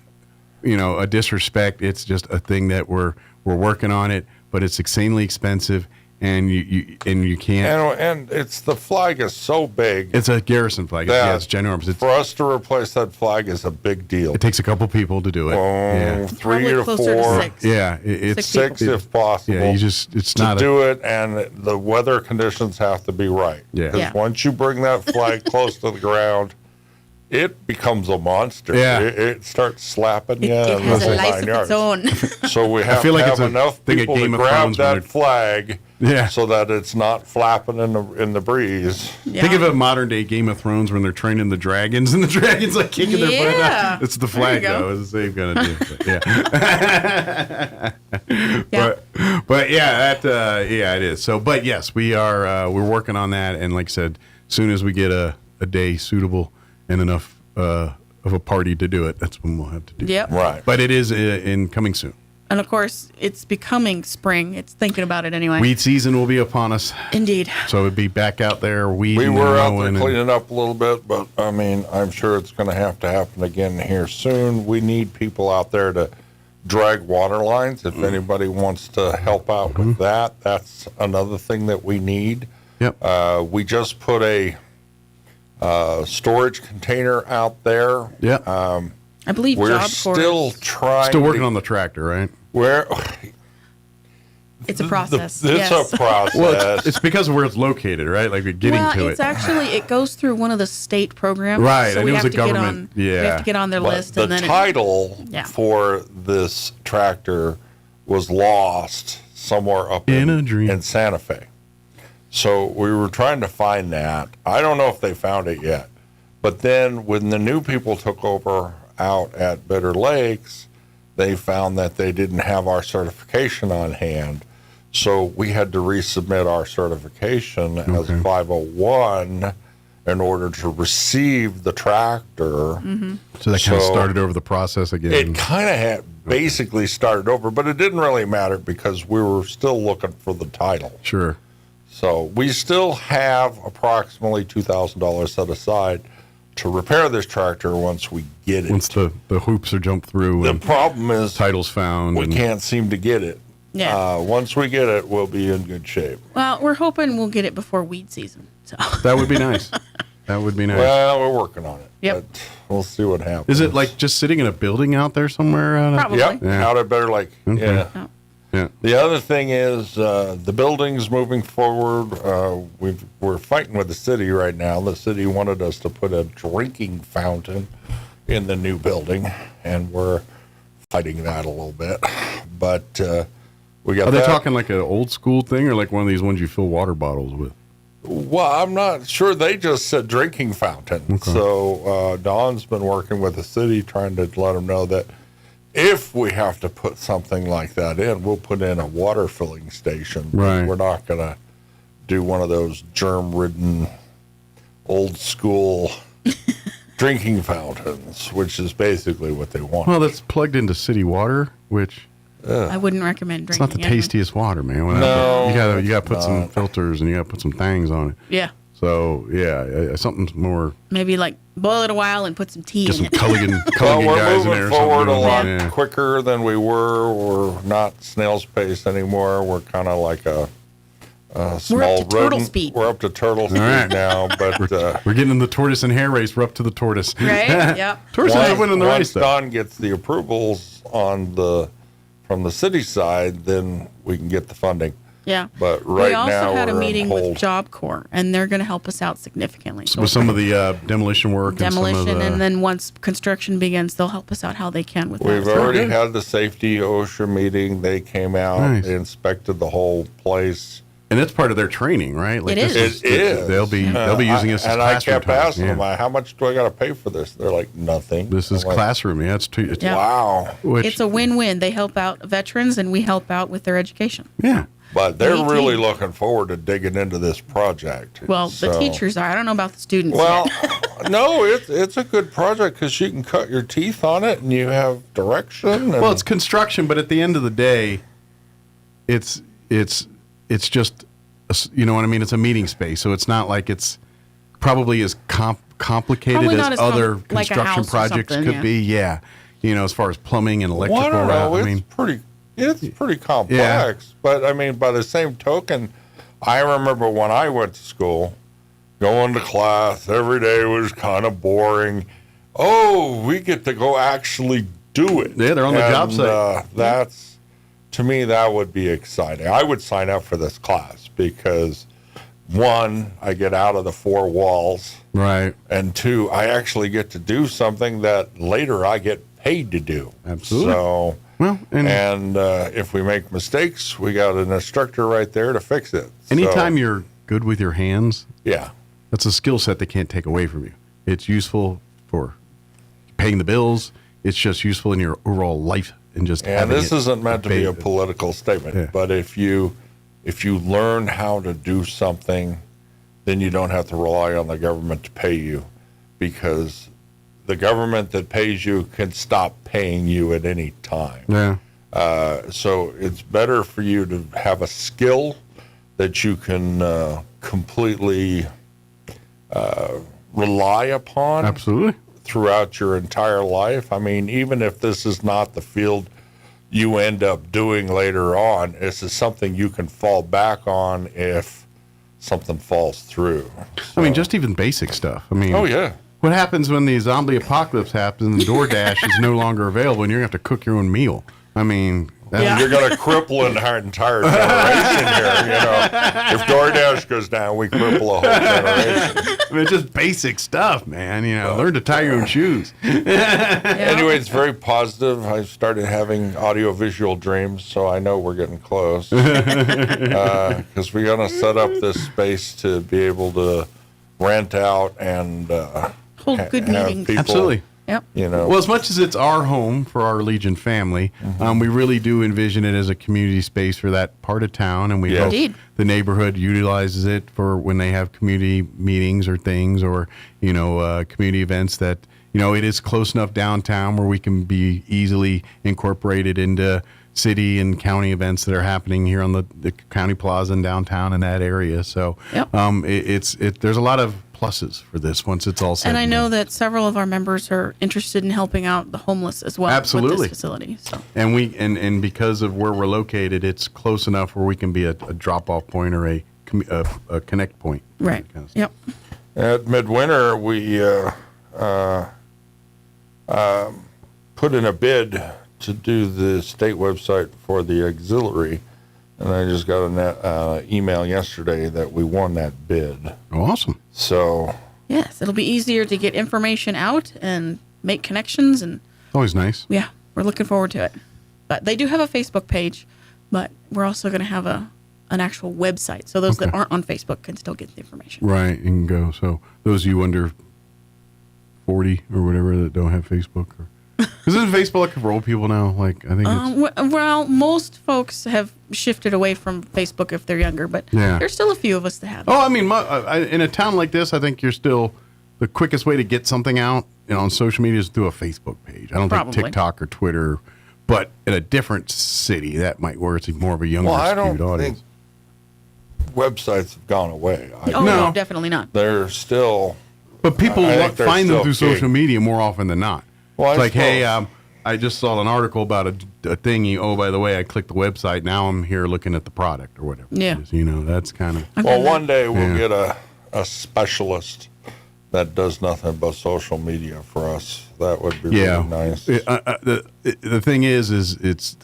[SPEAKER 10] a disrespect. It's just a thing that we're working on it, but it's insanely expensive. And you can't.
[SPEAKER 4] And it's the flag is so big.
[SPEAKER 10] It's a garrison flag. It's ginormous.
[SPEAKER 4] For us to replace that flag is a big deal.
[SPEAKER 10] It takes a couple people to do it.
[SPEAKER 4] 3 or 4.
[SPEAKER 3] To 6.
[SPEAKER 10] Yeah, it's
[SPEAKER 4] 6 if possible.
[SPEAKER 10] Yeah, it's
[SPEAKER 4] to
[SPEAKER 10] not
[SPEAKER 4] do it, and the weather conditions have to be right.
[SPEAKER 10] Yeah.
[SPEAKER 4] Because once you bring that flag close to the ground, it becomes a monster.
[SPEAKER 10] Yeah.
[SPEAKER 4] It starts slapping you.
[SPEAKER 3] It
[SPEAKER 4] and
[SPEAKER 3] has
[SPEAKER 4] the
[SPEAKER 3] a
[SPEAKER 4] whole
[SPEAKER 3] life
[SPEAKER 4] 9
[SPEAKER 3] of
[SPEAKER 4] yards.
[SPEAKER 3] its own.
[SPEAKER 4] So we have
[SPEAKER 10] feel
[SPEAKER 4] to
[SPEAKER 10] like
[SPEAKER 4] have
[SPEAKER 10] it's a
[SPEAKER 4] enough
[SPEAKER 10] thing of
[SPEAKER 4] people to
[SPEAKER 10] Game of
[SPEAKER 4] grab
[SPEAKER 10] Thrones when
[SPEAKER 4] that
[SPEAKER 10] they're-
[SPEAKER 4] flag
[SPEAKER 10] Yeah.
[SPEAKER 4] so that it's not flapping in the breeze.
[SPEAKER 10] Think of a modern day Game of Thrones when they're training the dragons and the dragons like kicking their butt out. It's the flag though. It's the same kind of deal. But it is. So, but yes, we are. We're working on that, and like I said, as soon as we get a day suitable and enough of a party to do it, that's when we'll have to do.
[SPEAKER 3] Yep.
[SPEAKER 4] Right.
[SPEAKER 10] But it is in coming soon.
[SPEAKER 3] And of course, it's becoming spring. It's thinking about it anyway.
[SPEAKER 10] Weed season will be upon us.
[SPEAKER 3] Indeed.
[SPEAKER 10] So it'd be back out there weeding.
[SPEAKER 4] We were out there
[SPEAKER 10] and
[SPEAKER 4] cleaning up a little bit, but I mean, I'm sure it's going to have to happen again here soon. We need people out there to drag water lines. If anybody wants to help out with that, that's another thing that we need.
[SPEAKER 10] Yep.
[SPEAKER 4] We just put a storage container out there.
[SPEAKER 10] Yep.
[SPEAKER 3] I believe
[SPEAKER 4] We're
[SPEAKER 3] Job Corps
[SPEAKER 4] still trying.
[SPEAKER 10] Still working on the tractor, right?
[SPEAKER 3] It's a process.
[SPEAKER 4] It's
[SPEAKER 3] yes.
[SPEAKER 4] a process.
[SPEAKER 10] Well, it's because of where it's located, right? Like we're getting to
[SPEAKER 3] it's
[SPEAKER 10] it.
[SPEAKER 3] actually it goes through one of the state programs.
[SPEAKER 10] Right,
[SPEAKER 3] So
[SPEAKER 10] and
[SPEAKER 3] we
[SPEAKER 10] it was
[SPEAKER 3] have
[SPEAKER 10] a
[SPEAKER 3] to get
[SPEAKER 10] government-
[SPEAKER 3] on. We have to get on their
[SPEAKER 4] But
[SPEAKER 3] list,
[SPEAKER 4] the
[SPEAKER 3] and then
[SPEAKER 4] title for this tractor was lost somewhere up in Santa Fe. So we were trying to find that. I don't know if they found it yet. But then when the new people took over out at Bitter Lakes, they found that they didn't have our certification on hand. So we had to resubmit our certification as 501 in order to receive the tractor.
[SPEAKER 10] So that kind of started over the process again.
[SPEAKER 4] It kind of had basically started over, but it didn't really matter because we were still looking for the title.
[SPEAKER 10] Sure.
[SPEAKER 4] So we still have approximately $2,000 set aside to repair this tractor once we get it.
[SPEAKER 10] Once the hoops are jumped through.
[SPEAKER 4] The
[SPEAKER 10] and
[SPEAKER 4] problem is
[SPEAKER 10] titles found.
[SPEAKER 4] we can't seem to get it.
[SPEAKER 3] Yeah.
[SPEAKER 4] Once we get it, we'll be in good shape.
[SPEAKER 3] Well, we're hoping we'll get it before weed season. So
[SPEAKER 10] That would be nice. That would be nice.
[SPEAKER 4] Well, we're working on it.
[SPEAKER 3] Yep.
[SPEAKER 4] But we'll see what happens.
[SPEAKER 10] Is it like just sitting in a building out there somewhere?
[SPEAKER 3] Probably.
[SPEAKER 4] Yep. Out at Better Lake.
[SPEAKER 10] Okay.
[SPEAKER 4] Yeah.
[SPEAKER 10] Yeah.
[SPEAKER 4] The other thing is the building's moving forward. We're fighting with the city right now. The city wanted us to put a drinking fountain in the new building, and we're fighting that a little bit. But we got.
[SPEAKER 10] Are they talking like an old school thing, or like one of these ones you fill water bottles with?
[SPEAKER 4] Well, I'm not sure. They just said drinking fountain. Okay. So Don's been working with the city, trying to let them know that if we have to put something like that in, we'll put in a water filling station.
[SPEAKER 10] Right.
[SPEAKER 4] We're not going to do one of those germ-ridden, old-school drinking fountains, which is basically what they want.
[SPEAKER 10] Well, that's plugged into city water, which
[SPEAKER 3] I wouldn't recommend drinking.
[SPEAKER 10] It's not the tastiest water, man.
[SPEAKER 4] No,
[SPEAKER 10] you got to put some filters and you got to put some things on it.
[SPEAKER 3] Yeah.
[SPEAKER 10] So yeah, something more.
[SPEAKER 3] Maybe like boil it a while and put some tea
[SPEAKER 10] Get
[SPEAKER 3] in
[SPEAKER 10] some
[SPEAKER 3] it.
[SPEAKER 10] Culligan
[SPEAKER 4] Well, we're
[SPEAKER 10] guys in there.
[SPEAKER 4] moving forward a lot
[SPEAKER 10] Yeah.
[SPEAKER 4] quicker than we were. We're not snail's pace anymore. We're kind of like a small
[SPEAKER 3] We're up to turtle
[SPEAKER 4] rodent.
[SPEAKER 3] speed.
[SPEAKER 4] We're up to turtle speed
[SPEAKER 10] right.
[SPEAKER 4] now, but
[SPEAKER 10] We're getting in the tortoise and hare race. We're up to the tortoise.
[SPEAKER 3] Right? Yep.
[SPEAKER 10] Tortoise is winning the race,
[SPEAKER 4] once
[SPEAKER 10] though.
[SPEAKER 4] Don gets the approvals from the city side, then we can get the funding.
[SPEAKER 3] Yeah.
[SPEAKER 4] But right
[SPEAKER 3] we also
[SPEAKER 4] now
[SPEAKER 3] had a
[SPEAKER 4] we're on
[SPEAKER 3] meeting
[SPEAKER 4] hold.
[SPEAKER 3] with Job Corps, and they're going to help us out significantly.
[SPEAKER 10] With some of the demolition work.
[SPEAKER 3] Demolition,
[SPEAKER 10] and, some of the,
[SPEAKER 3] and then once construction begins, they'll help us out how they can with
[SPEAKER 4] We've
[SPEAKER 3] that.
[SPEAKER 4] already had the safety OSHA meeting. They came out,
[SPEAKER 10] Nice.
[SPEAKER 4] they inspected the whole place.
[SPEAKER 10] And it's part of their training, right? Like
[SPEAKER 3] It
[SPEAKER 10] this
[SPEAKER 3] is.
[SPEAKER 4] It is.
[SPEAKER 10] They'll be using this as
[SPEAKER 4] and I
[SPEAKER 10] classroom
[SPEAKER 4] kept
[SPEAKER 10] time.
[SPEAKER 4] asking them, how much do I got to pay for this? They're like, nothing.
[SPEAKER 10] This is
[SPEAKER 4] I'm like,
[SPEAKER 10] classroom. Yeah, it's
[SPEAKER 3] Yeah.
[SPEAKER 4] Wow.
[SPEAKER 10] Which,
[SPEAKER 3] It's a win-win. They help out veterans, and we help out with their education.
[SPEAKER 10] yeah.
[SPEAKER 4] But they're
[SPEAKER 3] Me too.
[SPEAKER 4] really looking forward to digging into this project.
[SPEAKER 3] Well, the
[SPEAKER 4] So-
[SPEAKER 3] teachers are. I don't know about the students
[SPEAKER 4] Well,
[SPEAKER 3] yet.
[SPEAKER 4] no, it's a good project because you can cut your teeth on it and you have direction. And
[SPEAKER 10] Well, it's construction, but at the end of the day, it's just you know what I mean. It's a meeting space, so it's not like it's probably as complicated
[SPEAKER 3] Probably not
[SPEAKER 10] as
[SPEAKER 3] as
[SPEAKER 10] other
[SPEAKER 3] like a
[SPEAKER 10] construction
[SPEAKER 3] house or
[SPEAKER 10] projects
[SPEAKER 3] something,
[SPEAKER 10] could
[SPEAKER 3] yeah.
[SPEAKER 10] be. Yeah, you know, as far as plumbing and electrical.
[SPEAKER 4] Well, I don't know.
[SPEAKER 10] I mean,
[SPEAKER 4] It's pretty complex. But I mean, by the same token, I remember when I went to school, going to class every day was kind of boring. Oh, we get to go actually do it.
[SPEAKER 10] Yeah, they're on the job site.
[SPEAKER 4] That's, to me, that would be exciting. I would sign up for this class because, one, I get out of the four walls.
[SPEAKER 10] right.
[SPEAKER 4] And two, I actually get to do something that later I get paid to do.
[SPEAKER 10] Absolutely.
[SPEAKER 4] So,
[SPEAKER 10] Well,
[SPEAKER 4] and if we make mistakes, we got an instructor right there to fix it.
[SPEAKER 10] anytime
[SPEAKER 4] So,
[SPEAKER 10] you're good with your hands,
[SPEAKER 4] yeah,
[SPEAKER 10] that's a skill set they can't take away from you. It's useful for paying the bills. It's just useful in your overall life and just.
[SPEAKER 4] and
[SPEAKER 10] having
[SPEAKER 4] this
[SPEAKER 10] it
[SPEAKER 4] isn't meant to be a
[SPEAKER 10] obeyed.
[SPEAKER 4] political statement,
[SPEAKER 10] Yeah.
[SPEAKER 4] but if you learn how to do something, then you don't have to rely on the government to pay you, because the government that pays you can stop paying you at any time.
[SPEAKER 10] Yeah.
[SPEAKER 4] So it's better for you to have a skill that you can completely rely upon
[SPEAKER 10] Absolutely.
[SPEAKER 4] throughout your entire life. I mean, even if this is not the field you end up doing later on, this is something you can fall back on if something falls through.
[SPEAKER 10] I mean, just even basic stuff. I mean,
[SPEAKER 4] Oh, yeah.
[SPEAKER 10] What happens when the zombie apocalypse happens and DoorDash is no longer available and you're going to have to cook your own meal? I mean,
[SPEAKER 4] You're going to cripple an entire generation here. You know, if DoorDash goes down, we cripple a whole generation.
[SPEAKER 10] I mean, it's just basic stuff, man. You know, learn to tie your own shoes.
[SPEAKER 4] Anyway, it's very positive. I started having audiovisual dreams, so I know we're getting close. Because we're going to set up this space to be able to rent out and
[SPEAKER 3] Hold good
[SPEAKER 4] have
[SPEAKER 3] meetings.
[SPEAKER 4] people,
[SPEAKER 10] Absolutely.
[SPEAKER 3] Yep.
[SPEAKER 4] You know,
[SPEAKER 10] Well, as much as it's our home for our Legion family, we really do envision it as a community space for that part of town, and we hope
[SPEAKER 3] Indeed.
[SPEAKER 10] the neighborhood utilizes it for when they have community meetings or things, or community events that it is close enough downtown where we can be easily incorporated into city and county events that are happening here on the county plaza and downtown in that area. So
[SPEAKER 3] Yep.
[SPEAKER 10] there's a lot of pluses for this once it's all said.
[SPEAKER 3] And I know
[SPEAKER 10] done.
[SPEAKER 3] that several of our members are interested in helping out the homeless as well
[SPEAKER 10] Absolutely.
[SPEAKER 3] with this facility. So
[SPEAKER 10] And we and because of where we're located, it's close enough where we can be a drop-off point or a connect point.
[SPEAKER 3] right. Yep.
[SPEAKER 4] at Midwinter, we put in a bid to do the state website for the auxiliary, and I just got an email yesterday that we won that bid.
[SPEAKER 6] Oh, awesome.
[SPEAKER 4] So
[SPEAKER 3] yes, it'll be easier to get information out and make connections, and
[SPEAKER 6] always nice.
[SPEAKER 3] Yeah, we're looking forward to it. But they do have a Facebook page, but we're also going to have an actual website, so those that aren't on Facebook can still get the information.
[SPEAKER 6] Right, you can go. So those of you under 40 or whatever that don't have Facebook, isn't Facebook like for old people now? Like I think it's...
[SPEAKER 3] well, most folks have shifted away from Facebook if they're younger, but there's still a few of us that have.
[SPEAKER 6] Oh, I mean, in a town like this, I think you're still the quickest way to get something out, on social media is through a Facebook page. I don't think TikTok or Twitter, but in a different city that might where it's more of a younger skewed audience.
[SPEAKER 4] Think websites have gone away.
[SPEAKER 3] No, definitely not.
[SPEAKER 4] They're still,
[SPEAKER 6] but people find them through social media more often than not.
[SPEAKER 4] Well,
[SPEAKER 6] it's like, hey, I just saw an article about a thingy. Oh, by the way, I clicked the website. Now I'm here looking at the product or whatever.
[SPEAKER 3] Yeah.
[SPEAKER 6] It is, that's kind of.
[SPEAKER 4] Well, one day we'll get a specialist that does nothing but social media for us. That would be really nice.
[SPEAKER 6] The thing is it's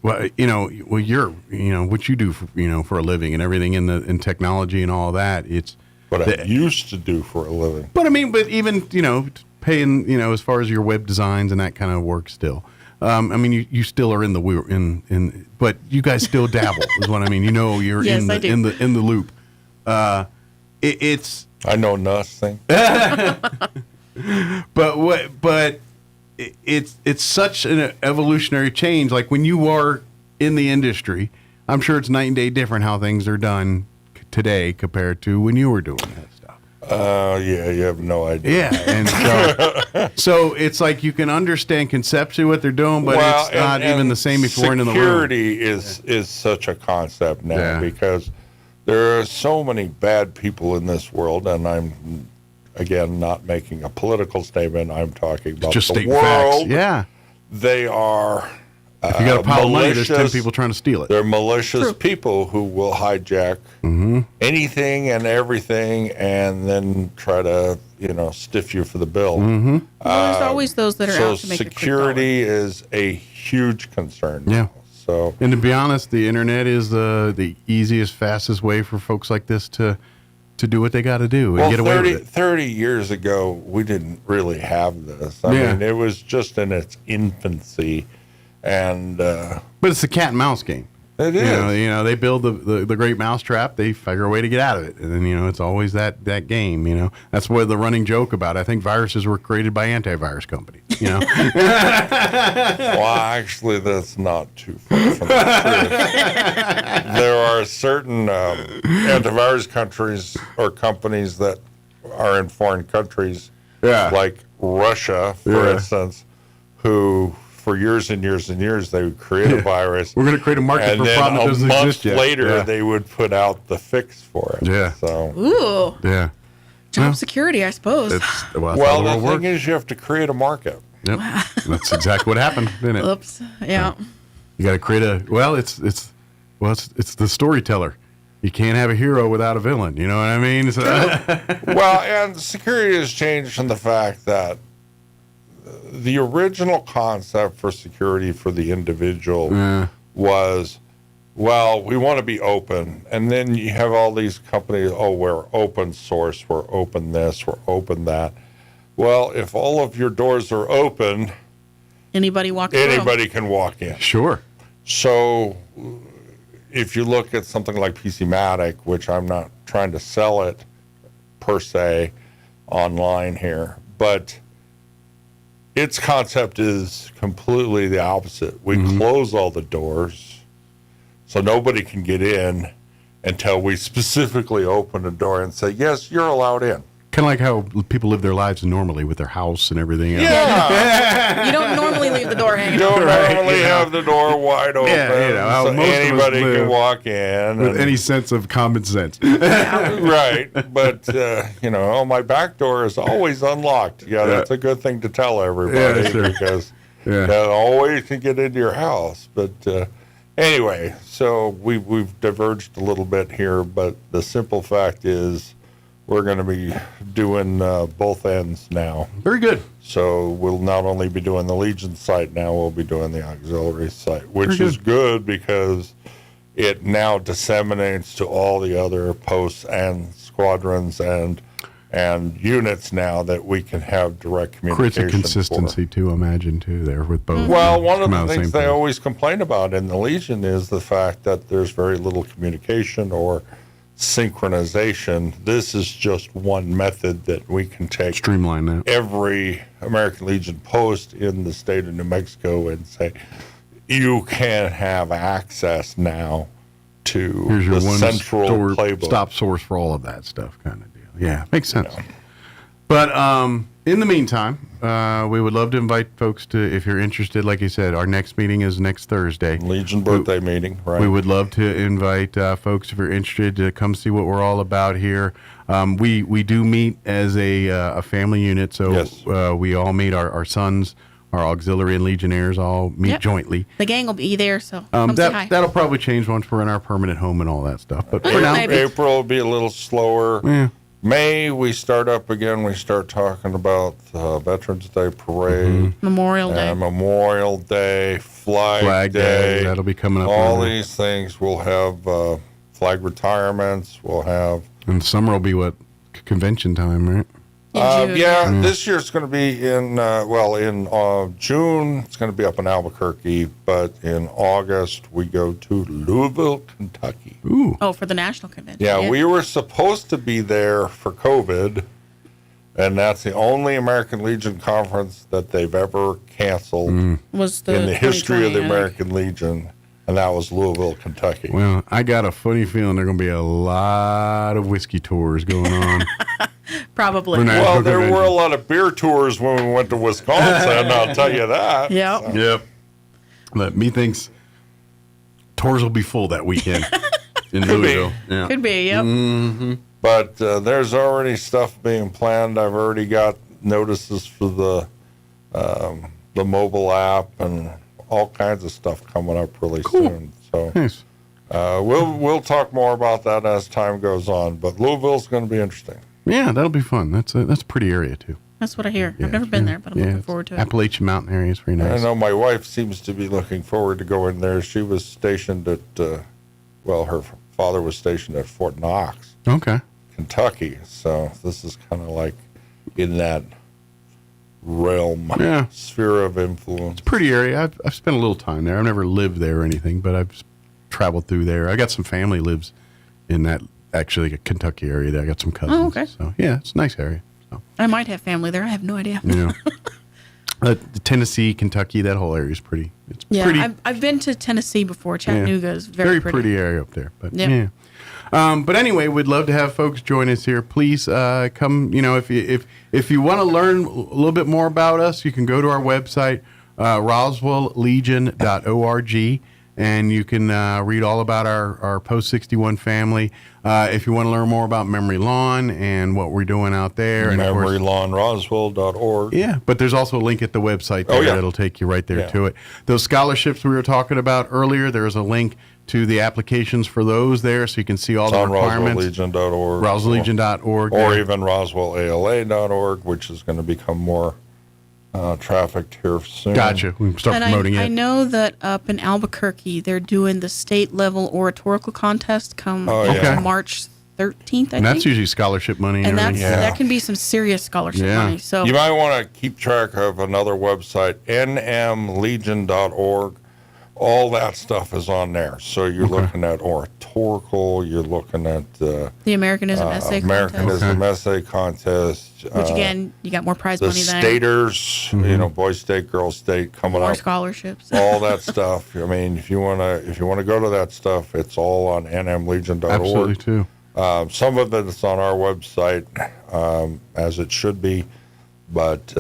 [SPEAKER 6] what you do for a living and everything in technology and all that. It's
[SPEAKER 4] what I used to do for a living.
[SPEAKER 6] But I mean, even paying as far as your web designs and that kind of work still. I mean, you still are in the but you guys still dabble is what I mean. You're
[SPEAKER 3] yes,
[SPEAKER 6] in the loop. It's
[SPEAKER 4] I know nothing.
[SPEAKER 6] but it's such an evolutionary change. Like when you are in the industry, I'm sure it's night and day different how things are done today compared to when you were doing that stuff.
[SPEAKER 4] Yeah, you have no idea.
[SPEAKER 6] Yeah, and so it's like you can understand conceptually what they're doing, but it's not even the same if you weren't in the room.
[SPEAKER 4] Security is such a concept now because there are so many bad people in this world, and I'm, again, not making a political statement. I'm talking about
[SPEAKER 6] just
[SPEAKER 4] the
[SPEAKER 6] world.
[SPEAKER 4] Facts.
[SPEAKER 6] Yeah.
[SPEAKER 4] They are
[SPEAKER 6] if you got a pile of money, there's 10 people trying to steal it.
[SPEAKER 4] They're malicious people who will hijack anything and everything and then try to, stiff you for the bill.
[SPEAKER 3] Well, there's always those that are out to make
[SPEAKER 4] security is a huge concern.
[SPEAKER 6] Yeah.
[SPEAKER 4] So,
[SPEAKER 6] and to be honest, the internet is the easiest, fastest way for folks like this to do what they got to do and get away with it.
[SPEAKER 4] 30 years ago, we didn't really have this. I mean, it was just in its infancy. And
[SPEAKER 6] but it's a cat and mouse game.
[SPEAKER 4] It is.
[SPEAKER 6] They build the great mousetrap. They figure a way to get out of it, and then it's always that game. That's what the running joke about. I think viruses were created by antivirus companies.
[SPEAKER 4] Well, actually, that's not too far from the truth. There are certain antivirus countries or companies that are in foreign countries, like Russia, for instance, who. For years and years and years, they would create a virus.
[SPEAKER 6] We're going to create a market for a problem that doesn't exist yet.
[SPEAKER 4] And then a month later, they would put out the fix for it.
[SPEAKER 6] Yeah.
[SPEAKER 4] So.
[SPEAKER 3] Ooh.
[SPEAKER 6] Yeah.
[SPEAKER 3] Job security, I suppose.
[SPEAKER 4] Well, the thing is, you have to create a market.
[SPEAKER 6] Yep. That's exactly what happened, didn't it?
[SPEAKER 3] Oops. Yeah.
[SPEAKER 6] You got to create it's the storyteller. You can't have a hero without a villain. You know what I mean? So,
[SPEAKER 4] well, and security has changed in the fact that the original concept for security for the individual was, well, we want to be open. And then you have all these companies, we're open source, we're open this, we're open that. Well, if all of your doors are open,
[SPEAKER 3] anybody
[SPEAKER 4] can walk in.
[SPEAKER 6] Sure.
[SPEAKER 4] So if you look at something like PCmatic, which I'm not trying to sell it per se online here, but its concept is completely the opposite. We close all the doors so nobody can get in until we specifically open a door and say, yes, you're allowed in.
[SPEAKER 6] Kind of like how people live their lives normally with their house and everything else.
[SPEAKER 3] Yeah. You don't normally leave the door hanging
[SPEAKER 4] open. You don't
[SPEAKER 3] open.
[SPEAKER 4] normally have the door wide open.
[SPEAKER 6] Yeah,
[SPEAKER 4] so anybody can walk in.
[SPEAKER 6] With any sense of common sense.
[SPEAKER 4] Right. But, my back door is always unlocked. Yeah, that's a good thing to tell everybody because you always can get into your house. But anyway, so we've diverged a little bit here, but the simple fact is we're going to be doing both ends now.
[SPEAKER 6] Very good.
[SPEAKER 4] So we'll not only be doing the Legion site now, we'll be doing the auxiliary site, which is good because it now disseminates to all the other posts and squadrons and units now that we can have direct communication.
[SPEAKER 6] Creates a consistency too, imagine, too, there with both.
[SPEAKER 4] Well, one of the things they always complain about in the Legion is the fact that there's very little communication or synchronization. This is just one method that we can take,
[SPEAKER 6] streamline that,
[SPEAKER 4] every American Legion post in the state of New Mexico and say, you can have access now to
[SPEAKER 6] here's your
[SPEAKER 4] the
[SPEAKER 6] one
[SPEAKER 4] central playbook.
[SPEAKER 6] Stop source for all of that stuff, kind of deal. Yeah, makes sense. Yeah. But in the meantime, we would love to invite folks to, if you're interested, like you said, our next meeting is next Thursday.
[SPEAKER 4] Legion birthday meeting, right?
[SPEAKER 6] We would love to invite folks, if you're interested, to come see what we're all about here. We do meet as a family unit, so
[SPEAKER 4] yes.
[SPEAKER 6] We all meet, our sons, our auxiliary and legionnaires all meet jointly.
[SPEAKER 3] The gang will be there, so come say hi.
[SPEAKER 6] That'll probably change once we're in our permanent home and all that stuff. But for now,
[SPEAKER 4] April will be a little slower.
[SPEAKER 6] Yeah.
[SPEAKER 4] May, we start up again. We start talking about Veterans Day Parade.
[SPEAKER 3] Memorial Day.
[SPEAKER 4] Memorial Day, Flag Day.
[SPEAKER 6] That'll be coming up.
[SPEAKER 4] All these things. We'll have flag retirements. We'll have...
[SPEAKER 6] And summer will be what? Convention time, right?
[SPEAKER 4] This year it's going to be in June. It's going to be up in Albuquerque, but in August we go to Louisville, Kentucky.
[SPEAKER 6] Ooh!
[SPEAKER 3] Oh, for the national convention.
[SPEAKER 4] Yeah, we were supposed to be there for COVID, and that's the only American Legion conference that they've ever canceled
[SPEAKER 3] Was
[SPEAKER 4] in the history of the American Legion, and that was Louisville, Kentucky.
[SPEAKER 6] Well, I got a funny feeling there are going to be a lot of whiskey tours going on.
[SPEAKER 3] Probably.
[SPEAKER 4] Well, there were a lot of beer tours when we went to Wisconsin, I'll tell you that.
[SPEAKER 3] Yep.
[SPEAKER 4] So.
[SPEAKER 6] Yep. But methinks tours will be full that weekend in Louisville. Yeah.
[SPEAKER 3] Could be, yep.
[SPEAKER 6] Mm-hmm.
[SPEAKER 4] But there's already stuff being planned. I've already got notices for the mobile app and all kinds of stuff coming up really soon. So
[SPEAKER 6] nice.
[SPEAKER 4] We'll talk more about that as time goes on. But Louisville's going to be interesting.
[SPEAKER 6] Yeah, that'll be fun. That's a pretty area too.
[SPEAKER 3] That's what I hear. I've never been there, but I'm looking forward to it.
[SPEAKER 6] Appalachian Mountain area is very nice.
[SPEAKER 4] I know my wife seems to be looking forward to going there. She was stationed at, her father was stationed at Fort Knox, Kentucky. So this is kind of like in that realm, sphere of influence.
[SPEAKER 6] It's a pretty area. I've spent a little time there. I've never lived there or anything, but I've traveled through there. I got some family lives in that, actually, a Kentucky area there. I got some cousins.
[SPEAKER 3] Oh, okay.
[SPEAKER 6] So, yeah, it's a nice area. So.
[SPEAKER 3] I might have family there. I have no idea.
[SPEAKER 6] Yeah. Tennessee, Kentucky, that whole area is pretty. It's pretty.
[SPEAKER 3] I've been to Tennessee before. Chattanooga is very
[SPEAKER 6] pretty area up there. But yeah. But anyway, we'd love to have folks join us here. Please come. If you want to learn a little bit more about us, you can go to our website, roswelllegion.org. And you can read all about our Post 61 family. If you want to learn more about Memory Lawn and what we're doing out there. And
[SPEAKER 4] MemoryLawnRoswell.org.
[SPEAKER 6] Yeah, but there's also a link at the website there that'll take you right there to it. Those scholarships we were talking about earlier, there's a link to the applications for those there, so you can see all the requirements.
[SPEAKER 4] RoswellLegion.org.
[SPEAKER 6] RoswellLegion.org.
[SPEAKER 4] Or even RoswellALA.org, which is going to become more trafficked here soon.
[SPEAKER 6] Gotcha. We can start promoting it.
[SPEAKER 3] I know that up in Albuquerque, they're doing the state level oratorical contest come March 13th,
[SPEAKER 6] and that's usually scholarship money.
[SPEAKER 3] And that can be some serious scholarship money. So
[SPEAKER 4] you might want to keep track of another website, nmlegion.org. All that stuff is on there. So you're looking at oratorical, you're looking at the
[SPEAKER 3] Americanism Essay
[SPEAKER 4] Essay Contest.
[SPEAKER 3] Which again, you got more prize money than
[SPEAKER 4] staters, boys state, girls state coming up.
[SPEAKER 3] More scholarships.
[SPEAKER 4] All that stuff. I mean, if you wanna go to that stuff, it's all on nmlegion.org.
[SPEAKER 6] Absolutely too.
[SPEAKER 4] Some of it is on our website, as it should be, but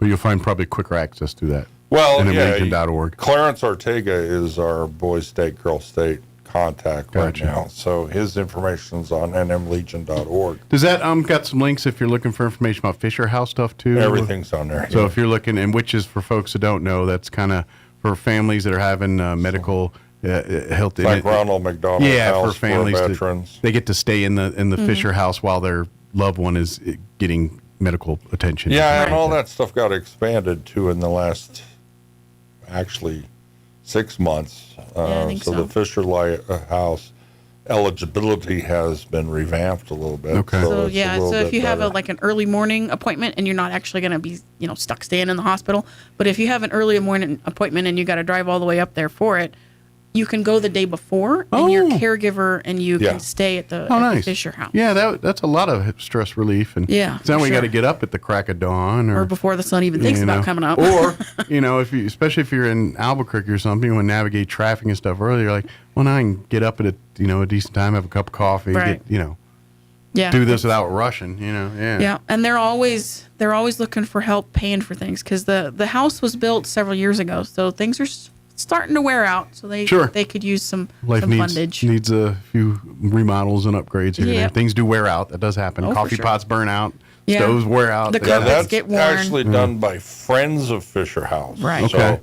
[SPEAKER 6] you'll find probably quicker access to that.
[SPEAKER 4] Well,
[SPEAKER 6] nmlegion.org.
[SPEAKER 4] Clarence Ortega is our boys state, girls state contact right now. So his information's on nmlegion.org.
[SPEAKER 6] Does that got some links if you're looking for information about Fisher House stuff too?
[SPEAKER 4] Everything's on there.
[SPEAKER 6] So if you're looking, and which is for folks who don't know, that's kind of for families that are having medical health.
[SPEAKER 4] Like Ronald McDonald House
[SPEAKER 6] for families
[SPEAKER 4] for veterans.
[SPEAKER 6] They get to stay in the Fisher House while they're loved one is getting medical attention.
[SPEAKER 4] Yeah, and all that stuff got expanded too in the last, actually, 6 months.
[SPEAKER 3] I think so.
[SPEAKER 4] The Fisher House eligibility has been revamped a little bit.
[SPEAKER 6] Okay.
[SPEAKER 3] So
[SPEAKER 4] it's a little
[SPEAKER 3] if
[SPEAKER 4] bit
[SPEAKER 3] you have
[SPEAKER 4] better.
[SPEAKER 3] an early morning appointment and you're not actually going to be, stuck staying in the hospital, but if you have an early morning appointment and you got to drive all the way up there for it, you can go the day before, and your caregiver and you can stay at the Fisher House.
[SPEAKER 6] Yeah, that's a lot of stress relief. And
[SPEAKER 3] Yeah,
[SPEAKER 6] so now
[SPEAKER 3] for
[SPEAKER 6] we got to
[SPEAKER 3] sure.
[SPEAKER 6] get up at the crack of dawn,
[SPEAKER 3] Or before the sun even thinks about coming up.
[SPEAKER 6] Or especially if you're in Albuquerque or something, you want to navigate traffic and stuff early. You're like, well, now I can get up at a decent time, have a cup of coffee,
[SPEAKER 3] Right.
[SPEAKER 6] get, do this without rushing.
[SPEAKER 3] Yeah, and they're always looking for help paying for things because the house was built several years ago, so things are starting to wear out. So they could use some fundage.
[SPEAKER 6] Needs a few remodels and upgrades here and there. Things do wear out. That does happen.
[SPEAKER 3] Oh,
[SPEAKER 6] Coffee
[SPEAKER 3] for sure.
[SPEAKER 6] pots burn out.
[SPEAKER 3] Yeah.
[SPEAKER 6] Stoves wear out.
[SPEAKER 3] The carpets
[SPEAKER 4] that's
[SPEAKER 3] get worn.
[SPEAKER 4] actually done by Friends of Fisher House.
[SPEAKER 3] Right.
[SPEAKER 6] Okay.
[SPEAKER 4] So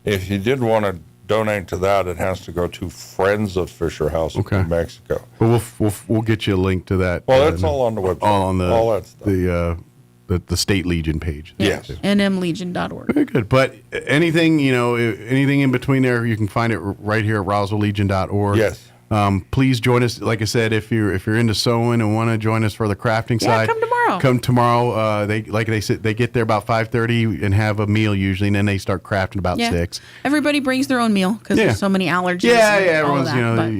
[SPEAKER 4] if you did want to donate to that, it has to go to Friends of Fisher House in New Mexico.
[SPEAKER 6] But we'll get you a link to that.
[SPEAKER 4] Well, that's all on the website.
[SPEAKER 6] All on
[SPEAKER 4] all that stuff.
[SPEAKER 6] the State Legion page.
[SPEAKER 4] Yes.
[SPEAKER 3] nmlegion.org.
[SPEAKER 6] Very good. But anything in between there, you can find it right here at roswelllegion.org.
[SPEAKER 4] Yes.
[SPEAKER 6] Please join us. Like I said, if you're into sewing and want to join us for the crafting side,
[SPEAKER 3] come tomorrow.
[SPEAKER 6] Come tomorrow. They get there about 5:30 and have a meal usually, and then they start crafting about 6.
[SPEAKER 3] Everybody brings their own meal because there's so many allergies.
[SPEAKER 6] Yeah,
[SPEAKER 3] and all of
[SPEAKER 6] everyone's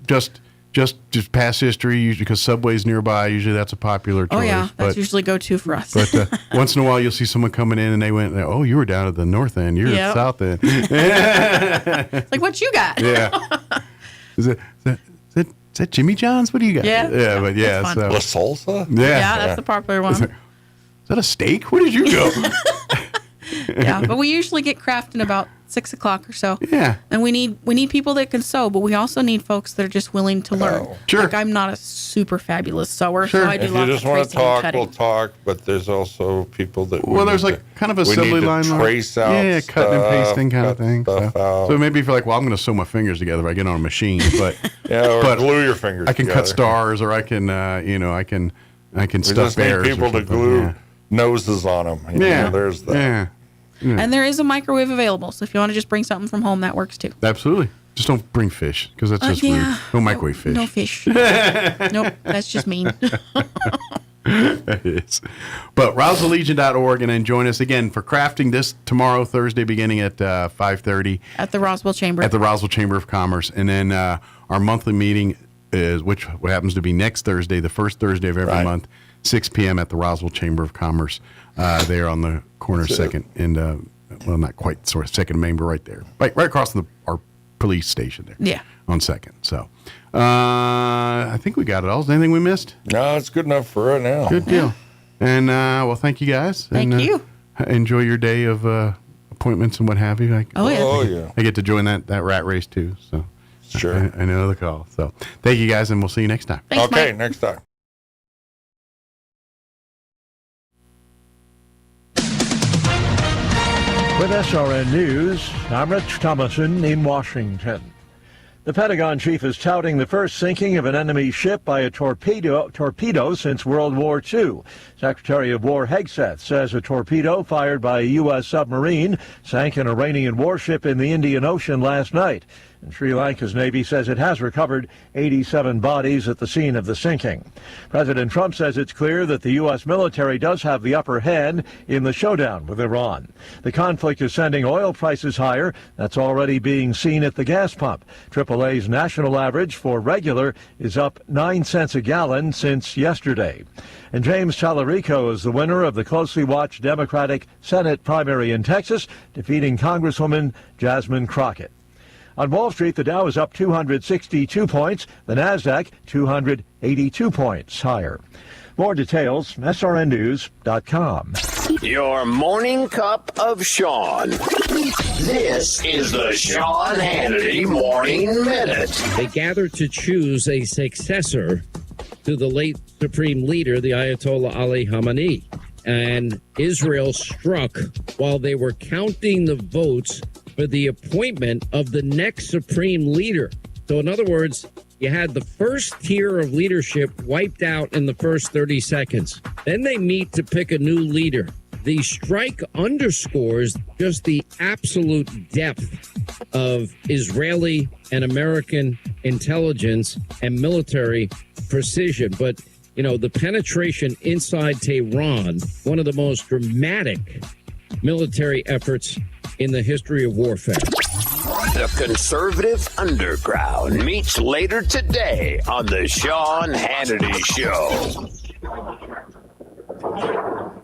[SPEAKER 3] that,
[SPEAKER 6] just past history, usually because Subway's nearby. Usually that's a popular choice.
[SPEAKER 3] Oh yeah, that's usually go-to for us.
[SPEAKER 6] But once in a while, you'll see someone coming in and they went, "Oh, you were down at the north end. You're at the south end."
[SPEAKER 3] It's like, what you got?
[SPEAKER 6] Yeah. Is that Jimmy John's? What do you got?
[SPEAKER 3] Yeah.
[SPEAKER 6] Yeah, but yeah.
[SPEAKER 3] That's
[SPEAKER 6] So
[SPEAKER 4] La Salsa?
[SPEAKER 6] Yeah.
[SPEAKER 3] That's the popular one.
[SPEAKER 6] Is that a steak? Where did you go?
[SPEAKER 3] Yeah, but we usually get crafting about 6 o'clock or so.
[SPEAKER 6] Yeah.
[SPEAKER 3] And we need people that can sew, but we also need folks that are just willing to learn.
[SPEAKER 6] Sure.
[SPEAKER 3] Like, I'm not a super fabulous sewer, so I do
[SPEAKER 4] If you
[SPEAKER 3] lots
[SPEAKER 4] just
[SPEAKER 3] of
[SPEAKER 4] want to
[SPEAKER 3] tracing and
[SPEAKER 4] talk,
[SPEAKER 3] cutting.
[SPEAKER 4] we'll talk. But there's also people that
[SPEAKER 6] Well, there's like kind of assembly
[SPEAKER 4] we need to
[SPEAKER 6] line.
[SPEAKER 4] trace out
[SPEAKER 6] yeah, cutting and
[SPEAKER 4] stuff,
[SPEAKER 6] pasting kind of
[SPEAKER 4] cut
[SPEAKER 6] thing.
[SPEAKER 4] stuff out.
[SPEAKER 6] So maybe if you're like, well, I'm going to sew my fingers together if I get on a machine, but
[SPEAKER 4] or glue your fingers
[SPEAKER 6] I can
[SPEAKER 4] together.
[SPEAKER 6] cut stars, or I can, I can
[SPEAKER 4] We
[SPEAKER 6] stuff
[SPEAKER 4] just need
[SPEAKER 6] bears.
[SPEAKER 4] people to glue noses on them.
[SPEAKER 6] Yeah.
[SPEAKER 4] There's that.
[SPEAKER 6] Yeah.
[SPEAKER 3] And there is a microwave available, so if you want to just bring something from home, that works too.
[SPEAKER 6] Absolutely. Just don't bring fish because that's just rude. Don't microwave fish.
[SPEAKER 3] No fish. Nope, that's just mean.
[SPEAKER 6] It is. But RoswellLegion.org, and then join us again for crafting this tomorrow, Thursday, beginning at 5:30
[SPEAKER 3] At the Roswell Chamber.
[SPEAKER 6] at the Roswell Chamber of Commerce. And then our monthly meeting is, what happens to be next Thursday, the first Thursday of every month, 6 p.m. at the Roswell Chamber of Commerce. There on the corner of Second and well, not quite sort of Second and Main, but right there, right across our police station there.
[SPEAKER 3] Yeah.
[SPEAKER 6] On Second. So I think we got it all. Is there anything we missed?
[SPEAKER 4] No, it's good enough for right now.
[SPEAKER 6] Good deal. And well, thank you guys.
[SPEAKER 3] Thank you.
[SPEAKER 6] Enjoy your day of appointments and what have you. I get to join that rat race too. So
[SPEAKER 4] sure,
[SPEAKER 6] I know the call. So thank you guys, and we'll see you next time.
[SPEAKER 3] Thanks,
[SPEAKER 4] okay,
[SPEAKER 3] Mike.
[SPEAKER 4] next time.
[SPEAKER 1] With SRN News, I'm Rich Thomason in Washington. The Pentagon chief is touting the first sinking of an enemy ship by a torpedo since World War II. Secretary of War Hegseth says a torpedo fired by a U.S. submarine sank an Iranian warship in the Indian Ocean last night. And Sri Lanka's Navy says it has recovered 87 bodies at the scene of the sinking. President Trump says it's clear that the U.S. military does have the upper hand in the showdown with Iran. The conflict is sending oil prices higher. That's already being seen at the gas pump. AAA's national average for regular is up 9 cents a gallon since yesterday. And James Tallarico is the winner of the closely watched Democratic Senate primary in Texas, defeating Congresswoman Jasmine Crockett. On Wall Street, the Dow is up 262 points, the Nasdaq 282 points higher. More details, srnnews.com.
[SPEAKER 16] Your morning cup of Sean. This is the Sean Hannity Morning Minute.
[SPEAKER 9] They gathered to choose a successor to the late Supreme Leader, the Ayatollah Ali Khamenei. And Israel struck while they were counting the votes for the appointment of the next Supreme Leader. So in other words, You had the first tier of leadership wiped out in the first 30 seconds. Then they meet to pick a new leader. The strike underscores just the absolute depth of Israeli and American intelligence and military precision. But, you know, the penetration inside Tehran, one of the most dramatic military efforts in the history of warfare.
[SPEAKER 16] The conservative underground meets later today on the Sean Hannity Show.
[SPEAKER 14] All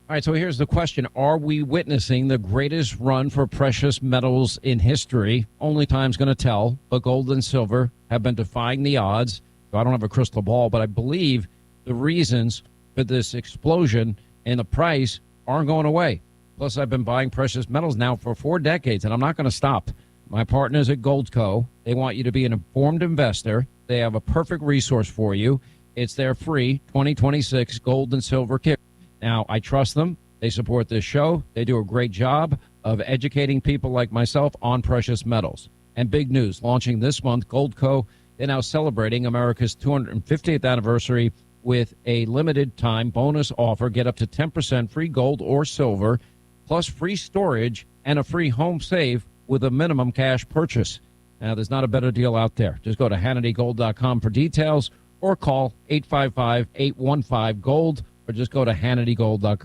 [SPEAKER 14] right, so here's the question. Are we witnessing the greatest run for precious metals in history? Only time's going to tell, but gold and silver have been defying the odds. So I don't have a crystal ball, but I believe the reasons for this explosion in the price aren't going away. Plus, I've been buying precious metals now for 4 decades, and I'm not going to stop. My partners at Goldco, they want you to be an informed investor. They have a perfect resource for you. It's their free 2026 gold and silver kit. Now, I trust them. They support this show. They do a great job of educating people like myself on precious metals. And big news, launching this month, Goldco, they're now celebrating America's 250th anniversary with a limited time bonus offer. Get up to 10% free gold or silver, plus free storage and a free home save with a minimum cash purchase. Now, there's not a better deal out there. Just go to HannityGold.com for details or call 855-815-GOLD or just go to HannityGold.com.